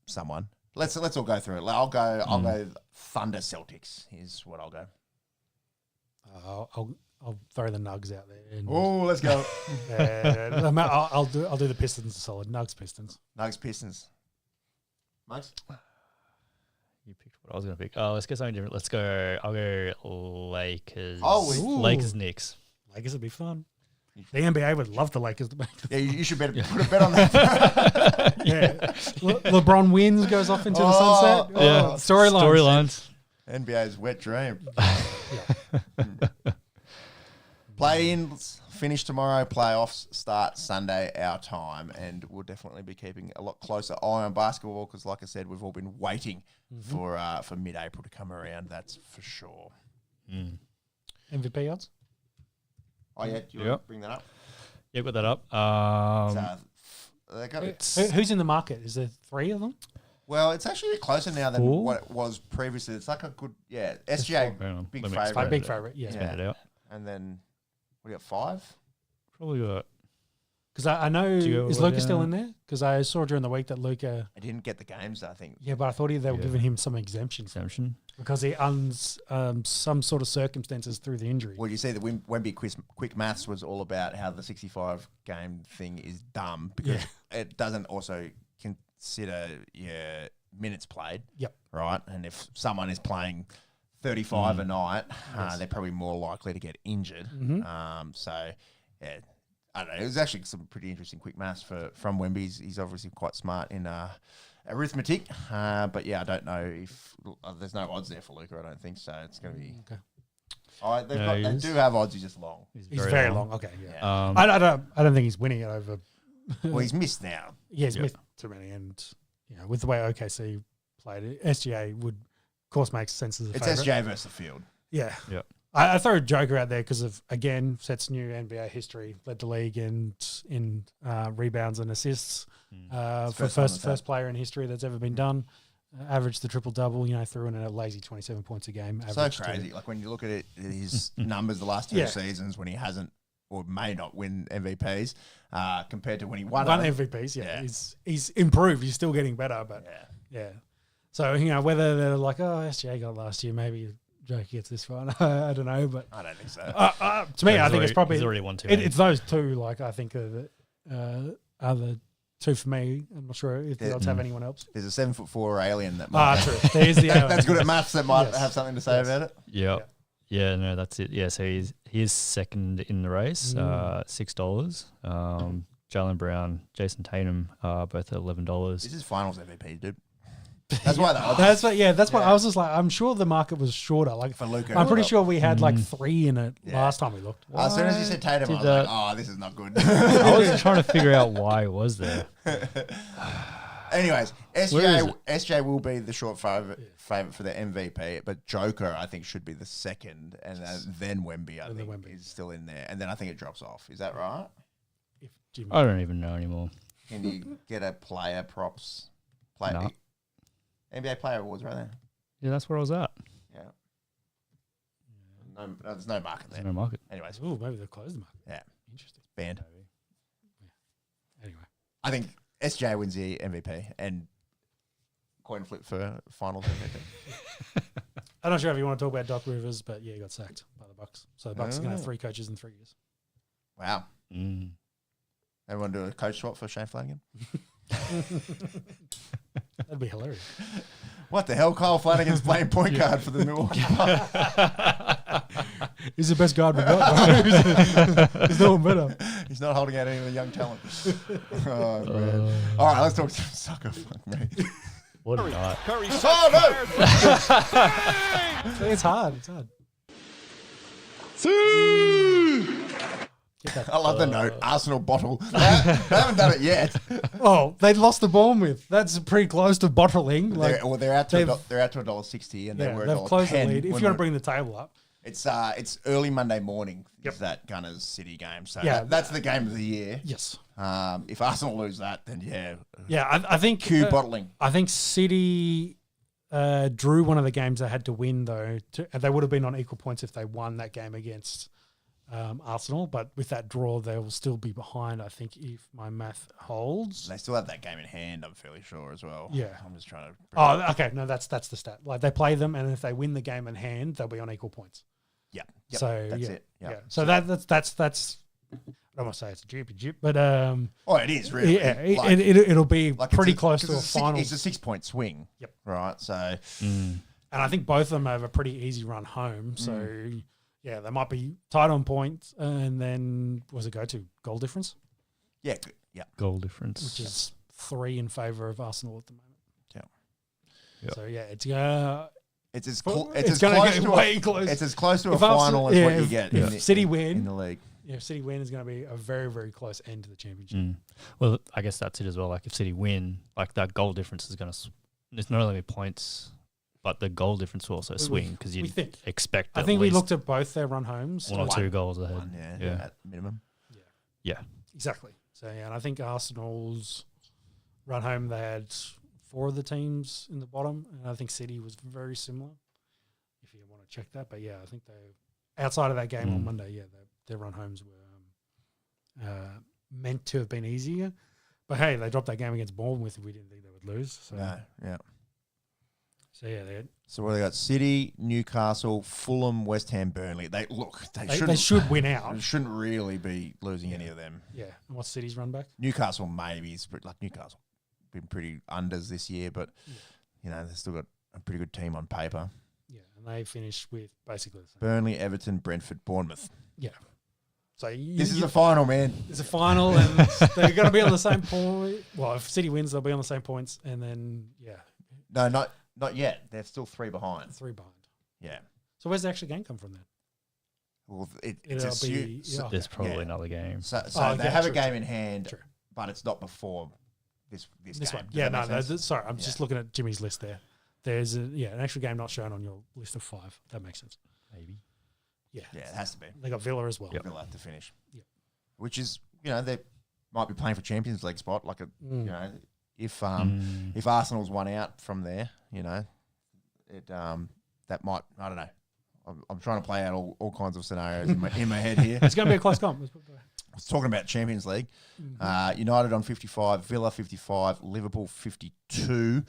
someone. Let's all go through it. I'll go Thunder Celtics is what I'll go. I'll throw the Nugs out there. Oh, let's go. I'll do the Pistons a solid. Nugs Pistons. Nugs Pistons. Max? You picked what I was going to pick. Oh, let's go something different. Let's go. I'll go Lakers. Lakers Knicks. Lakers would be fun. The NBA would love the Lakers to make the Yeah, you should put a bet on that. Yeah. LeBron wins, goes off into the sunset. Yeah. Storylines. NBA's wet dream. Play-ins finish tomorrow. Playoffs start Sunday our time, and we'll definitely be keeping a lot closer eye on basketball because, like I said, we've all been waiting for mid-April to come around. That's for sure. MVP odds? Oh yeah, do you want to bring that up? Yeah, got that up. They got Who's in the market? Is there 3 of them? Well, it's actually closer now than 4? what it was previously. It's like a good, SGA, big favourite. Big favourite, yeah. Spend it out. And then, what do you got, 5? Probably got. Because I know, Gio is Luca still in there? Because I saw during the week that Luca... I didn't get the games, I think. Yeah, but I thought they were giving him some exemption because he owns some sort of circumstances through the injury. Well, you see, the Wemby quick maths was all about how the 65 game thing is dumb because it doesn't also consider your minutes played. Yep. Right? And if someone is playing 35 a night, they're probably more likely to get injured. So, yeah, I don't know. It was actually some pretty interesting quick maths from Wemby. He's obviously quite smart in arithmetic. But, yeah, I don't know if there's no odds there for Luca. I don't think so. It's going to be... Okay. They do have odds. He's just long. He's very long. Okay, yeah. I don't think he's winning it over... Well, he's missed now. Yeah, he's missed too many. And, with the way OKC played it, SGA would, of course, make sense as a favourite. It's SGA versus the field. Yeah. Yeah. I throw Joker out there because of, again, sets new NBA history, led the league in rebounds and assists for first player in history that's ever been done. Averaged the triple-double, threw in a lazy 27 points a game. So crazy. Like when you look at it, his numbers the last 2 seasons when he hasn't or may not win MVPs compared to when he won MVPs. He's improved. He's still getting better, but yeah. So, whether they're like, SGA got last year, maybe Joker gets this one. I don't know, but I don't think so. To me, I think it's probably... He's already won 2. It's those 2, like, I think are the 2 for me. I'm not sure if the odds have anyone else. There's a 7'4" alien that might... true. There's the alien. That's good at maths that might have something to say about it. Yep. Yeah, no, that's it. Yeah, so he is second in the race, $6. Jalen Brown, Jason Tatum, both at $11. This is finals MVP, dude. That's why the odds. That's why I was just like, I'm sure the market was shorter. Like for Luka, I'm pretty sure we had like 3 in it last time we looked. As soon as you said Tatum, I was like, this is not good. I was trying to figure out why it was there. Anyways, SJ will be the short favourite for the MVP, but Joker I think should be the second, and then Wemby I think is still in there, and then I think it drops off. Is that right? I don't even know anymore. Can you get a player props? No. NBA Player Awards right there. Yeah, that's where I was at. Yeah. No, there's no market there. There's no market. Anyways. Ooh, maybe they've closed the market. Yeah. Interesting. Banned. Yeah. Anyway. I think SJ wins the MVP and coin flip for finals MVP. I'm not sure if you want to talk about Doc Rivers, but he got sacked by the Bucks. So the Bucks are going to have 3 coaches in 3 years. Wow. Everyone do a coach swap for Shane Flanagan? That'd be hilarious. What the hell? Kyle Flanagan's playing point guard for the Milwaukee Bucks. He's the best guard we've got. He's no one better. He's not holding out any of the young talent. Oh, man. All right, let's talk some soccer. Fuck me. What a night. It's hard. I love the note. Arsenal bottle. They haven't done it yet. Oh, they lost the Bournemouth. That's pretty close to bottling. They're out to $1.60, and they were they've closed the $1.10. lead. If you want to bring the table up, it's early Monday morning. Is that Gunners City game? So that's the game of the year. Yes. If Arsenal lose that, then I think Q bottling. I think City drew one of the games they had to win though. They would have been on equal points if they won that game against Arsenal, but with that draw, they will still be behind, I think, if my math holds. They still have that game in hand, I'm fairly sure, as well. Yeah. I'm just trying to... Oh, okay. No, that's the stat. Like, they play them, and if they win the game in hand, they'll be on equal points. Yeah. So, that's it. Yep. Yeah. So that's I don't want to say it's a jip, but... it is, really. Yeah, it'll be pretty close to a final. It's a 6-point swing. Yep. Right, so... And I think both of them have a pretty easy run home, so... Yeah, they might be tight on points, and then what's it go to? Goal difference? Yeah, good. Yeah. Goal difference. Which is 3 in favour of Arsenal at the moment. Yeah. So, yeah, it's going to get way close. It's as close to a final as what you get if City win, in the league. if City win, is going to be a very, very close end to the championship. Well, I guess that's it as well. Like if City win, like that goal difference is going to. It's not only points, but the goal difference will also swing because you expect. I think we looked at both their run homes. 1 or 2 goals ahead. At minimum. Yeah. Exactly. So and I think Arsenal's run home, they had 4 of the teams in the bottom, and I think City was very similar. If you want to check that, but I think they outside of that game on Monday, their run homes were meant to have been easier. But hey, they dropped that game against Bournemouth. We didn't think they would lose. So yeah. So they So what they got? City, Newcastle, Fulham, West Ham, Burnley. They should win out. They shouldn't really be losing any of them. Yeah. And what's City's run back? Newcastle maybe is like Newcastle been pretty unders this year, but they've still got a pretty good team on paper. Yeah, and they finished with basically the same. Burnley, Everton, Brentford, Bournemouth. Yeah. So this is the final, man. It's a final, and they're going to be on the same point. Well, if City wins, they'll be on the same points, and then No, not yet. They're still 3 behind. 3 behind. Yeah. So where's the actual game come from then? Well, it's There's probably another game. So they have a game in hand, but it's not before this game. One. Yeah, no, sorry. I'm just looking at Jimmy's list there. There's an actual game not shown on your list of 5. That makes sense. Maybe. Yeah. Yeah, it has to be. They got Villa as well. Yep. Villa to finish. Yep. Which is, they might be playing for Champions League spot. Like, if Arsenal's won out from there, that might, I don't know. I'm trying to play out all kinds of scenarios in my head here. It's going to be a close comp. I was talking about Champions League. United on 55, Villa 55, Liverpool 52.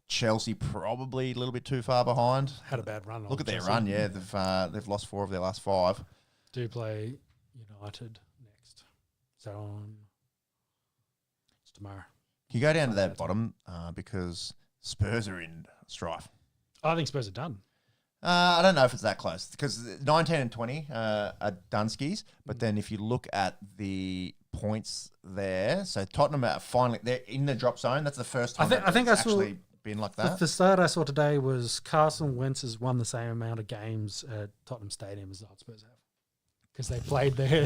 Chelsea probably a little bit too far behind. Had a bad run. Look at their run, yeah. They've lost 4 of their last 5. Do play United next. So it's tomorrow. Can you go down to that bottom because Spurs are in strife? I think Spurs are done. I don't know if it's that close because 19 and 20 are Dunskies, but then if you look at the points there, so Tottenham are finally they're in the drop zone. That's the first time I think it's actually been like that. The start I saw today was Carson Wentz has won the same amount of games at Tottenham Stadium as the Hotspurs have because they played there.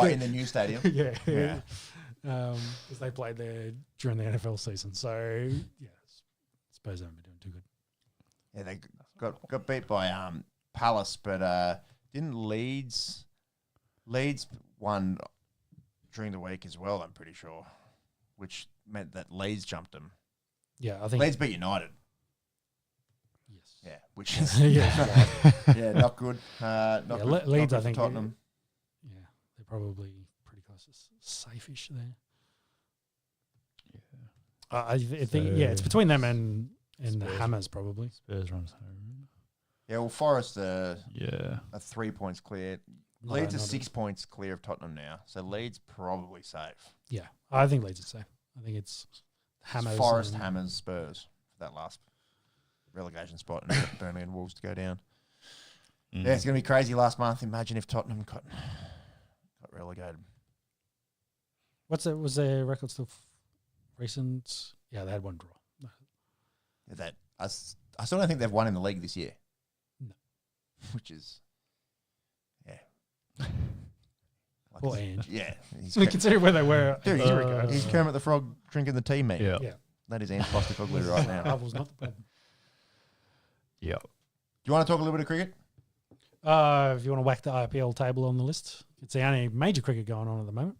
In the new stadium. yeah. Because they played there during the NFL season. So Spurs haven't been doing too good. Yeah, they got beat by Palace, but didn't Leeds won during the week as well, I'm pretty sure, which meant that Leeds jumped them. Yeah, I think Leeds beat United. Yes. Yeah, which is not good. Leeds, not I think Tottenham. They're probably pretty close to safe-ish there. Yeah, I think it's between them and the Hammers probably. Spurs runs home. Yeah, well, Forest are 3 points clear. Leeds are 6 points clear of Tottenham now, so Leeds probably safe. Yeah, I think Leeds are safe. I think it's Hammers. It's Forest, Hammers, Spurs for that last relegation spot, and Burnley and Wolves to go down. Yeah, it's going to be crazy last month. Imagine if Tottenham got relegated. Was their record still recent? Yeah, they had 1 draw. Yeah, I still don't think they've won in the league this year. No. Which is, Poor Ange. Yeah. Consider where they were. Dude, he's Kermit the Frog drinking the tea, mate. Yeah. That is Ange Postecoglou right now. That was not the problem. Yeah. Do you want to talk a little bit of cricket? If you want to whack the IPL table on the list, it's the only major cricket going on at the moment.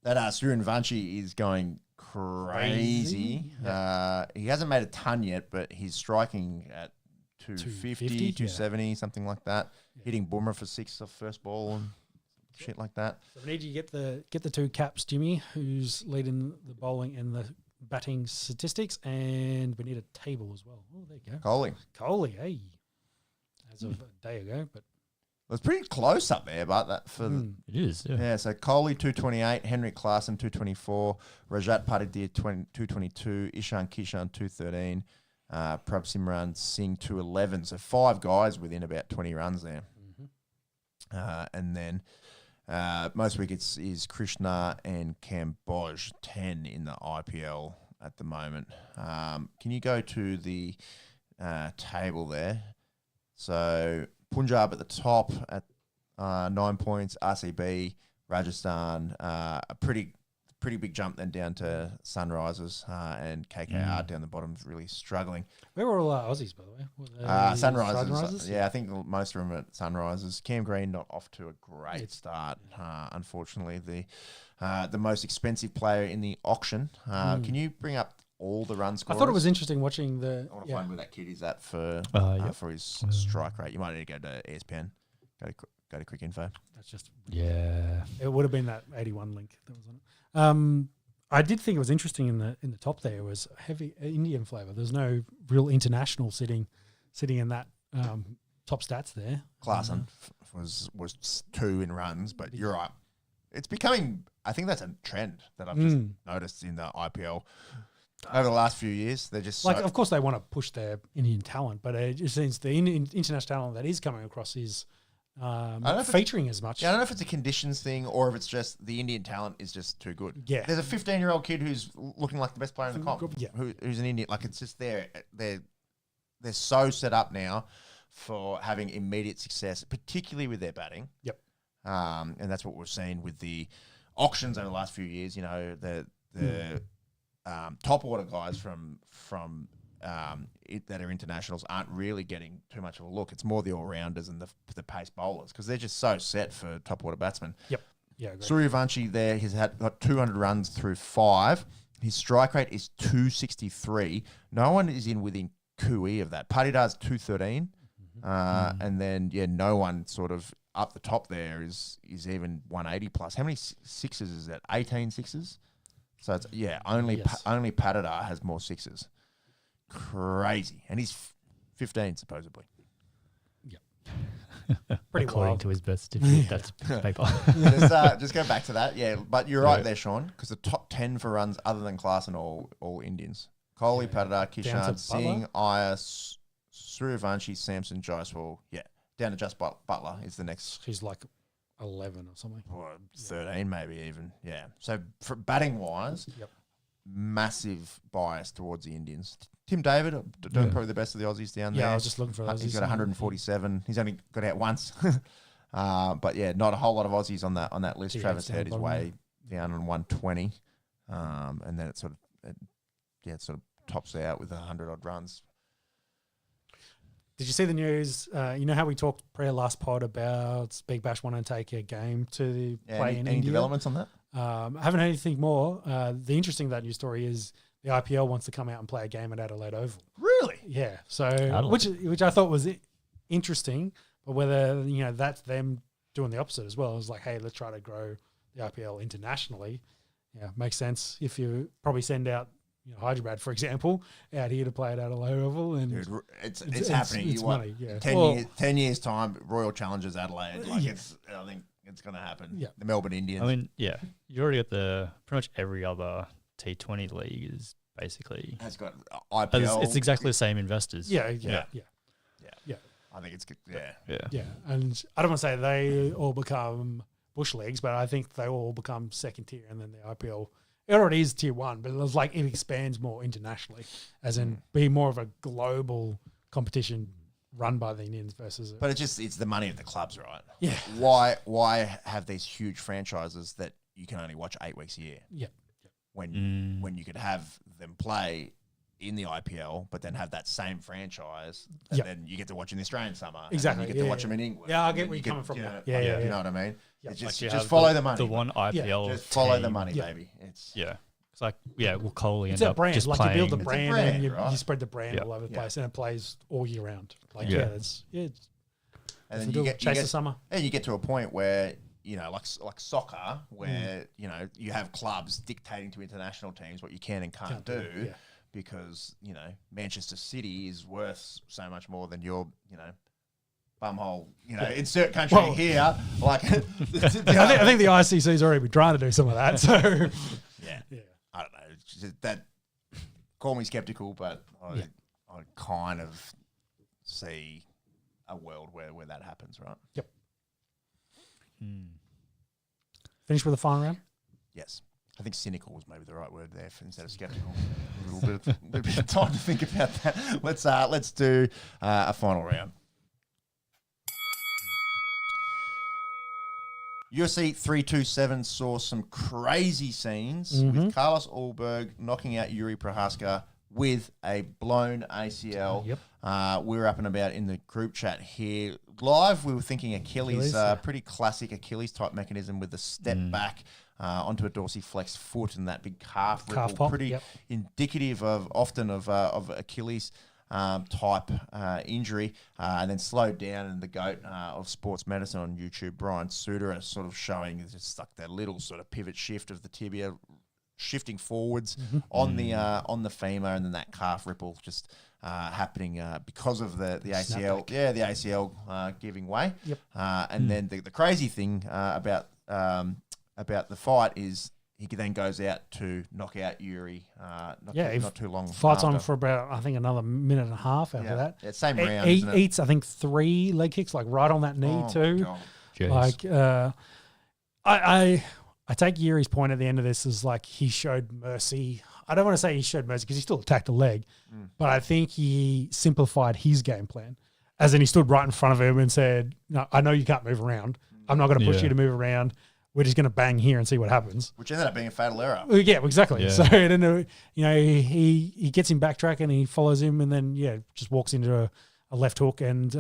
That Suryanvanshi is going crazy. He hasn't made a ton yet, but he's striking at 250, 270, something like that. Yeah. Hitting Boomer for 6 off first ball and shit like that. So we need you to get the 2 caps, Jimmy, who's leading the bowling and the batting statistics, and we need a table as well. Oh, there you go. Coley, hey. As of a day ago, but it was pretty close up there, but that for it is, yeah. Yeah, so Kohli 228, Henrik Klaasen 224, Rajat Patidhir 222, Ishan Kishan 213, Prabh Simran Singh 211. So 5 guys within about 20 runs there. And then most wickets is Krishna and Kamboj, 10 in the IPL at the moment. Can you go to the table there. So Punjab at the top at 9 points. RCB, Rajasthan, a pretty big jump then down to Sunrisers and KKR down the bottom, really struggling. Where were all our Aussies, by the way? Were they Sunrisers. Yeah, I think most of them at Sunrisers. Cam Green not off to a great start. Unfortunately, the most expensive player in the auction. Can you bring up all the run scorers? I thought it was interesting watching the. I want to find where that kid is at for his strike rate. You might need to go to ESPN. Go to Quick Info. That's just Yeah. It would have been that 81 link that was on it. I did think it was interesting in the top there was heavy Indian flavour. There's no real international sitting in that top stats there. Klaassen was 2 in runs, but you're right. It's becoming. I think that's a trend that I've just noticed in the IPL over the last few years. They're just of course they want to push their Indian talent, but it just seems the international talent that is coming across is not featuring as much. Yeah, I don't know if it's a conditions thing or if it's just the Indian talent is just too good. Yeah. There's a 15-year-old kid who's looking like the best player in the comp. Yeah. Who's an Indian. Like, it's just they're so set up now for having immediate success, particularly with their batting. Yep. And that's what we've seen with the auctions over the last few years. You know, the top order guys from that are internationals aren't really getting too much of a look. It's more the all-rounders and the pace bowlers because they're just so set for top order batsmen. Yep. Yeah. Great. Suryavanshi there, he's got 200 runs through 5. His strike rate is 263. No one is in within cooey of that. Patidar's 213. And then, no one sort of up the top there is even 180 plus. How many sixes is that? 18 sixes? So it's, only Patidar has more sixes. Crazy. And he's 15 supposedly. Pretty According wild. to his birth certificate, that's paper. Just go back to that. Yeah, but you're right there, Sean, because the top 10 for runs other than Klaassen all Indians. Kohli, Patidar, Kishan, Singh, Iyer, Suryavanshi, Samson, Jaiswal. Yeah, down to just Butler is the next. She's like 11 or something. Or 13 maybe even. Yeah. So for batting wise, massive bias towards the Indians. Tim David doing probably the best of the Aussies down there. Yeah, I was just looking for those. He's got 147. He's only got out once. But not a whole lot of Aussies on that list. Yeah, Travis down Head is bottom, way down on 120. And then it sort of tops out with 100 odd runs. Did you see the news? You know how we talked last pod about Big Bash wanting to take a game to play in any India? developments on that? I haven't heard anything more. The interesting that news story is the IPL wants to come out and play a game at Adelaide Oval. Really? Yeah. So which I thought was interesting, but whether that's them doing the opposite as well. It was like, hey, let's try to grow the IPL internationally. Yeah, makes sense. If you probably send out Hyderabad, for example, out here to play at Adelaide Oval, and dude, it's happening. It's money. Yeah. 10 years time, Royal Challengers Adelaide. I think it's going to happen. Yeah. The Melbourne Indians. I mean, you already got pretty much every other T20 league is basically has got IPL. It's exactly the same investors. Yeah. I think it's good. Yeah. And I don't want to say they all become bush leagues, but I think they all become second tier, and then the IPL. It already is tier 1, but it's like it expands more internationally, as in be more of a global competition run by the Indians versus. But it's the money of the clubs, right? Yeah. Why have these huge franchises that you can only watch 8 weeks a year? Yeah. When you could have them play in the IPL, but then have that same franchise, and then you get to watch in the Australian summer. Exactly. And you get to watch them in England. Yeah, I get where you're coming from. You know what I mean? Yeah. It's Like just follow the money. The one IPL. Just follow the team. money, baby. It's It's like, will Kohli It's end a up brand. just Like playing? you build the brand, and you right? spread the brand all over the place, and it plays all year round. Like it's and then you get the summer. And you get to a point where like soccer, where you have clubs dictating to international teams what you can and can't do. Yeah. Because Manchester City is worth so much more than your bumhole insert country here. Like I think the ICC's already been trying to do some of that. So yeah. I don't know. It's just that call me skeptical, but I kind of see a world where that happens, right? Yep. Finish with the final round. Yes. I think cynical was maybe the right word there instead of skeptical. a little bit of time to think about that. Let's do a final round. UFC 327 saw some crazy scenes with Carlos Ulberg knocking out Yuri Prohaska with a blown ACL. Yep. We were up and about in the group chat here. Live, we were thinking Achilles, pretty classic Achilles type mechanism with the step back onto a dorsiflex foot and that big calf ripple. Pop, Pretty indicative of Achilles type injury, and then slowed down. And the GOAT of sports medicine on YouTube, Brian Suter, is sort of showing just like that little sort of pivot shift of the tibia shifting forwards on the femur, and then that calf ripple just happening because of the ACL. Snapback. Yeah, the ACL giving way. Yep. And then the crazy thing about the fight is he then goes out to knock out Yuri. Not too long. Fights after. on for about, I think, another minute and a half after that. Yeah, same round. He isn't it? eats, I think, 3 leg kicks, like right on that knee too. God. Jeez. Like, I take Yuri's point at the end of this is like he showed mercy. I don't want to say he showed mercy because he still attacked the leg, but I think he simplified his game plan. As in, he stood right in front of him and said, "No, I know you can't move around. I'm not going to push you to move around. We're just going to bang here and see what happens." Which ended up being a fatal error. Yeah, exactly. Yeah. So then, he gets him backtrack and he follows him and then just walks into a left hook and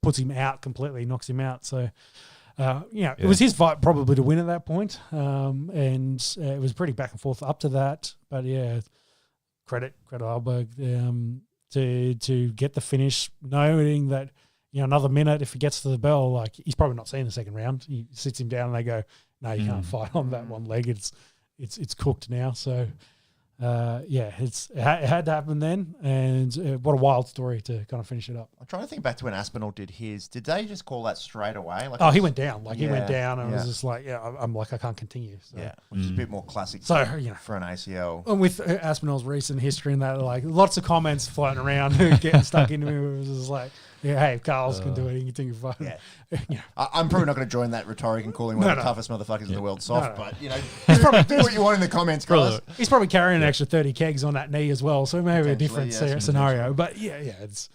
puts him out completely, knocks him out. So. It was his fight probably to win at that point, and it was pretty back and forth up to that. But credit Alberg to get the finish, knowing that another minute if he gets to the bell, like he's probably not seeing the second round. He sits him down and they go, "No, you can't fight on that one leg. It's cooked now." So. It had to happen then, and what a wild story to kind of finish it up. I'm trying to think back to when Aspinall did his. Did they just call that straight away? Like He went down. He went down, and it was just like, I'm like, I can't continue. So. Yeah, which is a bit more classic. So for an ACL, and with Aspinall's recent history and that, like lots of comments floating around, getting stuck into him. It was just like, hey, if Carlos can do it, he can do it. Yeah. I'm probably not going to join that rhetoric and calling one of the toughest motherfuckers in the world soft. No. But he's probably do what you want in the comments, guys. He's probably carrying an extra 30 kegs on that knee as well, so maybe a different scenario. But it's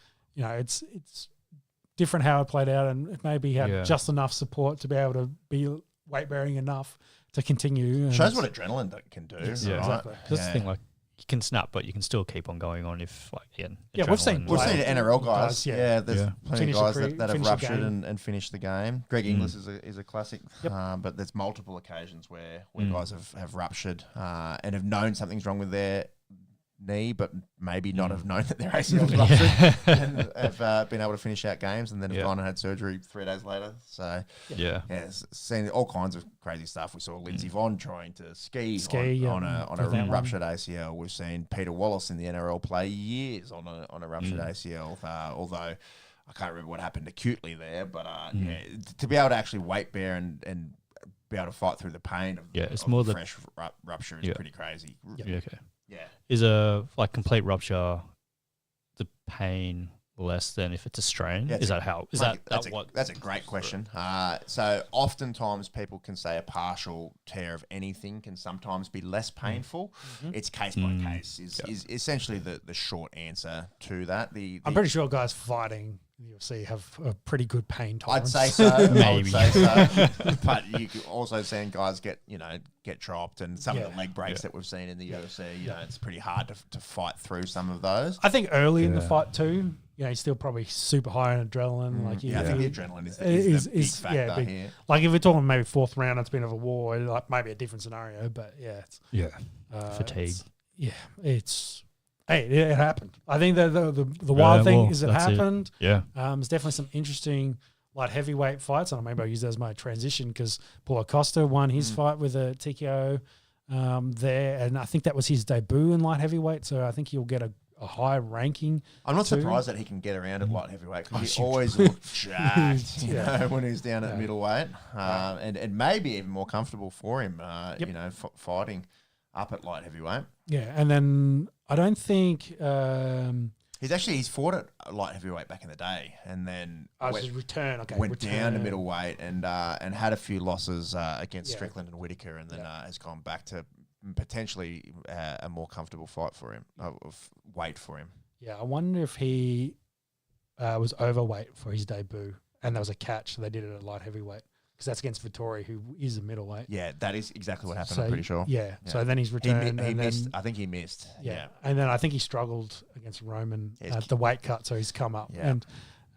different how it played out, and maybe he had just enough support to be able to be weight bearing enough to continue. Shows what adrenaline can do. Yeah, right? exactly. That's the thing, like you can snap, but you can still keep on going on if we've seen NRL guys. There's plenty of guys that have ruptured and finished the game. Greg Inglis is a classic, but there's multiple occasions where guys have ruptured and have known something's wrong with their knee, but maybe not have known that their ACL was ruptured and have been able to finish out games and then have gone and had surgery 3 days later. So seen all kinds of crazy stuff. We saw Lindsey Vonn trying to ski on a ruptured ACL. We've seen Peter Wallace in the NRL play years on a ruptured ACL, although I can't remember what happened acutely there, but to be able to actually weight bear and be able to fight through the pain of it's more the fresh rupture is pretty crazy. Okay. Yeah. Is a complete rupture the pain less than if it's a strain? Yeah, is that how? That's a great question. So oftentimes people can say a partial tear of anything can sometimes be less painful. It's case by case is essentially the short answer to that. I'm pretty sure guys fighting in the UFC have a pretty good pain tolerance. I'd say so. Maybe. I would say so. But you also seen guys get dropped, and some of the leg breaks that we've seen in the UFC. It's pretty hard to fight through some of those. I think early in the fight too. He's still probably super high on adrenaline. I think the adrenaline is the big factor here. Like if we're talking maybe 4th round, it's been of a war, like maybe a different scenario. But fatigue. It happened. I think that the wild thing is it happened. There's definitely some interesting light heavyweight fights, and maybe I'll use that as my transition because Paulo Costa won his fight with a TKO there, and I think that was his debut in light heavyweight, so I think he'll get a high ranking. I'm not surprised that he can get around at light heavyweight because he always looked jacked, when he's down at middleweight, and maybe even more comfortable for him, fighting up at light heavyweight. Yeah, and then I don't think he's fought at light heavyweight back in the day, and then went down to middleweight and had a few losses against Strickland and Whittaker, and then has gone back to potentially a more comfortable fight for him, weight for him. Yeah, I wonder if he was overweight for his debut and there was a catch, so they did it at light heavyweight because that's against Vittori, who is a middleweight. Yeah, that is exactly what happened, So, I'm pretty sure. Yeah, so then he's returned. He and missed. then, I think he missed. Yeah. And then I think he struggled against Roman at the weight cut, so he's come up. Yeah. And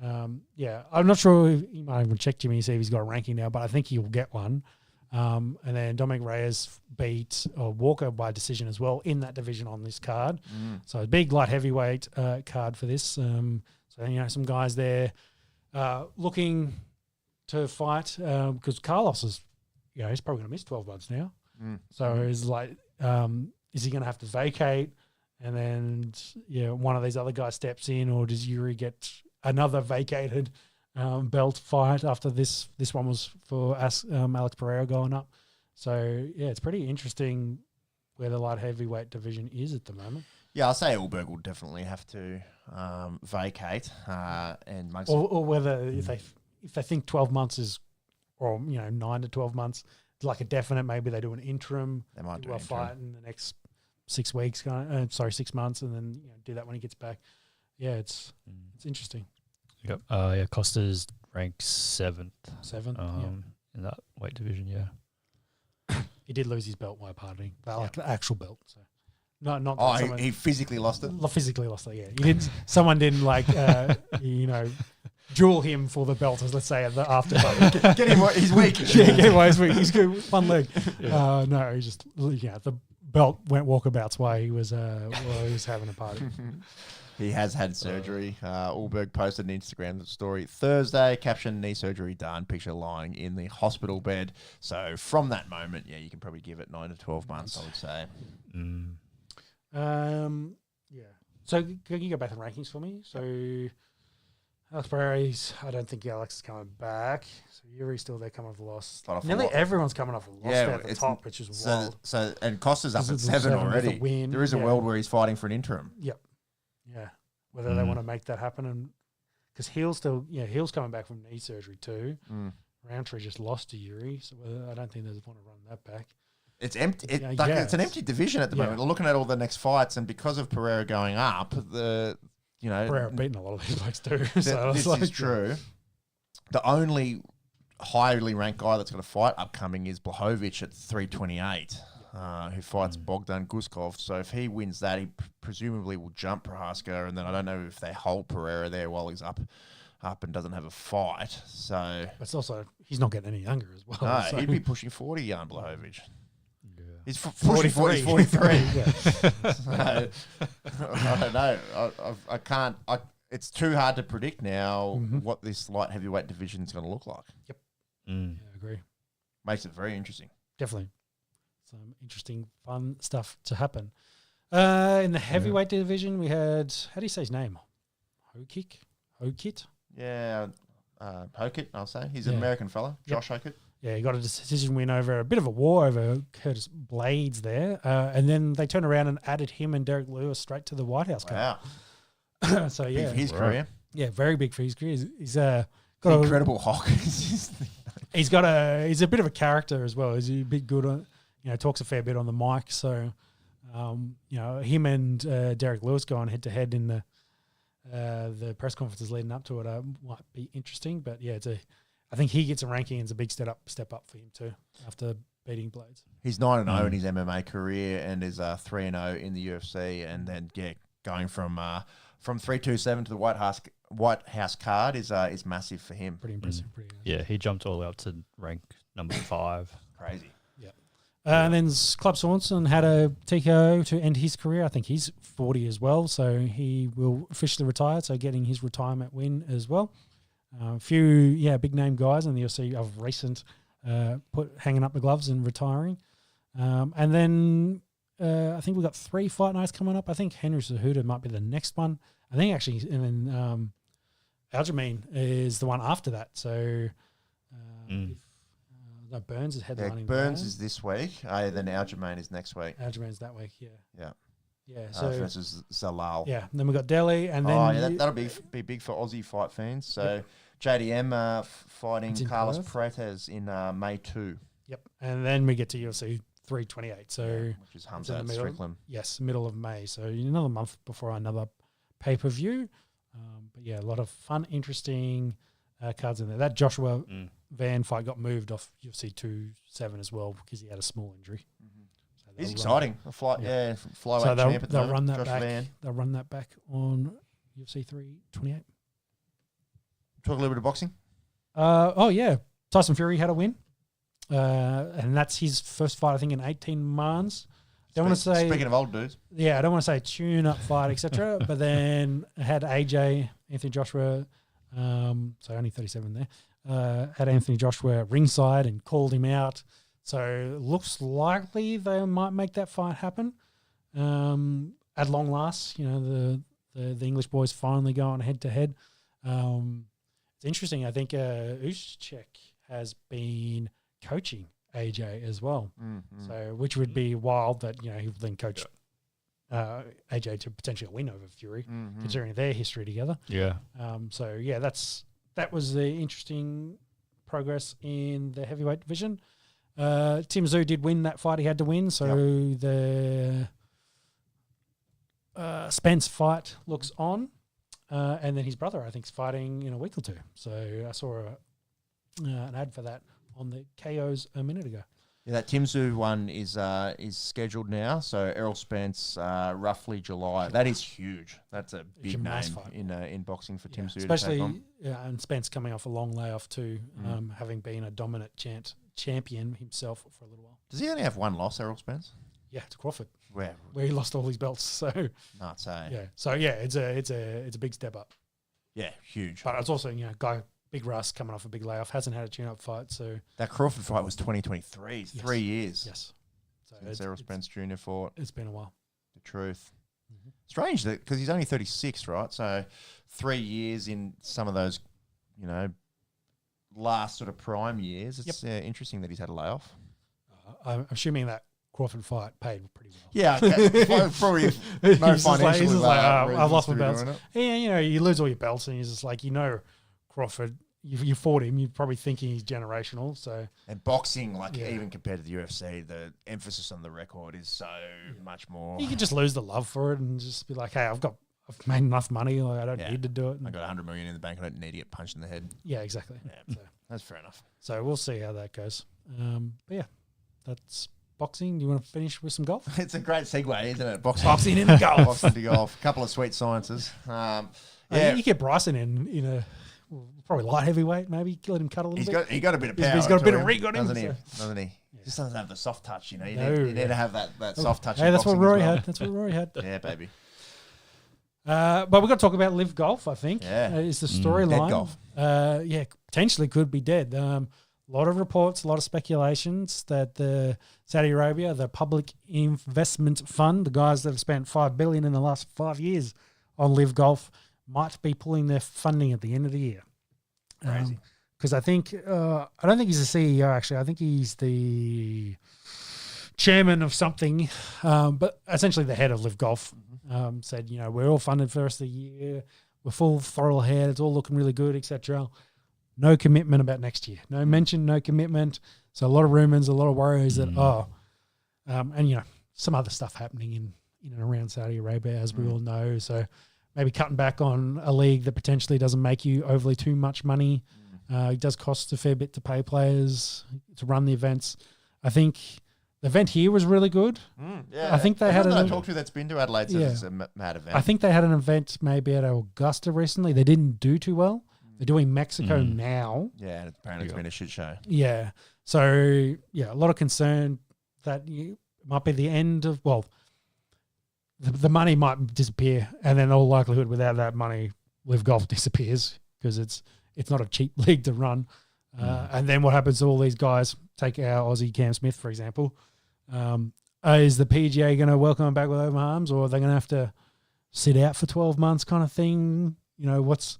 I'm not sure if he might even check Jimmy to see if he's got a ranking now, but I think he'll get one. And then Dominic Reyes beat Walker by decision as well in that division on this card. So a big light heavyweight card for this. So, some guys there looking to fight because Carlos is, he's probably going to miss 12 months now. So it's like, is he going to have to vacate? And then, one of these other guys steps in, or does Yuri get another vacated belt fight after this one was for Alex Pereira going up? So, it's pretty interesting where the light heavyweight division is at the moment. Yeah, I'll say Ulberg will definitely have to vacate and make or whether if they think 12 months is, or 9 to 12 months, like a definite, maybe they do an interim. They might do a an interim. fight in the next 6 weeks. 6 months, and then do that when he gets back. Yeah, it's interesting. Yep. Costa's ranked 7th. 7th. In that weight division. Yeah. He did lose his belt while partying, but like the actual belt. So. Not. Oh, he physically lost it. Physically lost it. Yeah, he didn't. Someone didn't duel him for the belt, as let's say at the after party. Get him. He's weak. Get him while he's weak. He's good. One leg. No, he just the belt went walkabouts while he was having a party. He has had surgery. Ulberg posted an Instagram story Thursday, caption knee surgery done, picture lying in the hospital bed. So from that moment, you can probably give it 9 to 12 months, I would say. So can you go back to the rankings for me? So Alex Pereira's, I don't think Alex is coming back. So Yuri's still there coming off a loss. Nearly everyone's coming off a loss there at the top, which is wild. So and Costa's up at 7 already. There is a world where he's fighting for an interim. Yep. Yeah. Whether they want to make that happen, and because Heel's coming back from knee surgery too. Roundtree just lost to Yuri, so I don't think they want to run that back. It's empty. It's an empty division at the moment. We're looking at all the next fights, and because of Pereira going up, Pereira beating a lot of these blokes too. So this is true. The only highly ranked guy that's got a fight upcoming is Blachowicz at 328, who fights Bogdan Guskov. So if he wins that, he presumably will jump Prohaska, and then I don't know if they hold Pereira there while he's up and doesn't have a fight. So it's also he's not getting any younger as well. No, so. He'd be pushing 40 on Blachowicz. He's 43. 43. So, I don't know. I can't. It's too hard to predict now what this light heavyweight division is going to look like. Yep. I agree. Makes it very interesting. Definitely. Some interesting, fun stuff to happen. In the heavyweight division, we had, how do you say his name? Hokit? Yeah, Hokit, I'll say. He's an American fella, Josh Hokit. Yeah, he got a decision win over a bit of a war over Curtis Blades there. And then they turned around and added him and Derek Lewis straight to the White House card. Wow. So, big for his career. Yeah, very big for his career. He's got incredible hock. He's a bit of a character as well. He's a bit good on, talks a fair bit on the mic. So, him and Derek Lewis going head to head in the press conferences leading up to it might be interesting. But yeah, I think he gets a ranking and it's a big step up for him too after beating Blades. He's 9-0 in his MMA career and is 3-0 in the UFC, and then going from 327 to the White House card is massive for him. Pretty impressive. Yeah, he jumped all the way up to rank number 5. Crazy. Yeah. And then Club Swanson had a TKO to end his career. I think he's 40 as well, so he will officially retire. So getting his retirement win as well. A few big name guys in the UFC of recent hanging up the gloves and retiring. And then I think we've got 3 fight nights coming up. I think Henry Cejudo might be the next one. I think actually, and then Aljamain is the one after that. So Burns is headlining. Burns is this week. Then Aljamain is next week. Aljamain's that week, yeah. So versus Zalal. Yeah, and then we got Delhi, and then that'll be big for Aussie fight fans. So JDM fighting Carlos Prates in May 2. Yep, and then we get to UFC 3/28. So which is Hamza middle. Strickland. Yes, middle of May. So another month before another pay-per-view. But yeah, a lot of fun, interesting cards in there. That Joshua Van fight got moved off UFC 2/7 as well because he had a small injury. So He's exciting. A flyweight so champ at the they'll moment, run that Josh back. Van. They'll run that back on UFC 3/28. Talk a little bit of boxing. Tyson Fury had a win. And that's his first fight, I think, in 18 months. Speaking of old dudes. Yeah, I don't want to say tune-up fight, etc. But then had AJ, Anthony Joshua, so only 37 there, had Anthony Joshua ringside and called him out. So looks likely they might make that fight happen. At long last, the English boys finally going head-to-head. It's interesting. I think Usyk has been coaching AJ as well, so which would be wild that he would then coach AJ to potentially win over Fury, considering their history together. Yeah. That was the interesting progress in the heavyweight division. Tim Tszyu did win that fight; he had to win. So the Spence fight looks on, and then his brother, I think, is fighting in a week or two. So I saw an ad for that on the KOs a minute ago. Yeah, that Tim Tszyu one is scheduled now. So Errol Spence, roughly July. That is huge. That's a big name in boxing for Tim Tszyu. Especially, and Spence coming off a long layoff too, having been a dominant champion himself for a little while. Does he only have one loss, Errol Spence? Yeah, to Crawford, where he lost all his belts. So nuts, eh? Yeah. So yeah, it's a big step up. Yeah, huge. But it's also guy. Big Russ coming off a big layoff, hasn't had a tune-up fight. So that Crawford fight was 2023, 3 years. Yes. So since Errol Spence Jr. fought. It's been a while. The truth. Strange that because he's only 36, right? So 3 years in some of those, last sort of prime years. It's interesting that he's had a layoff. I'm assuming that Crawford fight paid pretty well. Yeah, probably no financial. I've lost my belts. Yeah, you lose all your belts, and you're just like, Crawford, you fought him, you're probably thinking he's generational. So and boxing, even compared to the UFC, the emphasis on the record is so much more. You could just lose the love for it and just be like, hey, I've made enough money, I don't need to do it. I got 100 million in the bank, I don't need to get punched in the head. Yeah, exactly. Yeah, so that's fair enough. So we'll see how that goes. But yeah, that's boxing. Do you want to finish with some golf? It's a great segue, isn't it? Boxing into golf. Boxing to golf. A couple of sweet sciences. You get Bryson in a probably light heavyweight, maybe let him cut a little bit. He got a bit of power. He's got a bit of rig on him, doesn't he? Yeah. Just doesn't have the soft touch, You need to have that soft touch. Hey, that's what Rory had. That's what Rory had. Yeah, baby. But we've got to talk about Live Golf, I think. Yeah. Is the storyline. Dead golf. Potentially could be dead. A lot of reports, a lot of speculations that the Saudi Arabia, the Public Investment Fund, the guys that have spent $5 billion in the last 5 years on Live Golf, might be pulling their funding at the end of the year. Crazy. Because I think, I don't think he's the CEO, actually. I think he's the chairman of something, but essentially the head of Live Golf said, we're all funded for the rest of the year. We're full throttle ahead. It's all looking really good, etc. No commitment about next year. No mention, no commitment. So a lot of rumors, a lot of worries that, and some other stuff happening in and around Saudi Arabia, as we all know. So maybe cutting back on a league that potentially doesn't make you overly too much money. It does cost a fair bit to pay players to run the events. I think the event here was really good. Yeah, I think they had I talked to that's been to Adelaide says it's a mad event. I think they had an event maybe at Augusta recently. They didn't do too well. They're doing Mexico now. Yeah, and apparently it's been a shit show. Yeah. So, a lot of concern that it might be the end of, the money might disappear, and then all likelihood without that money, Live Golf disappears because it's not a cheap league to run. And then what happens to all these guys? Take our Aussie Cam Smith, for example. Is the PGA going to welcome him back with open arms, or are they going to have to sit out for 12 months kind of thing? What's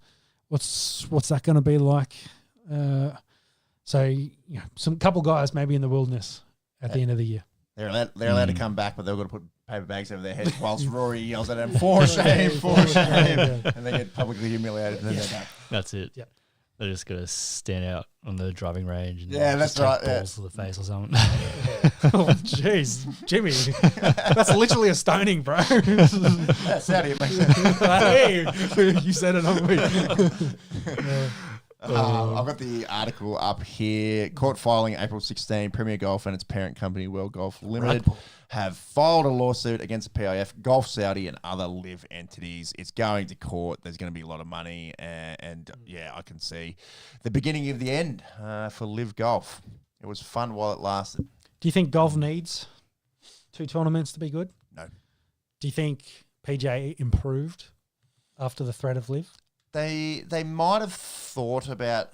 that going to be like? Some couple guys maybe in the wilderness at the end of the year. They're allowed to come back, but they've got to put paper bags over their heads whilst Rory yells at them, for shame, and they get publicly humiliated. And then they're back. That's it. Yep. They're just gonna stand out on the driving range and Yeah, just that's right, take yeah. balls to the face or something. Oh, jeez, Jimmy, that's literally a stoning, bro. That's how do you make sense. Hey, you said it on me. I've got the article up here. Court filing April 16. Premier Golf and its parent company, World Golf Limited, have filed a lawsuit against the PIF, Golf Saudi, and other live entities. It's going to court. There's going to be a lot of money, and yeah, I can see the beginning of the end for live golf. It was fun while it lasted. Do you think golf needs 2 tournaments to be good? No. Do you think PGA improved after the threat of live? They might have thought about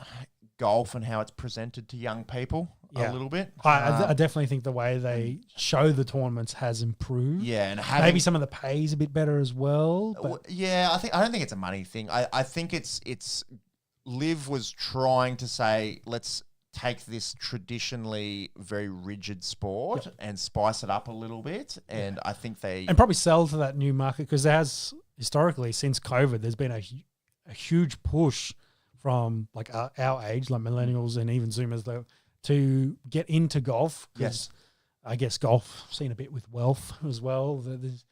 golf and how it's presented to young people a little bit. I definitely think the way they show the tournaments has improved. Yeah, and maybe some of the pay is a bit better as well. But yeah, I don't think it's a money thing. I think it's Liv was trying to say, let's take this traditionally very rigid sport and spice it up a little bit. And I think and probably sell to that new market, because there has historically, since COVID, there's been a huge push from like our age, like millennials and even Zoomers, though, to get into golf. Yes. I guess golf seen a bit with wealth as well.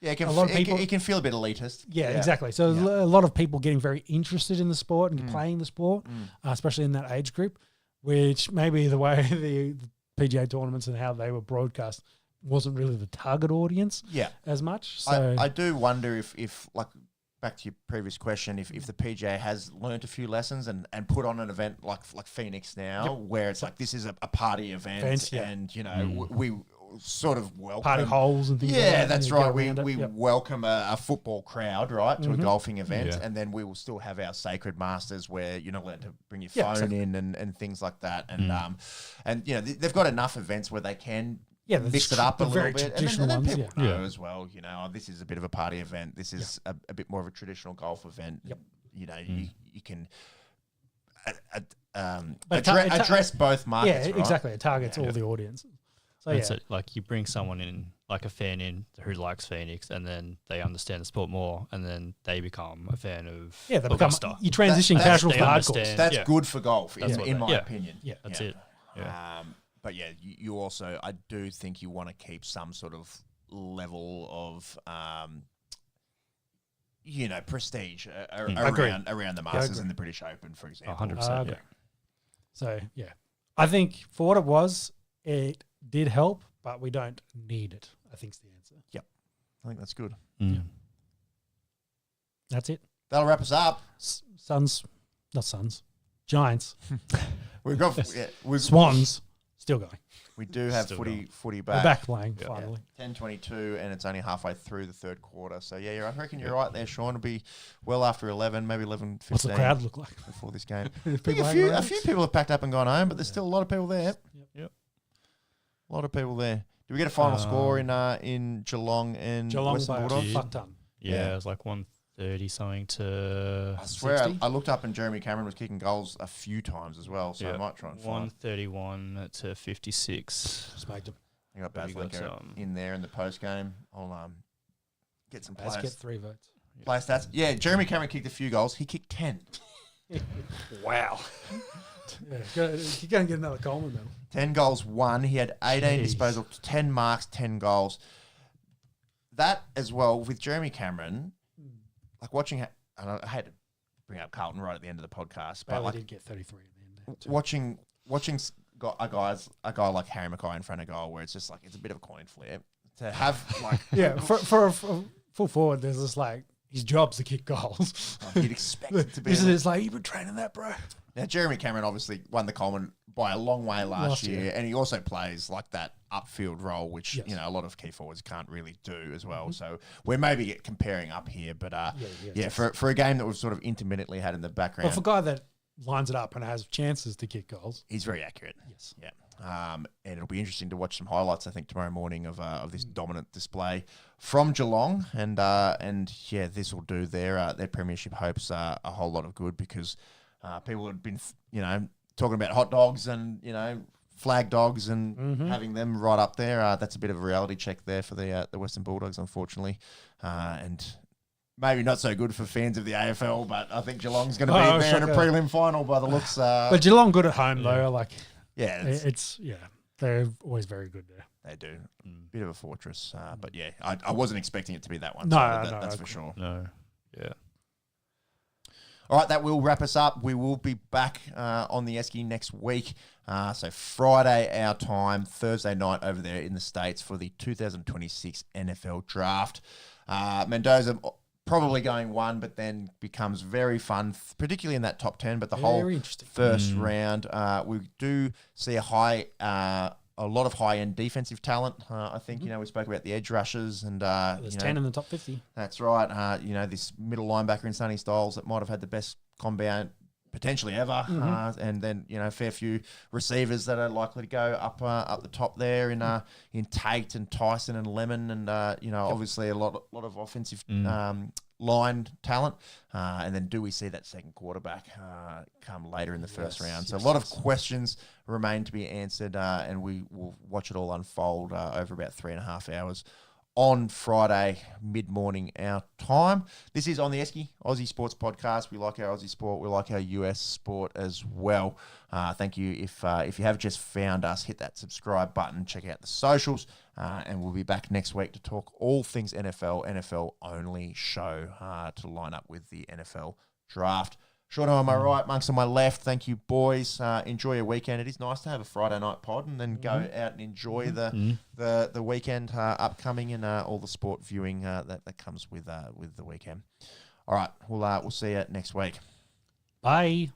Yeah, a lot of people, it can feel a bit elitist. Yeah, exactly. So a lot of people getting very interested in the sport and playing the sport, especially in that age group, which maybe the way the PGA tournaments and how they were broadcast wasn't really the target audience as much. So I do wonder if like, back to your previous question, if the PGA has learnt a few lessons and put on an event like Phoenix now, where it's like this is a party event, and you know we sort of welcome party holes and things. Yeah, like that, that's right. We welcome a football crowd, right, to a golfing event, and then we will still have our sacred masters where you're not allowed to bring your phone in and things like that, and you know they've got enough events where they can. Mix it up a little bit, and then people know as well. You know, this is a bit of a party event. This is a bit more of a traditional golf event. You know, you can address both markets. Yeah, right? exactly. It targets all the audience. So So, like, you bring someone in, like a fan in who likes Phoenix, and then they understand the sport more, and then they become a fan of they Augusta. become. You transition casual to hardcore. That's good for golf, in my opinion. Yeah, that's it. Yeah. But yeah, you also, I do think you want to keep some sort of level of, you know, prestige around the Masters and the British Open, for example. 100%. Yeah. So yeah, I think for what it was, it did help, but we don't need it, I think is the answer. Yep. I think that's good. That's it. That'll wrap us up. Giants. We've got Swans. Still going. We do have footy back. We're back playing, finally. 10:22, and it's only halfway through the third quarter. So, yeah, I reckon you're right there, Sean. It'll be well after 11, maybe 11:15. What's the crowd look like before this game? a few people have packed up and gone home, but there's still a lot of people there. Yep. A lot of people there. Do we get a final score in Geelong and Western Bulldogs? Fuck ton. Yeah, it was like 130 something to. I swear, I looked up and Jeremy Cameron was kicking goals a few times as well, so I might try and find 131 to 56. Smoked him. I got Baslinker in there in the post game. I'll get some players. Get 3 votes. Player stats. Yeah, Jeremy Cameron kicked a few goals. He kicked 10. Wow. You're going to get another Coleman medal. 10 goals, 1. He had 18 disposals, 10 marks, 10 goals. That as well with Jeremy Cameron, like watching, and I hate to bring up Carlton right at the end of the podcast, but like, did get 33 at the end. Watching a guy like Harry Mackay in front of goal, where it's just like it's a bit of a coin flip to have like for a full forward. There's this like his job's to kick goals. You'd expect it to be. It's like you've been training that, bro. Now Jeremy Cameron obviously won the Coleman by a long way last year, and he also plays like that upfield role, which you know a lot of key forwards can't really do as well. So we're maybe comparing up here, but for a game that we've sort of intermittently had in the background, for a guy that lines it up and has chances to kick goals, he's very accurate. Yes, yeah. And it'll be interesting to watch some highlights, I think, tomorrow morning of this dominant display from Geelong, and this will do their premiership hopes a whole lot of good, because people had been talking about hot dogs and flag dogs and having them right up there. That's a bit of a reality check there for the Western Bulldogs, unfortunately, and maybe not so good for fans of the AFL, but I think Geelong's going to be there in a prelim final by the looks. But Geelong good at home though. Like, it's they're always very good there. They do. Bit of a fortress. But yeah, I wasn't expecting it to be that one. No, that's for sure. No. Yeah. All right, that will wrap us up. We will be back on the Esky next week. So Friday our time, Thursday night over there in the States for the 2026 NFL Draft. Mendoza probably going one, but then becomes very fun, particularly in that top 10. But the whole first round, we do see a lot of high-end defensive talent. I think, we spoke about the edge rushers and there's 10 in the top 50. That's right. This middle linebacker in Sonny Styles that might have had the best combine potentially ever. And then, a fair few receivers that are likely to go up the top there in Tate and Tyson and Lemon and, obviously a lot of offensive line talent. And then do we see that second quarterback come later in the first round? So a lot of questions remain to be answered, and we will watch it all unfold over about 3.5 hours on Friday, mid-morning our time. This is On The Esky, Aussie Sports Podcast. We like our Aussie sport. We like our US sport as well. Thank you. If you have just found us, hit that subscribe button, check out the socials, and we'll be back next week to talk all things NFL only show to line up with the NFL Draft. Shorto on my right, Monks on my left. Thank you, boys. Enjoy your weekend. It is nice to have a Friday night pod and then go out and enjoy the weekend upcoming and all the sport viewing that comes with the weekend. All right, we'll see you next week. Bye.